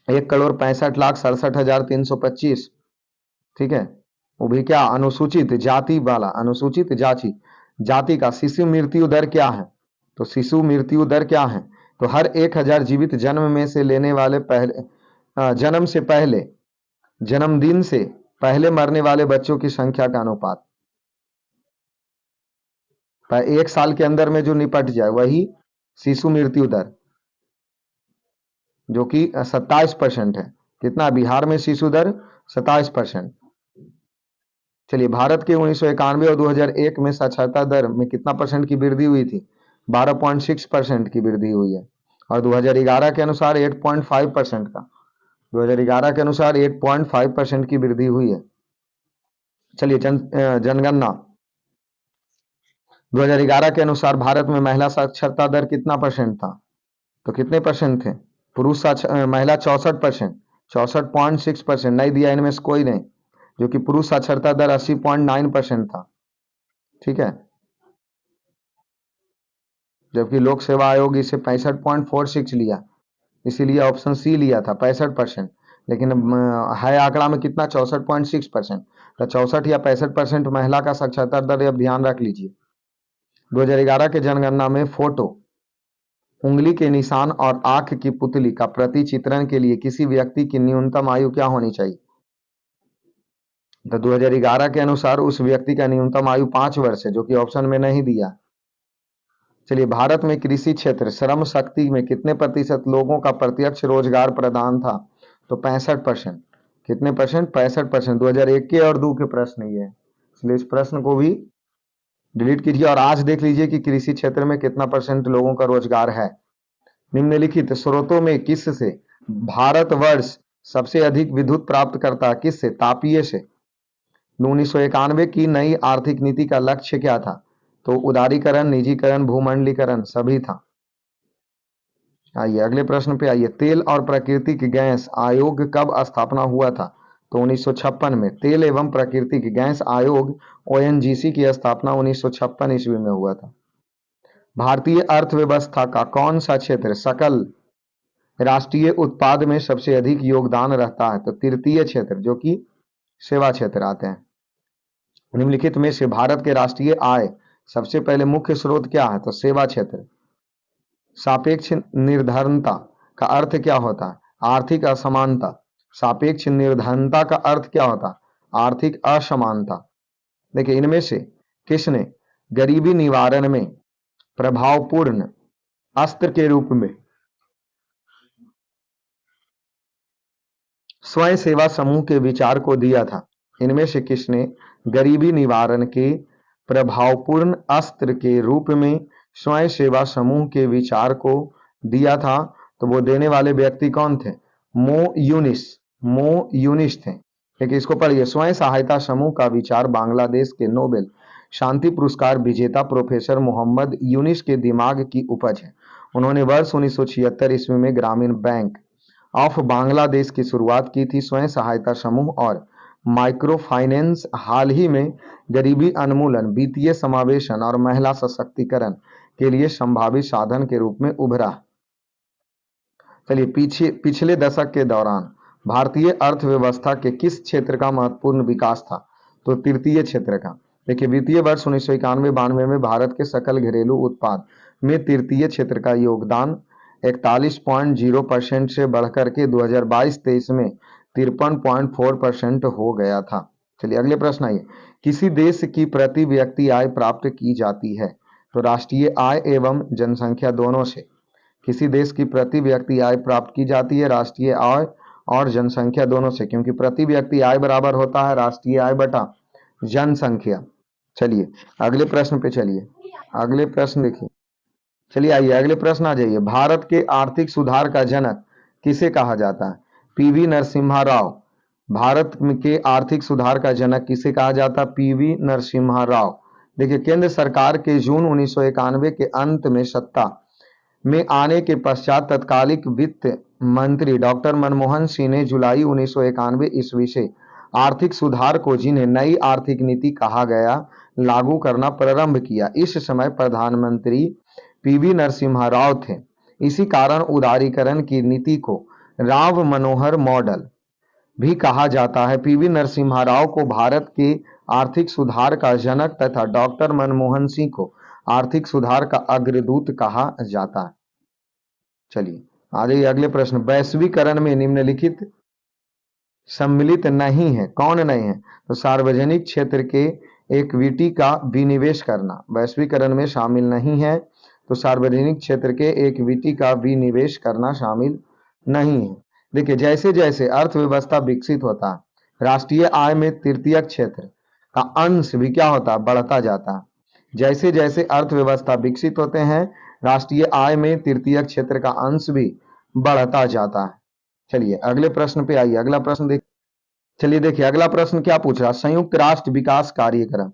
1,65,67,325। ठीक है, वो भी क्या? अनुसूचित जाति वाला, अनुसूचित जाति का शिशु मृत्यु दर क्या है? तो शिशु मृत्यु दर क्या है? तो हर 1,000 जीवित जन्म में से लेने वाले जन्म से पहले, जन्मदिन से पहले मरने वाले बच्चों की संख्या का अनुपात, एक साल के अंदर में जो निपट जाए वही शिशु मृत्यु दर, जो कि 27% है। कितना बिहार में शिशु दर? 27%। चलिए भारत के 1991 और 2001 में साक्षरता दर में कितना परसेंट की वृद्धि हुई थी? 12.6% की वृद्धि हुई है। और 2011 के अनुसार 8.5% का, 2011 के अनुसार 8.5% की वृद्धि हुई है। चलिए जनगणना 2011 के अनुसार भारत में महिला साक्षरता दर कितना परसेंट था? तो कितने परसेंट थे? महिला 64%, 64.6%। नहीं दिया इनमें से कोई नहीं, जो कि पुरुष साक्षरता दर 80.9% था। ठीक है, जबकि लोक सेवा आयोग इसे 65.46 लिया, इसीलिए ऑप्शन सी लिया था 65%। लेकिन है आंकड़ा में कितना? 64.6%। तो 64 या 65% महिला का साक्षरता दर अब ध्यान रख लीजिए। 2011 के जनगणना में फोटो, उंगली के निशान और आंख की पुतली का प्रति चित्रण के लिए किसी व्यक्ति की न्यूनतम आयु क्या होनी चाहिए? तो 2011 के अनुसार उस व्यक्ति का न्यूनतम आयु 5 वर्ष है, जो कि ऑप्शन में नहीं दिया। चलिए भारत में कृषि क्षेत्र श्रम शक्ति में कितने प्रतिशत लोगों का प्रत्यक्ष रोजगार प्रदान था? तो 65%। कितने परसेंट? 65%। 2001 के और 2 के प्रश्न ये है, इसलिए इस प्रश्न को भी डिलीट कीजिए और आज देख लीजिए कि कृषि क्षेत्र में कितना परसेंट लोगों का रोजगार है। निम्नलिखित स्रोतों में किससे भारतवर्ष सबसे अधिक विद्युत प्राप्त करता है? किससे? तापीय से। 1991 की नई आर्थिक नीति का लक्ष्य क्या था? तो उदारीकरण, निजीकरण, भूमंडलीकरण सभी था। आइए अगले प्रश्न पे आइए। तेल और प्राकृतिक गैस आयोग कब स्थापना हुआ था? तो 1956 में। तेल एवं प्राकृतिक गैस आयोग ओएनजीसी की स्थापना 1956 ईस्वी में हुआ था। भारतीय अर्थव्यवस्था का कौन सा क्षेत्र सकल राष्ट्रीय उत्पाद में सबसे अधिक योगदान रहता है? तो तृतीय क्षेत्र, जो कि सेवा क्षेत्र आते हैं। निम्नलिखित में से भारत के राष्ट्रीय आय सबसे पहले मुख्य स्रोत क्या है? तो सेवा क्षेत्र। सापेक्ष निर्धनता का अर्थ क्या होता है? आर्थिक असमानता। सापेक्ष निर्धनता का अर्थ क्या होता है? आर्थिक असमानता। देखिए इनमें से किसने गरीबी निवारण में प्रभावपूर्ण अस्त्र के रूप में स्वयं सेवा समूह के विचार को दिया था? इनमें से किसने गरीबी निवारण के प्रभावपूर्ण अस्त्र के रूप में स्वयं सेवा समूह के विचार को दिया था? तो वो देने वाले व्यक्ति कौन थे? मो यूनिस थे। लेकिन इसको पढ़िए। स्वयं सहायता समूह का विचार बांग्लादेश के नोबेल शांति पुरस्कार विजेता प्रोफेसर मोहम्मद यूनिस के दिमाग की उपज है। उन्होंने वर्ष 1976 ईस्वी में ग्रामीण बैंक ऑफ बांग्लादेश की शुरुआत की थी। स्वयं सहायता समूह और माइक्रो फाइनेंस हाल ही में गरीबी उन्मूलन, वित्तीय समावेशन और महिला सशक्तिकरण के लिए संभावित साधन के रूप में उभरा। चलिए पिछले दशक के दौरान भारतीय अर्थव्यवस्था के किस क्षेत्र का महत्वपूर्ण विकास था? तो तृतीय क्षेत्र का। देखिए वित्तीय वर्ष 1991-92 में भारत के सकल घरेलू उत्पाद में तृतीय क्षेत्र का योगदान 41.0% से बढ़कर के 2022-23 में 53.4% हो गया था। चलिए अगले प्रश्न आइए। किसी देश की प्रति व्यक्ति आय प्राप्त की जाती है तो राष्ट्रीय आय एवं जनसंख्या दोनों से किसी देश की प्रति व्यक्ति आय प्राप्त की जाती है, राष्ट्रीय आय और जनसंख्या दोनों से, क्योंकि प्रति व्यक्ति आय बराबर होता है राष्ट्रीय आय बटा जनसंख्या। चलिए अगले प्रश्न पे चलिए, अगले प्रश्न देखिए। चलिए आइए अगले प्रश्न आ जाइए। भारत के आर्थिक सुधार का जनक किसे कहा जाता है? पीवी नरसिम्हा राव। भारत के आर्थिक सुधार का जनक किसे कहा जाता है? पीवी नरसिम्हा राव। देखिए केंद्र सरकार के जून 1991 के अंत में सत्ता में आने के पश्चात तत्कालिक वित्त मंत्री डॉक्टर मनमोहन सिंह ने जुलाई 1991 ईस्वी से आर्थिक सुधार को, जिन्हें नई आर्थिक नीति कहा गया, लागू करना प्रारंभ किया। इस समय प्रधानमंत्री पीवी नरसिम्हा राव थे। इसी कारण उदारीकरण की नीति को राव मनोहर मॉडल भी कहा जाता है। पीवी नरसिम्हा राव को भारत के आर्थिक सुधार का जनक तथा डॉक्टर मनमोहन सिंह को आर्थिक सुधार का अग्रदूत कहा जाता है। चलिए आ जाइए अगले प्रश्न। वैश्वीकरण में निम्नलिखित सम्मिलित नहीं है, कौन नहीं है? तो सार्वजनिक क्षेत्र के इक्विटी का विनिवेश करना वैश्वीकरण में शामिल नहीं है। तो सार्वजनिक क्षेत्र के इक्विटी का विनिवेश करना शामिल नहीं है। देखिए जैसे जैसे अर्थव्यवस्था विकसित होता है, राष्ट्रीय आय में तृतीय क्षेत्र का अंश भी क्या होता है? बढ़ता जाता है। जैसे जैसे अर्थव्यवस्था विकसित होते हैं, राष्ट्रीय आय में तृतीय क्षेत्र का अंश भी बढ़ता जाता है। चलिए अगले प्रश्न पे आइए, अगला प्रश्न देखिए। चलिए देखिए अगला प्रश्न क्या पूछ रहा है। संयुक्त राष्ट्र विकास कार्यक्रम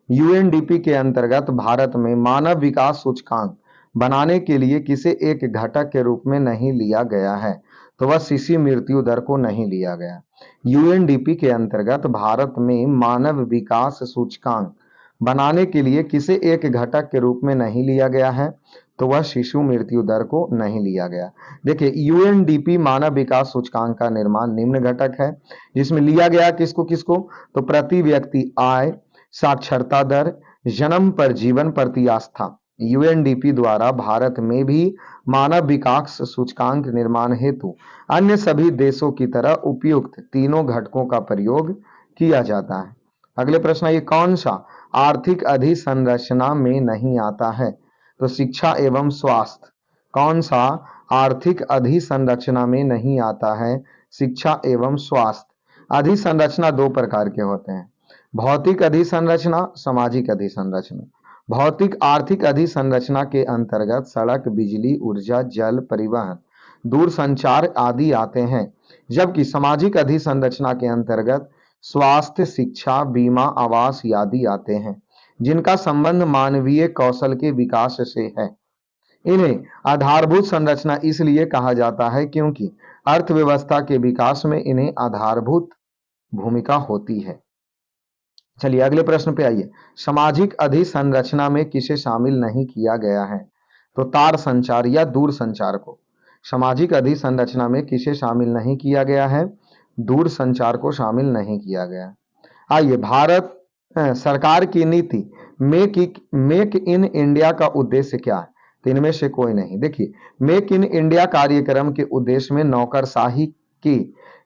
यूएनडीपी के अंतर्गत भारत में मानव विकास सूचकांक बनाने के लिए किसे एक घटक के रूप में नहीं लिया गया है? तो वह शिशु मृत्यु दर को नहीं लिया गया। यूएनडीपी के अंतर्गत भारत में मानव विकास सूचकांक बनाने के लिए किसे एक घटक के रूप में नहीं लिया गया है? तो वह शिशु मृत्यु दर को नहीं लिया गया। देखिए यूएनडीपी मानव विकास सूचकांक का निर्माण निम्न घटक है, जिसमें लिया गया किसको किसको? तो प्रति व्यक्ति आय, साक्षरता दर, जन्म पर जीवन प्रति आस्था। यूएनडीपी द्वारा भारत में भी मानव विकास सूचकांक निर्माण हेतु अन्य सभी देशों की तरह उपयुक्त तीनों घटकों का प्रयोग किया जाता है। अगले प्रश्न, ये कौन सा आर्थिक अधिसंरचना में नहीं आता है? तो शिक्षा एवं स्वास्थ्य। कौन सा आर्थिक अधिसंरचना में नहीं आता है? शिक्षा एवं स्वास्थ्य। अधिसंरचना दो प्रकार के होते हैं, भौतिक अधिसंरचना, सामाजिक अधिसंरचना। भौतिक आर्थिक अधिसंरचना के अंतर्गत सड़क, बिजली, ऊर्जा, जल, परिवहन, दूरसंचार आदि आते हैं, जबकि सामाजिक अधिसंरचना के अंतर्गत स्वास्थ्य, शिक्षा, बीमा, आवास आदि आते हैं, जिनका संबंध मानवीय कौशल के विकास से है। इन्हें आधारभूत संरचना इसलिए कहा जाता है क्योंकि अर्थव्यवस्था के विकास में इन्हें आधारभूत भूमिका होती है। चलिए अगले प्रश्न पे आइए। सामाजिक अधिसंरचना में किसे शामिल नहीं किया गया है? तो तार संचार या दूर संचार को। सामाजिक अधिसंरचना में किसे शामिल नहीं किया गया है? दूर संचार को शामिल नहीं किया गया। आइए, भारत सरकार की नीति मेक इन इंडिया का उद्देश्य क्या है? तो इनमें से कोई नहीं। देखिए, मेक इन इंडिया कार्यक्रम के उद्देश्य में नौकरशाही की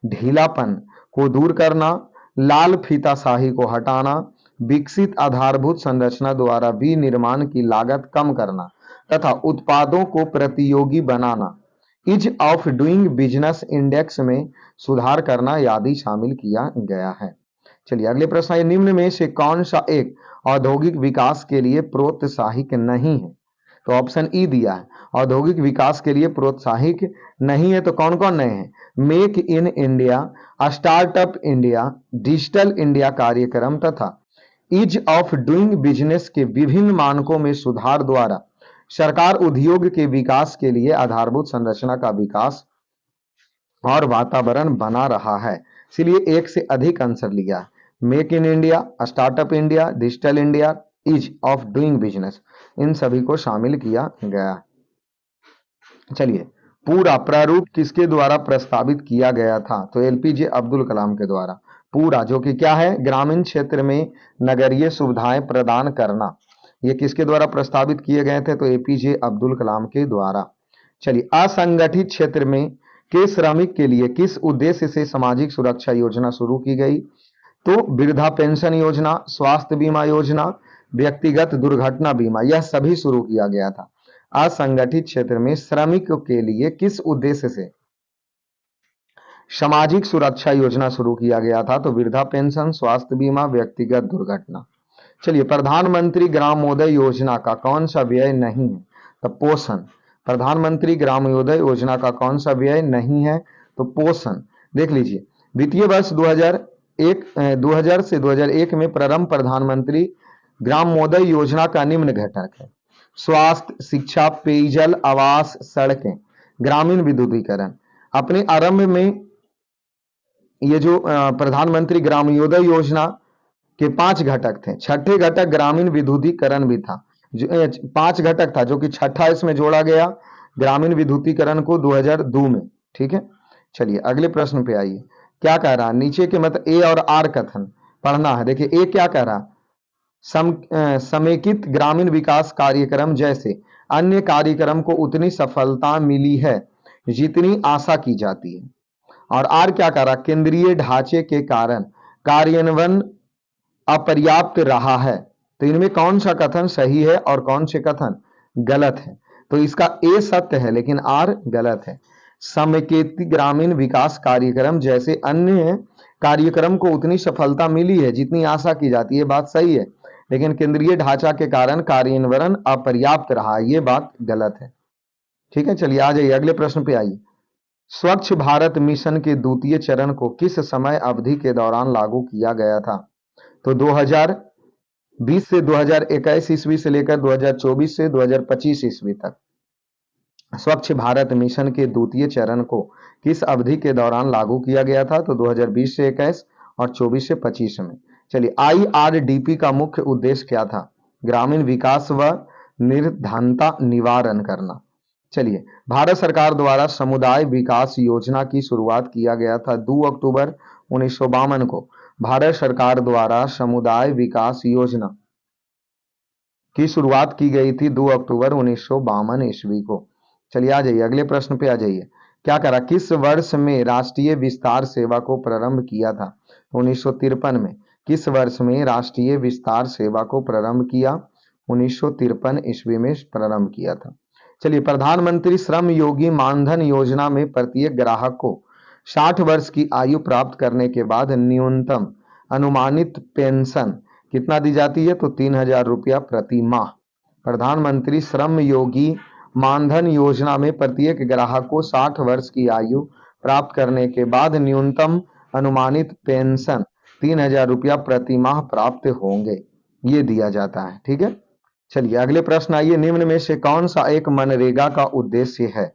ढीलापन को दूर करना, लाल फीताशाही को हटाना, विकसित आधारभूत संरचना द्वारा विनिर्माण की लागत कम करना तथा उत्पादों को प्रतियोगी बनाना, ease of doing business index में सुधार करना आदि शामिल किया गया है। चलिए अगले प्रश्न, ये निम्न में से कौन सा एक औद्योगिक विकास के लिए प्रोत्साहिक नहीं है? तो ऑप्शन ई दिया है, औद्योगिक विकास के लिए प्रोत्साहिक नहीं है। तो कौन कौन नहीं है? Make in India, startup India, digital India कार्यक्रम तथा ईज ऑफ डूइंग बिजनेस के विभिन्न मानकों में सुधार द्वारा सरकार उद्योग के विकास के लिए आधारभूत संरचना का विकास और वातावरण बना रहा है। इसलिए एक से अधिक आंसर लिया है। Make in India, startup India, digital India, ease of doing business, इन सभी को शामिल किया गया। चलिए, पूरा प्रारूप किसके द्वारा प्रस्तावित किया गया था? तो एपीजे अब्दुल कलाम के द्वारा। पूरा जो कि क्या है? ग्रामीण क्षेत्र में नगरीय सुविधाएं प्रदान करना, ये किसके द्वारा प्रस्तावित किए गए थे? तो एपीजे अब्दुल कलाम के द्वारा। चलिए, असंगठित क्षेत्र में के श्रमिक के लिए किस उद्देश्य से सामाजिक सुरक्षा योजना शुरू की गई? तो वृद्धा पेंशन योजना, स्वास्थ्य बीमा योजना, व्यक्तिगत दुर्घटना बीमा, यह सभी शुरू किया गया था। असंगठित क्षेत्र में श्रमिकों के लिए किस उद्देश्य से सामाजिक सुरक्षा योजना शुरू किया गया था? तो वृद्धा पेंशन, स्वास्थ्य बीमा, व्यक्तिगत दुर्घटना। चलिए, प्रधानमंत्री ग्रामोदय योजना का कौन सा व्यय नहीं है? तो पोषण। प्रधानमंत्री ग्रामोदय योजना का कौन सा व्यय नहीं है? तो पोषण। देख लीजिए, वित्तीय वर्ष 2000 से 2001 में प्रारंभ प्रधानमंत्री ग्रामोदय योजना का निम्न घटक है: स्वास्थ्य, शिक्षा, पेयजल, आवास, सड़कें, ग्रामीण विद्युतीकरण। अपने आरंभ में ये जो प्रधानमंत्री ग्रामोदय योजना के 5 घटक थे, छठे घटक ग्रामीण विद्युतीकरण भी था। जो 5 घटक था, जो कि छठा इसमें जोड़ा गया ग्रामीण विद्युतीकरण को 2002 में। ठीक है, चलिए अगले प्रश्न पे आइए। क्या कह रहा है नीचे के मतलब ए और आर कथन पढ़ना है। देखिए ए क्या कह रहा, समेकित ग्रामीण विकास कार्यक्रम जैसे अन्य कार्यक्रम को उतनी सफलता मिली है जितनी आशा की जाती है। और आर क्या कह रहा, केंद्रीय ढांचे के कारण कार्यान्वयन अपर्याप्त रहा है। तो इनमें कौन सा कथन सही है और कौन से कथन गलत है? तो इसका ए सत्य है लेकिन आर गलत है। समेकित ग्रामीण विकास कार्यक्रम जैसे अन्य कार्यक्रम को उतनी सफलता मिली है जितनी आशा की जाती है, बात सही है, लेकिन केंद्रीय ढांचा के कारण कार्यान्वयन अपर्याप्त रहा, यह बात गलत है। ठीक है, चलिए आ जाइए अगले प्रश्न पे आइए। स्वच्छ भारत मिशन के द्वितीय चरण को किस समय अवधि के दौरान लागू किया गया था? तो 2020 से 2021 ईस्वी से लेकर 2024 से 2025 ईस्वी तक स्वच्छ भारत मिशन के द्वितीय चरण को किस अवधि के दौरान लागू किया गया था? तो 2020 से 21 और 24 से 25 में। चलिए, IRDP का मुख्य उद्देश्य क्या था? ग्रामीण विकास व निर्धनता निवारण करना। चलिए, भारत सरकार द्वारा समुदाय विकास योजना की शुरुआत किया गया था 2 अक्टूबर 1952 को। भारत सरकार द्वारा समुदाय विकास योजना की शुरुआत की गई थी 2 अक्टूबर 1952 ईस्वी को। चलिए आ जाइए अगले प्रश्न पे आ जाइए। क्या करा, किस वर्ष में राष्ट्रीय विस्तार सेवा को प्रारंभ किया था? 1953 में। किस वर्ष में राष्ट्रीय विस्तार सेवा को प्रारंभ किया? 1953 ईस्वी में प्रारंभ किया था। चलिए, प्रधानमंत्री श्रम योगी मानधन योजना में प्रत्येक ग्राहक को 60 वर्ष की आयु प्राप्त करने के बाद न्यूनतम अनुमानित पेंशन कितना दी जाती है? तो 3000 रुपया प्रति माह। प्रधानमंत्री श्रम योगी मानधन योजना में प्रत्येक ग्राहक को 60 वर्ष की आयु प्राप्त करने के बाद न्यूनतम अनुमानित पेंशन 3000 रुपया प्रति माह प्राप्त होंगे, ये दिया जाता है। ठीक है, चलिए अगले प्रश्न आइए। निम्न में से कौन सा एक मनरेगा का उद्देश्य है?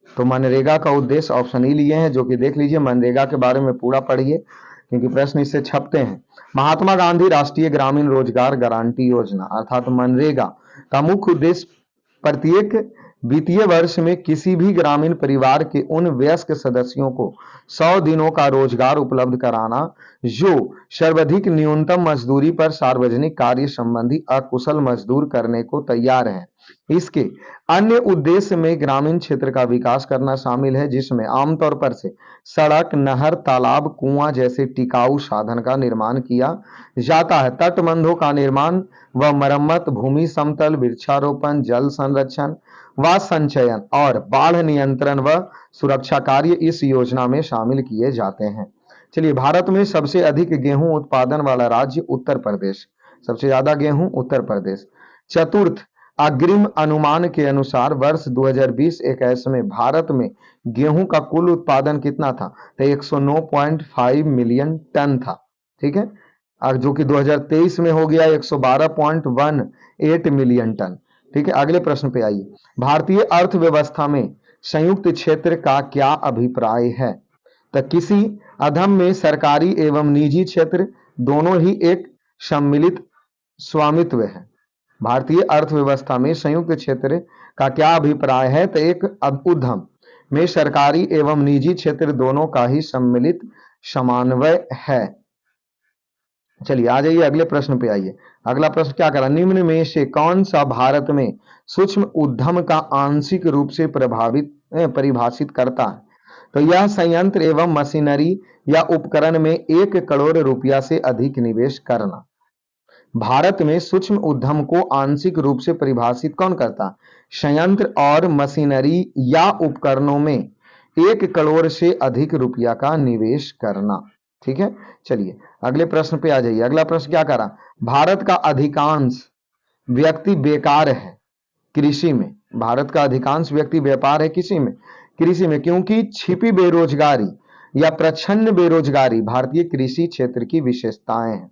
तो मनरेगा का उद्देश्य ऑप्शन ई लिए हैं, जो कि देख लीजिए, मनरेगा के बारे में पूरा पढ़िए क्योंकि प्रश्न इससे छपते हैं। महात्मा गांधी राष्ट्रीय ग्रामीण रोजगार गारंटी योजना अर्थात मनरेगा का मुख्य उद्देश्य प्रत्येक वित्तीय वर्ष में किसी भी ग्रामीण परिवार के उन वयस्क सदस्यों को 100 दिनों का रोजगार उपलब्ध कराना जो सर्वाधिक न्यूनतम मजदूरी पर सार्वजनिक कार्य संबंधी अकुशल मजदूर करने को तैयार हैं। इसके अन्य उद्देश्य में ग्रामीण क्षेत्र का विकास करना शामिल है, जिसमें आमतौर पर से सड़क, नहर, तालाब, कुआं जैसे टिकाऊ साधन का निर्माण किया जाता है। तटबंधों का निर्माण व मरम्मत, भूमि समतल, वृक्षारोपण, जल संरक्षण व संचयन और बाढ़ नियंत्रण व सुरक्षा कार्य इस योजना में शामिल किए जाते हैं। चलिए, भारत में सबसे अधिक गेहूं उत्पादन वाला राज्य उत्तर प्रदेश, सबसे ज्यादा गेहूं उत्तर प्रदेश। चतुर्थ अग्रिम अनुमान के अनुसार वर्ष 2020-21 में भारत में गेहूं का कुल उत्पादन कितना था? तो 109.5 मिलियन टन था। ठीक है, और जो कि 2023 में हो गया 112.18 मिलियन टन। ठीक है, अगले प्रश्न पे आइए। भारतीय अर्थव्यवस्था में संयुक्त क्षेत्र का क्या अभिप्राय है? तो किसी अधम में सरकारी एवं निजी क्षेत्र दोनों ही एक सम्मिलित स्वामित्व है। भारतीय अर्थव्यवस्था में संयुक्त क्षेत्र का क्या अभिप्राय है? तो एक उद्यम में सरकारी एवं निजी क्षेत्र दोनों का ही सम्मिलित समन्वय है। चलिए आ जाइए अगले प्रश्न पे आइए। अगला प्रश्न क्या करा, निम्न में से कौन सा भारत में सूक्ष्म उद्यम का आंशिक रूप से परिभाषित करता है? तो यह संयंत्र एवं मशीनरी या उपकरण में 1 करोड़ रुपया से अधिक निवेश करना। भारत में सूक्ष्म उद्यम को आंशिक रूप से परिभाषित कौन करता? संयंत्र और मशीनरी या उपकरणों में 1 करोड़ से अधिक रुपया का निवेश करना। ठीक है, चलिए अगले प्रश्न पे आ जाइए। अगला प्रश्न क्या करा? भारत का अधिकांश व्यक्ति बेकार है कृषि में। भारत का अधिकांश व्यक्ति व्यापार है किसी में? कृषि में, क्योंकि छिपी बेरोजगारी या प्रच्छन्न बेरोजगारी भारतीय कृषि क्षेत्र की विशेषताएं हैं।